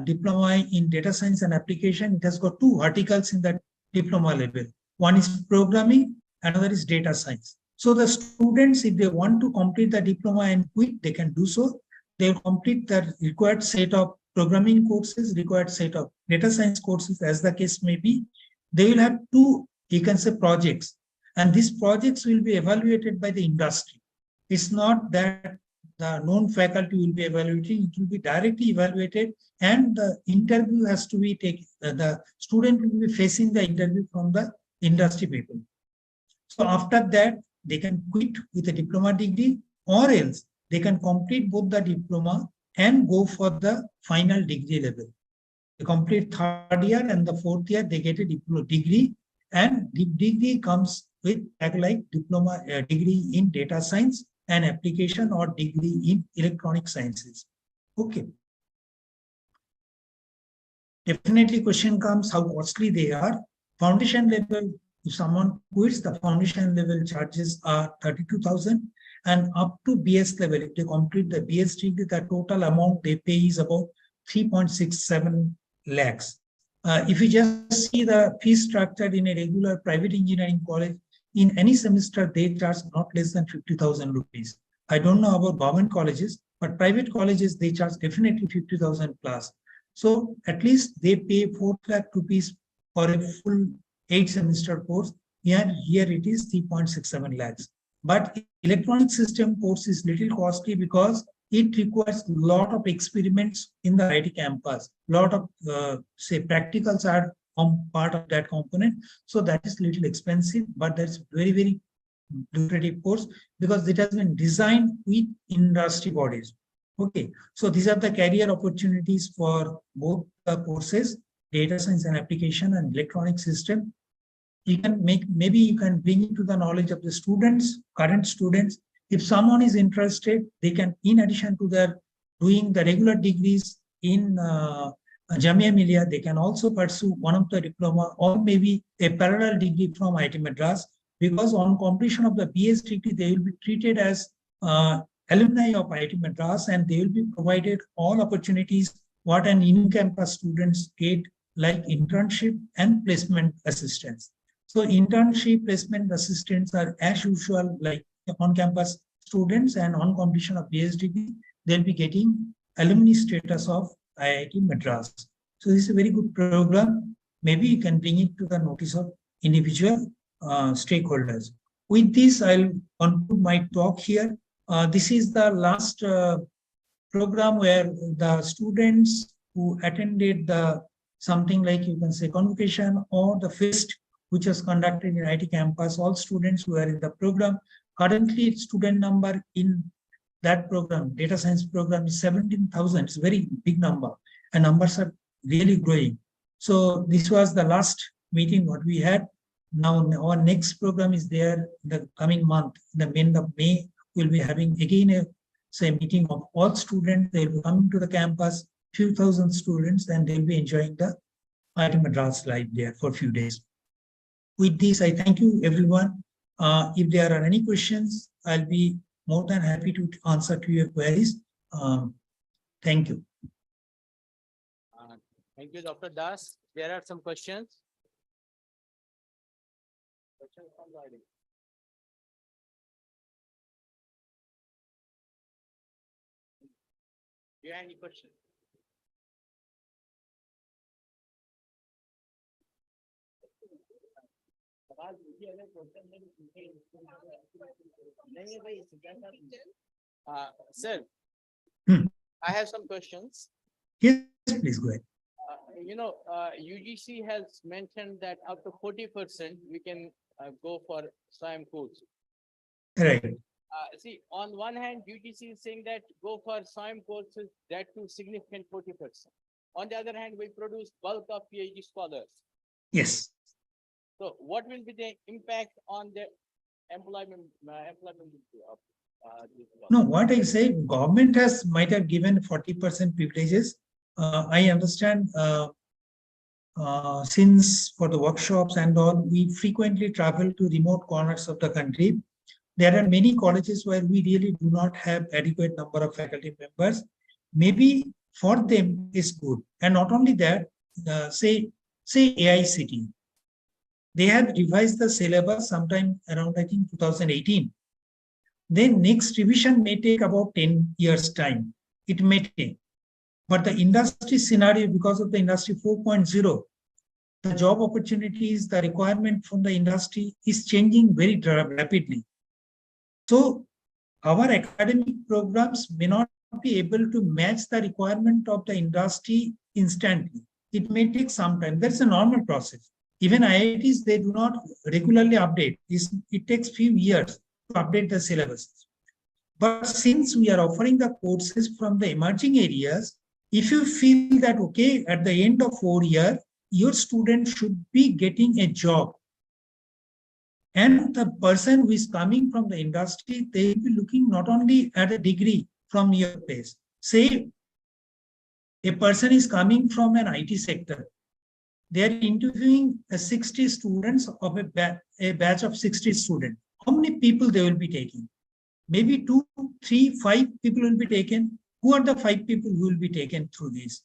diploma in data science and application, it has got 2 verticals in that diploma level. One is programming, another is data science. So the students, if they want to complete the diploma and quit, they can do so. They will complete the required set of programming courses, required set of data science courses, as the case may be. They will have 2, you can say, projects. And these projects will be evaluated by the industry. It's not that the known faculty will be evaluating, it will be directly evaluated, and the interview has to be taken. The student will be facing the interview from the industry people. So after that, they can quit with a diploma degree, or else they can complete both the diploma and go for the final degree level. They complete third year and the fourth year, they get a degree, and the degree comes with like diploma degree in data science and application, or degree in electronic sciences. Okay. Definitely question comes how costly they are. Foundation level, if someone quits, the foundation level charges are 32,000, and up to BS level, if they complete the BS degree, the total amount they pay is about 3.67 lakhs. If you just see the fee structure in a regular private engineering college, in any semester, they charge not less than 50,000 rupees. I don't know about government colleges, but private colleges, they charge definitely 50,000 plus. So at least they pay 4 lakh rupees for a full 8-semester course. Here it is 3.67 lakhs. But electronic system course is little costly because it requires a lot of experiments in the IT campus. A lot of, say, practicals are part of that component. So that is little expensive, but that's very, very lucrative course because it has been designed with industry bodies. Okay, so these are the career opportunities for both the courses, data science and application and electronic system. You can maybe you can bring it to the knowledge of the students, current students. If someone is interested, they can, in addition to their doing the regular degrees in Jamia Millia, they can also pursue one of the diploma or maybe a parallel degree from IIT Madras, because on completion of the BS degree, they will be treated as alumni of IIT Madras, and they will be provided all opportunities what an in-campus students get, like internship and placement assistance. So internship, placement assistants are as usual like on-campus students, and on completion of BS degree, they'll be getting alumni status of IIT Madras. So this is a very good program. Maybe you can bring it to the notice of individual stakeholders. With this, I'll conclude my talk here. This is the last program where the students who attended the something like, you can say, convocation or the fest which was conducted in IT campus, all students who are in the program. Currently, student number in that program, data science program, is 17,000. It's a very big number, and numbers are really growing. So this was the last meeting what we had. Now our next program is there in the coming month. In the end of May, we'll be having again a meeting of all students. They'll be coming to the campus, few thousand students, and they'll be enjoying the IIT Madras life there for a few days. With this, I thank you, everyone. If there are any questions, I'll be more than happy to answer to your queries. Thank you. Thank you, Dr. Das. There are some questions. Questions from the audience. Do you have any questions? Sir, I have some questions. Yes, please go ahead. UGC has mentioned that up to 40% we can go for SWAYAM course. Right. See, on one hand, UGC is saying that go for SWAYAM courses, that too significant 40%. On the other hand, we produce bulk of PhD scholars. Yes. So what will be the impact on the employment of No, what I say, government might have given 40% privileges. I understand since for the workshops and all, we frequently travel to remote corners of the country. There are many colleges where we really do not have adequate number of faculty members. Maybe for them is good. And not only that, say AICT. They have revised the syllabus sometime around, I think, 2018. Then next revision may take about 10 years' time. It may take. But the industry scenario, because of the industry 4.0, the job opportunities, the requirement from the industry is changing very rapidly. So our academic programs may not be able to match the requirement of the industry instantly. It may take some time. That's a normal process. Even IITs, they do not regularly update. It takes few years to update the syllabus. But since we are offering the courses from the emerging areas, if you feel that, okay, at the end of 4 years, your student should be getting a job, and the person who is coming from the industry, they will be looking not only at a degree from your place. Say a person is coming from an IT sector. They are interviewing 60 students of a batch of 60 students. How many people they will be taking? Maybe 2, 3, 5 people will be taken. Who are the 5 people who will be taken through this?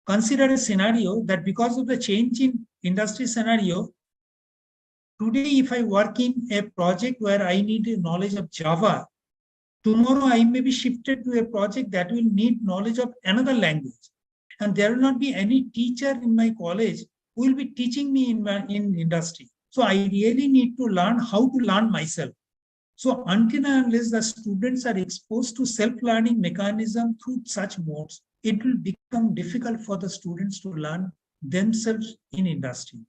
Consider a scenario that because of the change in industry scenario, today if I work in a project where I need a knowledge of Java, tomorrow I may be shifted to a project that will need knowledge of another language. And there will not be any teacher in my college who will be teaching me in industry. So I really need to learn how to learn myself. So until and unless the students are exposed to self-learning mechanism through such modes, it will become difficult for the students to learn themselves in industry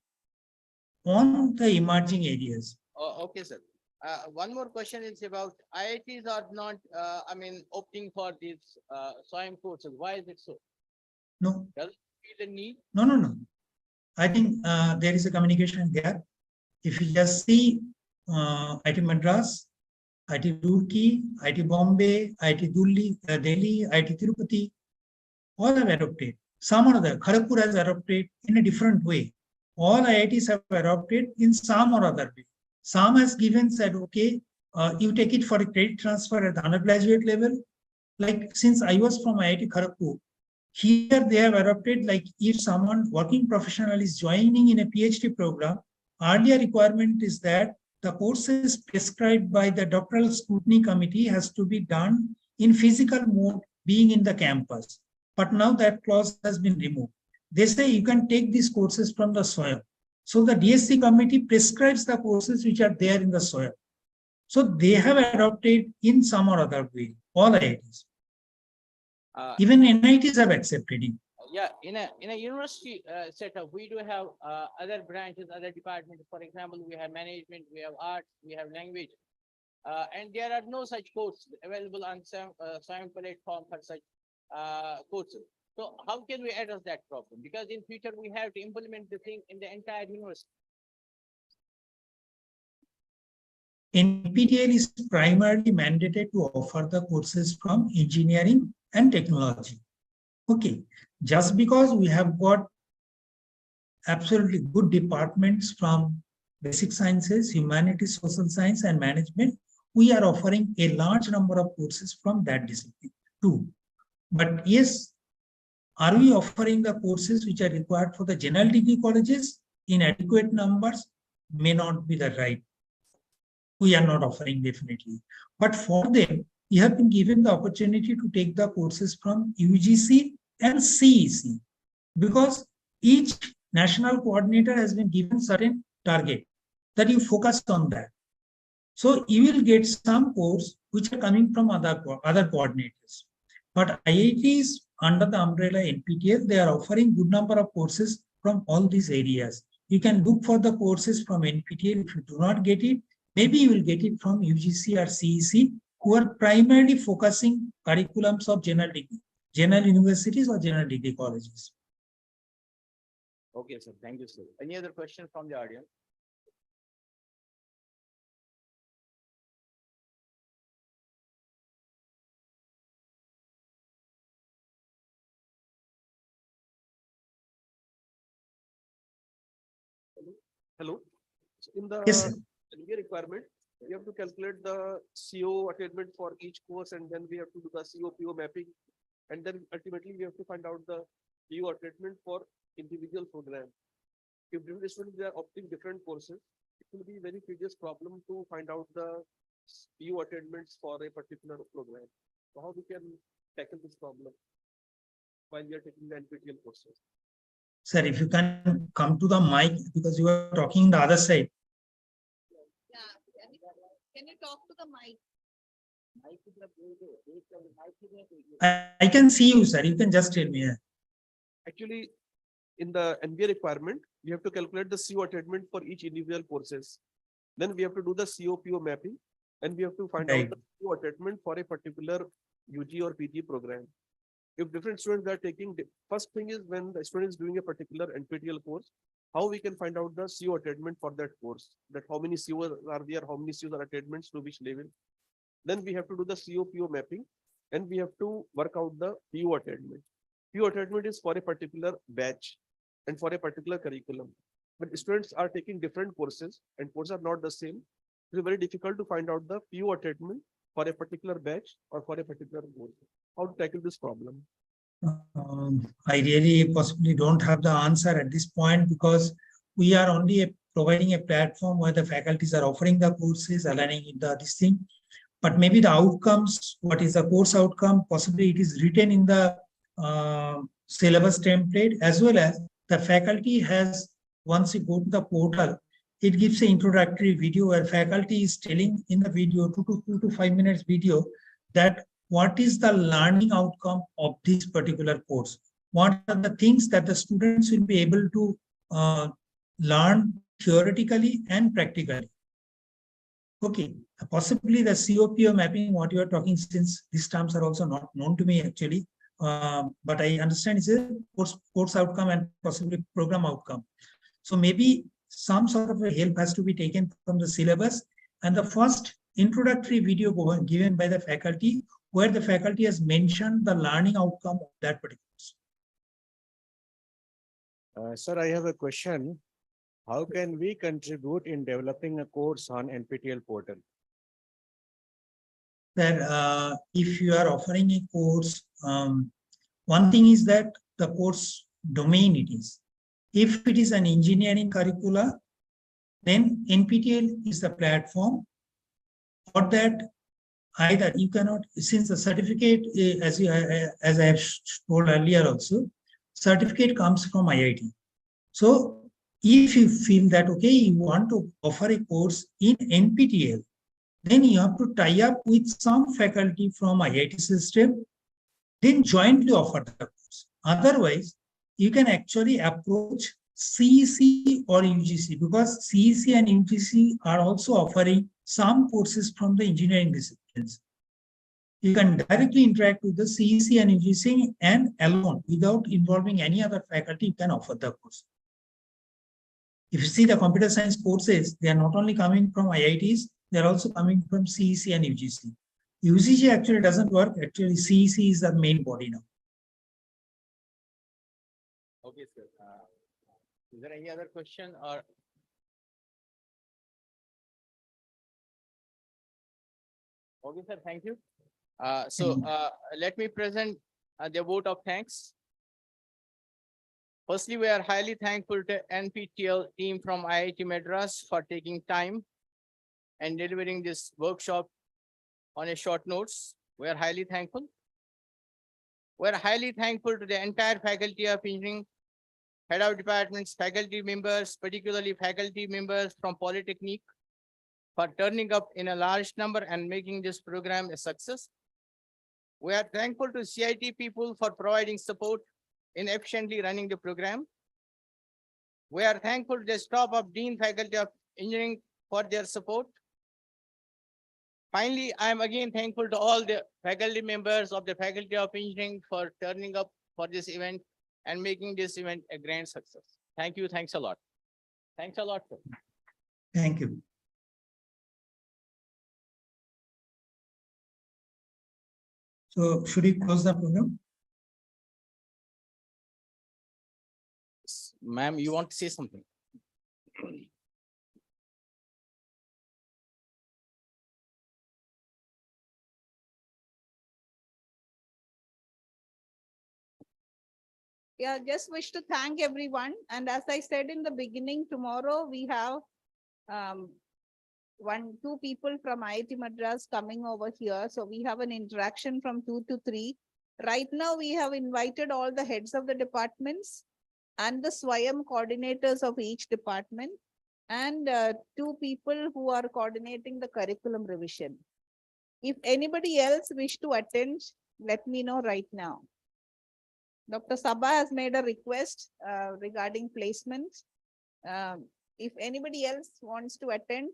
on the emerging areas. Okay, sir. One more question is about IITs are not, opting for these SWAYAM courses. Why is it so? No, Does it feel the need? no. I think there is a communication gap. If you just see IT Madras, IT Roorkee, IT Bombay, IT Delhi, IT Tirupati, all have adopted. Some or other, Kharagpur has adopted in a different way. All IITs have adopted in some or other way. Some has given said, okay, you take it for a credit transfer at the undergraduate level. Like since I was from IIT Kharagpur, here they have adopted, like if someone working professional is joining in a PhD program, earlier requirement is that the courses prescribed by the doctoral scrutiny committee has to be done in physical mode, being in the campus. But now that clause has been removed. They say you can take these courses from the SWAYAM. So the DSC committee prescribes the courses which are there in the SWAYAM. So they have adopted in some or other way, all IITs. Even NITs have accepted it. Yeah, in a university setup, we do have other branches, other departments. For example, we have management, we have arts, we have language, and there are no such courses available on some platform for such courses. So how can we address that problem? Because in future we have to implement the thing in the entire university. NPTEL is primarily mandated to offer the courses from engineering and technology. Okay, just because we have got absolutely good departments from basic sciences, humanities, social science, and management, we are offering a large number of courses from that discipline too. But yes, are we offering the courses which are required for the general degree colleges in adequate numbers? May not be the right. We are not offering definitely. But for them, you have been given the opportunity to take the courses from UGC and CEC, because each national coordinator has been given certain target that you focus on that. So you will get some course which are coming from other coordinators. But IITs under the umbrella NPTEL, they are offering good number of courses from all these areas. You can look for the courses from NPTEL. If you do not get it, maybe you will get it from UGC or CEC, who are primarily focusing curriculums of general universities or general degree colleges. Okay, sir. Thank you, sir. Any other question from the audience? Hello. So in the Yes, sir. NBA requirement, we have to calculate the CO attainment for each course, and then we have to do the CO-PO mapping, and then ultimately we have to find out the PO attainment for individual program. If different students are opting different courses, it will be very tedious problem to find out the PO attainments for a particular program. So how we can tackle this problem while we are taking the NPTEL courses? Sir, if you can come to the mic, because you are talking the other side. Yeah, can you talk to the mic? I can see you, sir. You can just tell me. Actually, in the NBA requirement, we have to calculate the CO attainment for each individual courses. Then we have to do the CO-PO mapping, and we have to find Right. out the PO attachment for a particular UG or PG program. If different students are taking, first thing is when the student is doing a particular NPTEL course, how we can find out the CO attachment for that course, that how many COs are there, how many COs are attachments to which level. Then we have to do the CO-PO mapping, and we have to work out the PO attachment. PO attachment is for a particular batch and for a particular curriculum. But students are taking different courses and courses are not the same. It's very difficult to find out the PO attachment for a particular batch or for a particular course. How to tackle this problem? I really possibly don't have the answer at this point because we are only providing a platform where the faculties are offering the courses, aligning with this thing. But maybe the outcomes, what is the course outcome, possibly it is written in the syllabus template, as well as the faculty has, once you go to the portal, it gives an introductory video where faculty is telling in the video, 2 to 5 minutes video, that what is the learning outcome of this particular course? What are the things that the students will be able to learn theoretically and practically? Okay, possibly the COPO mapping, what you are talking, since these terms are also not known to me actually, but I understand it's a course outcome and possibly program outcome. So maybe some sort of a help has to be taken from the syllabus, and the first introductory video given by the faculty, where the faculty has mentioned the learning outcome of that particular course. Sir, I have a question. How can we contribute in developing a course on NPTEL portal? That if you are offering a course, one thing is that the course domain it is. If it is an engineering curricula, then NPTEL is the platform. For that, either you cannot, since the certificate, as I have told earlier also, certificate comes from IIT. So if you feel that, okay, you want to offer a course in NPTEL, then you have to tie up with some faculty from IIT system, then jointly offer the course. Otherwise, you can actually approach CEC or UGC, because CEC and UGC are also offering some courses from the engineering disciplines. You can directly interact with the CEC and UGC, and alone, without involving any other faculty, you can offer the course. If you see the computer science courses, they are not only coming from IITs, they are also coming from CEC and UGC. UGC actually doesn't work. Actually, CEC is the main body now. Okay, sir. Is there any other question or? Okay, sir, thank you. Let me present the vote of thanks. Firstly, we are highly thankful to NPTEL team from IIT Madras for taking time and delivering this workshop on a short notes. We are highly thankful. We are highly thankful to the entire faculty of engineering, head of departments, faculty members, particularly faculty members from Polytechnic, for turning up in a large number and making this program a success. We are thankful to CIT people for providing support in efficiently running the program. We are thankful to the staff of Dean Faculty of Engineering for their support. Finally, I am again thankful to all the faculty members of the Faculty of Engineering for turning up for this event and making this event a grand success. Thank you. Thanks a lot. Thanks a lot, sir. Thank you. So should we close the program? Ma'am, you want to say something? Yeah, just wish to thank everyone. And as I said in the beginning, tomorrow we have two people from IIT Madras coming over here. So we have an interaction from 2 to 3. Right now, we have invited all the heads of the departments and the Swayam coordinators of each department, and 2 people who are coordinating the curriculum revision. If anybody else wish to attend, let me know right now. Dr. Sabha has made a request regarding placements. If anybody else wants to attend,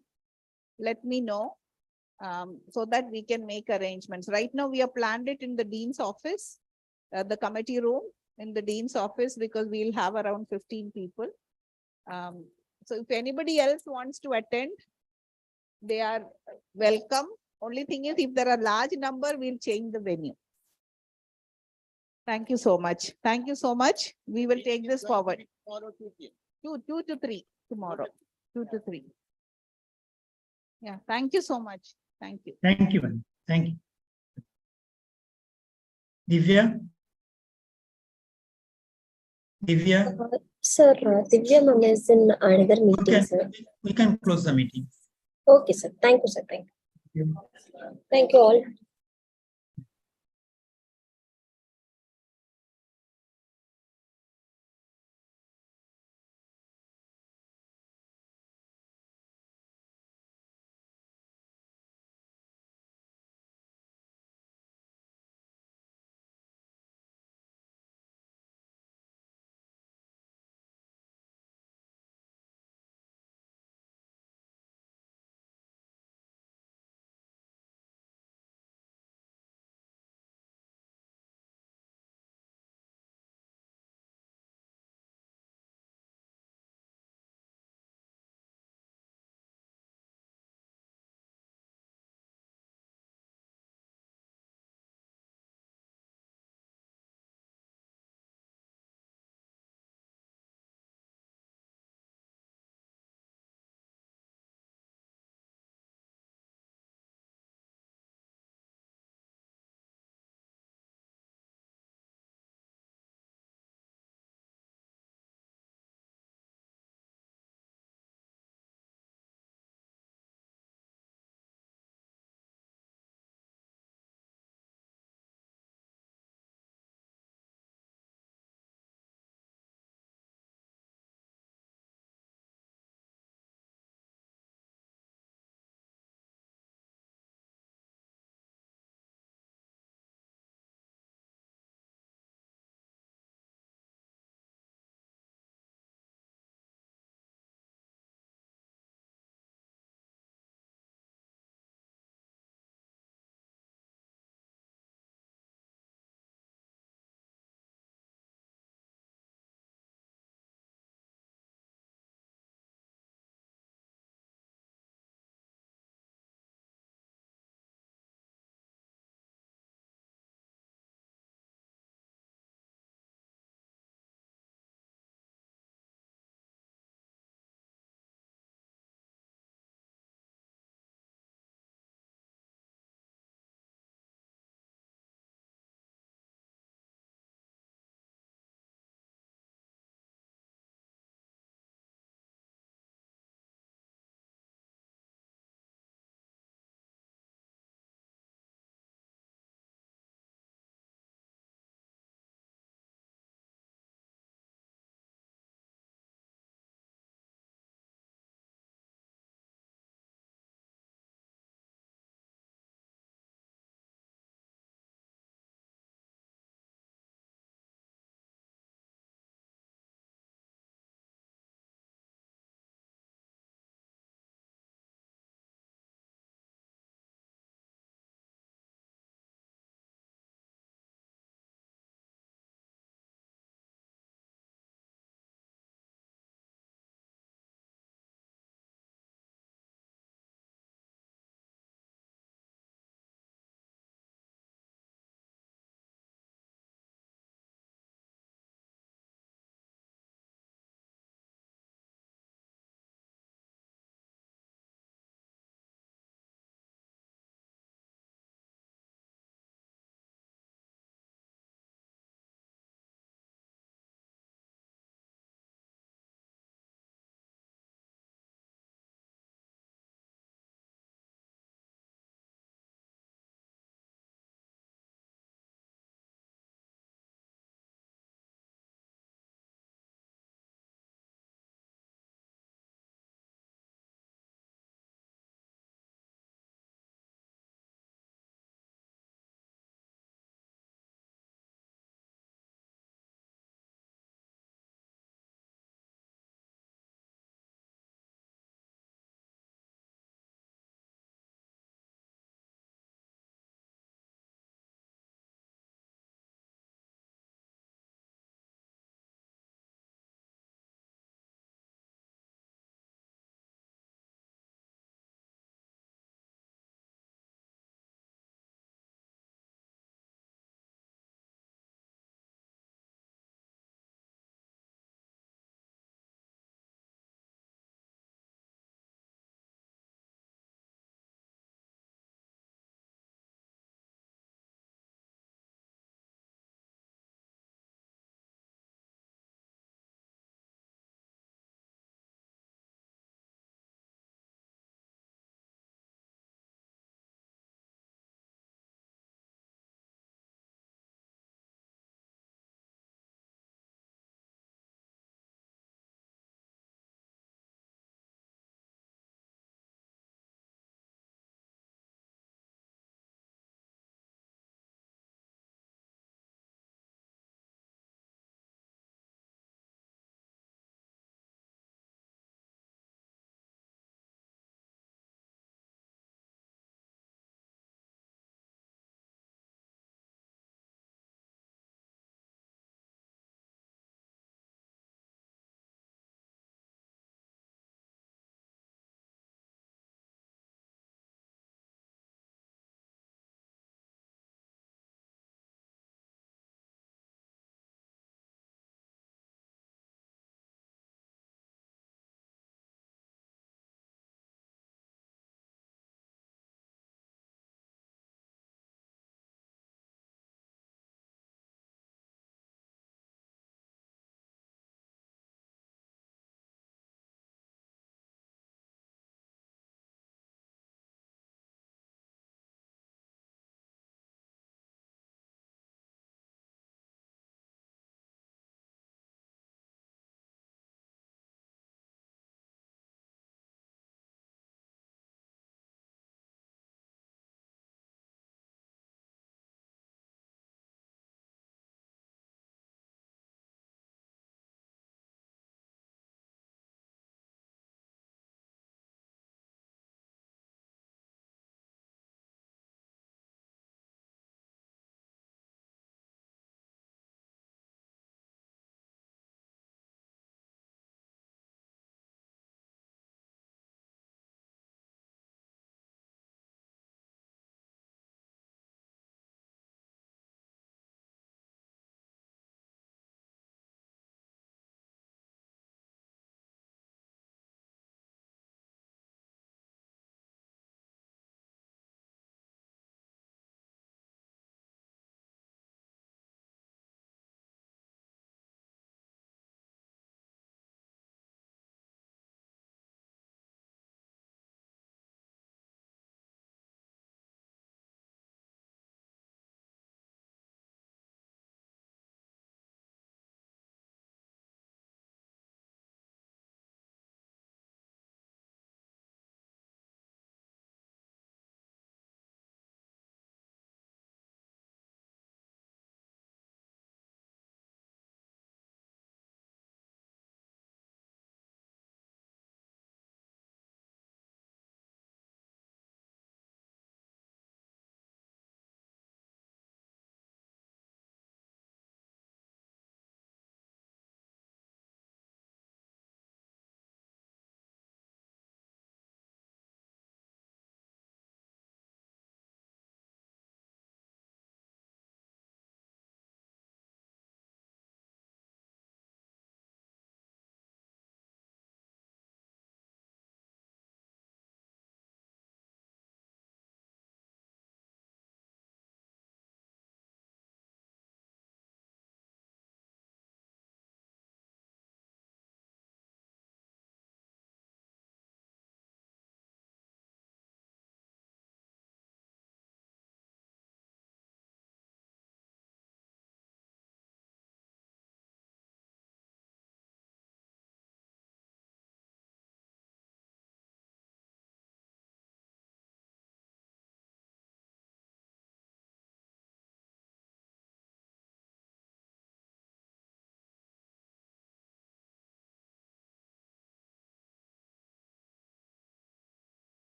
let me know. so that we can make arrangements. Right now, we have planned it in the dean's office, the committee room in the dean's office, because we'll have around 15 people. So if anybody else wants to attend, they are welcome. Only thing is, if there are large number, we'll change the venue. Thank you so much. Thank you so much. We will take this forward. Tomorrow 2 p.m. 2 to 3 tomorrow. 2 to 3. Yeah, thank you so much. Thank you. Thank you, ma'am. Thank you. Divya? Divya, Sir, Divya ma'am is in another meeting, sir. we can close the meeting. Okay, sir. Thank you, sir. Thank you. Thank you all.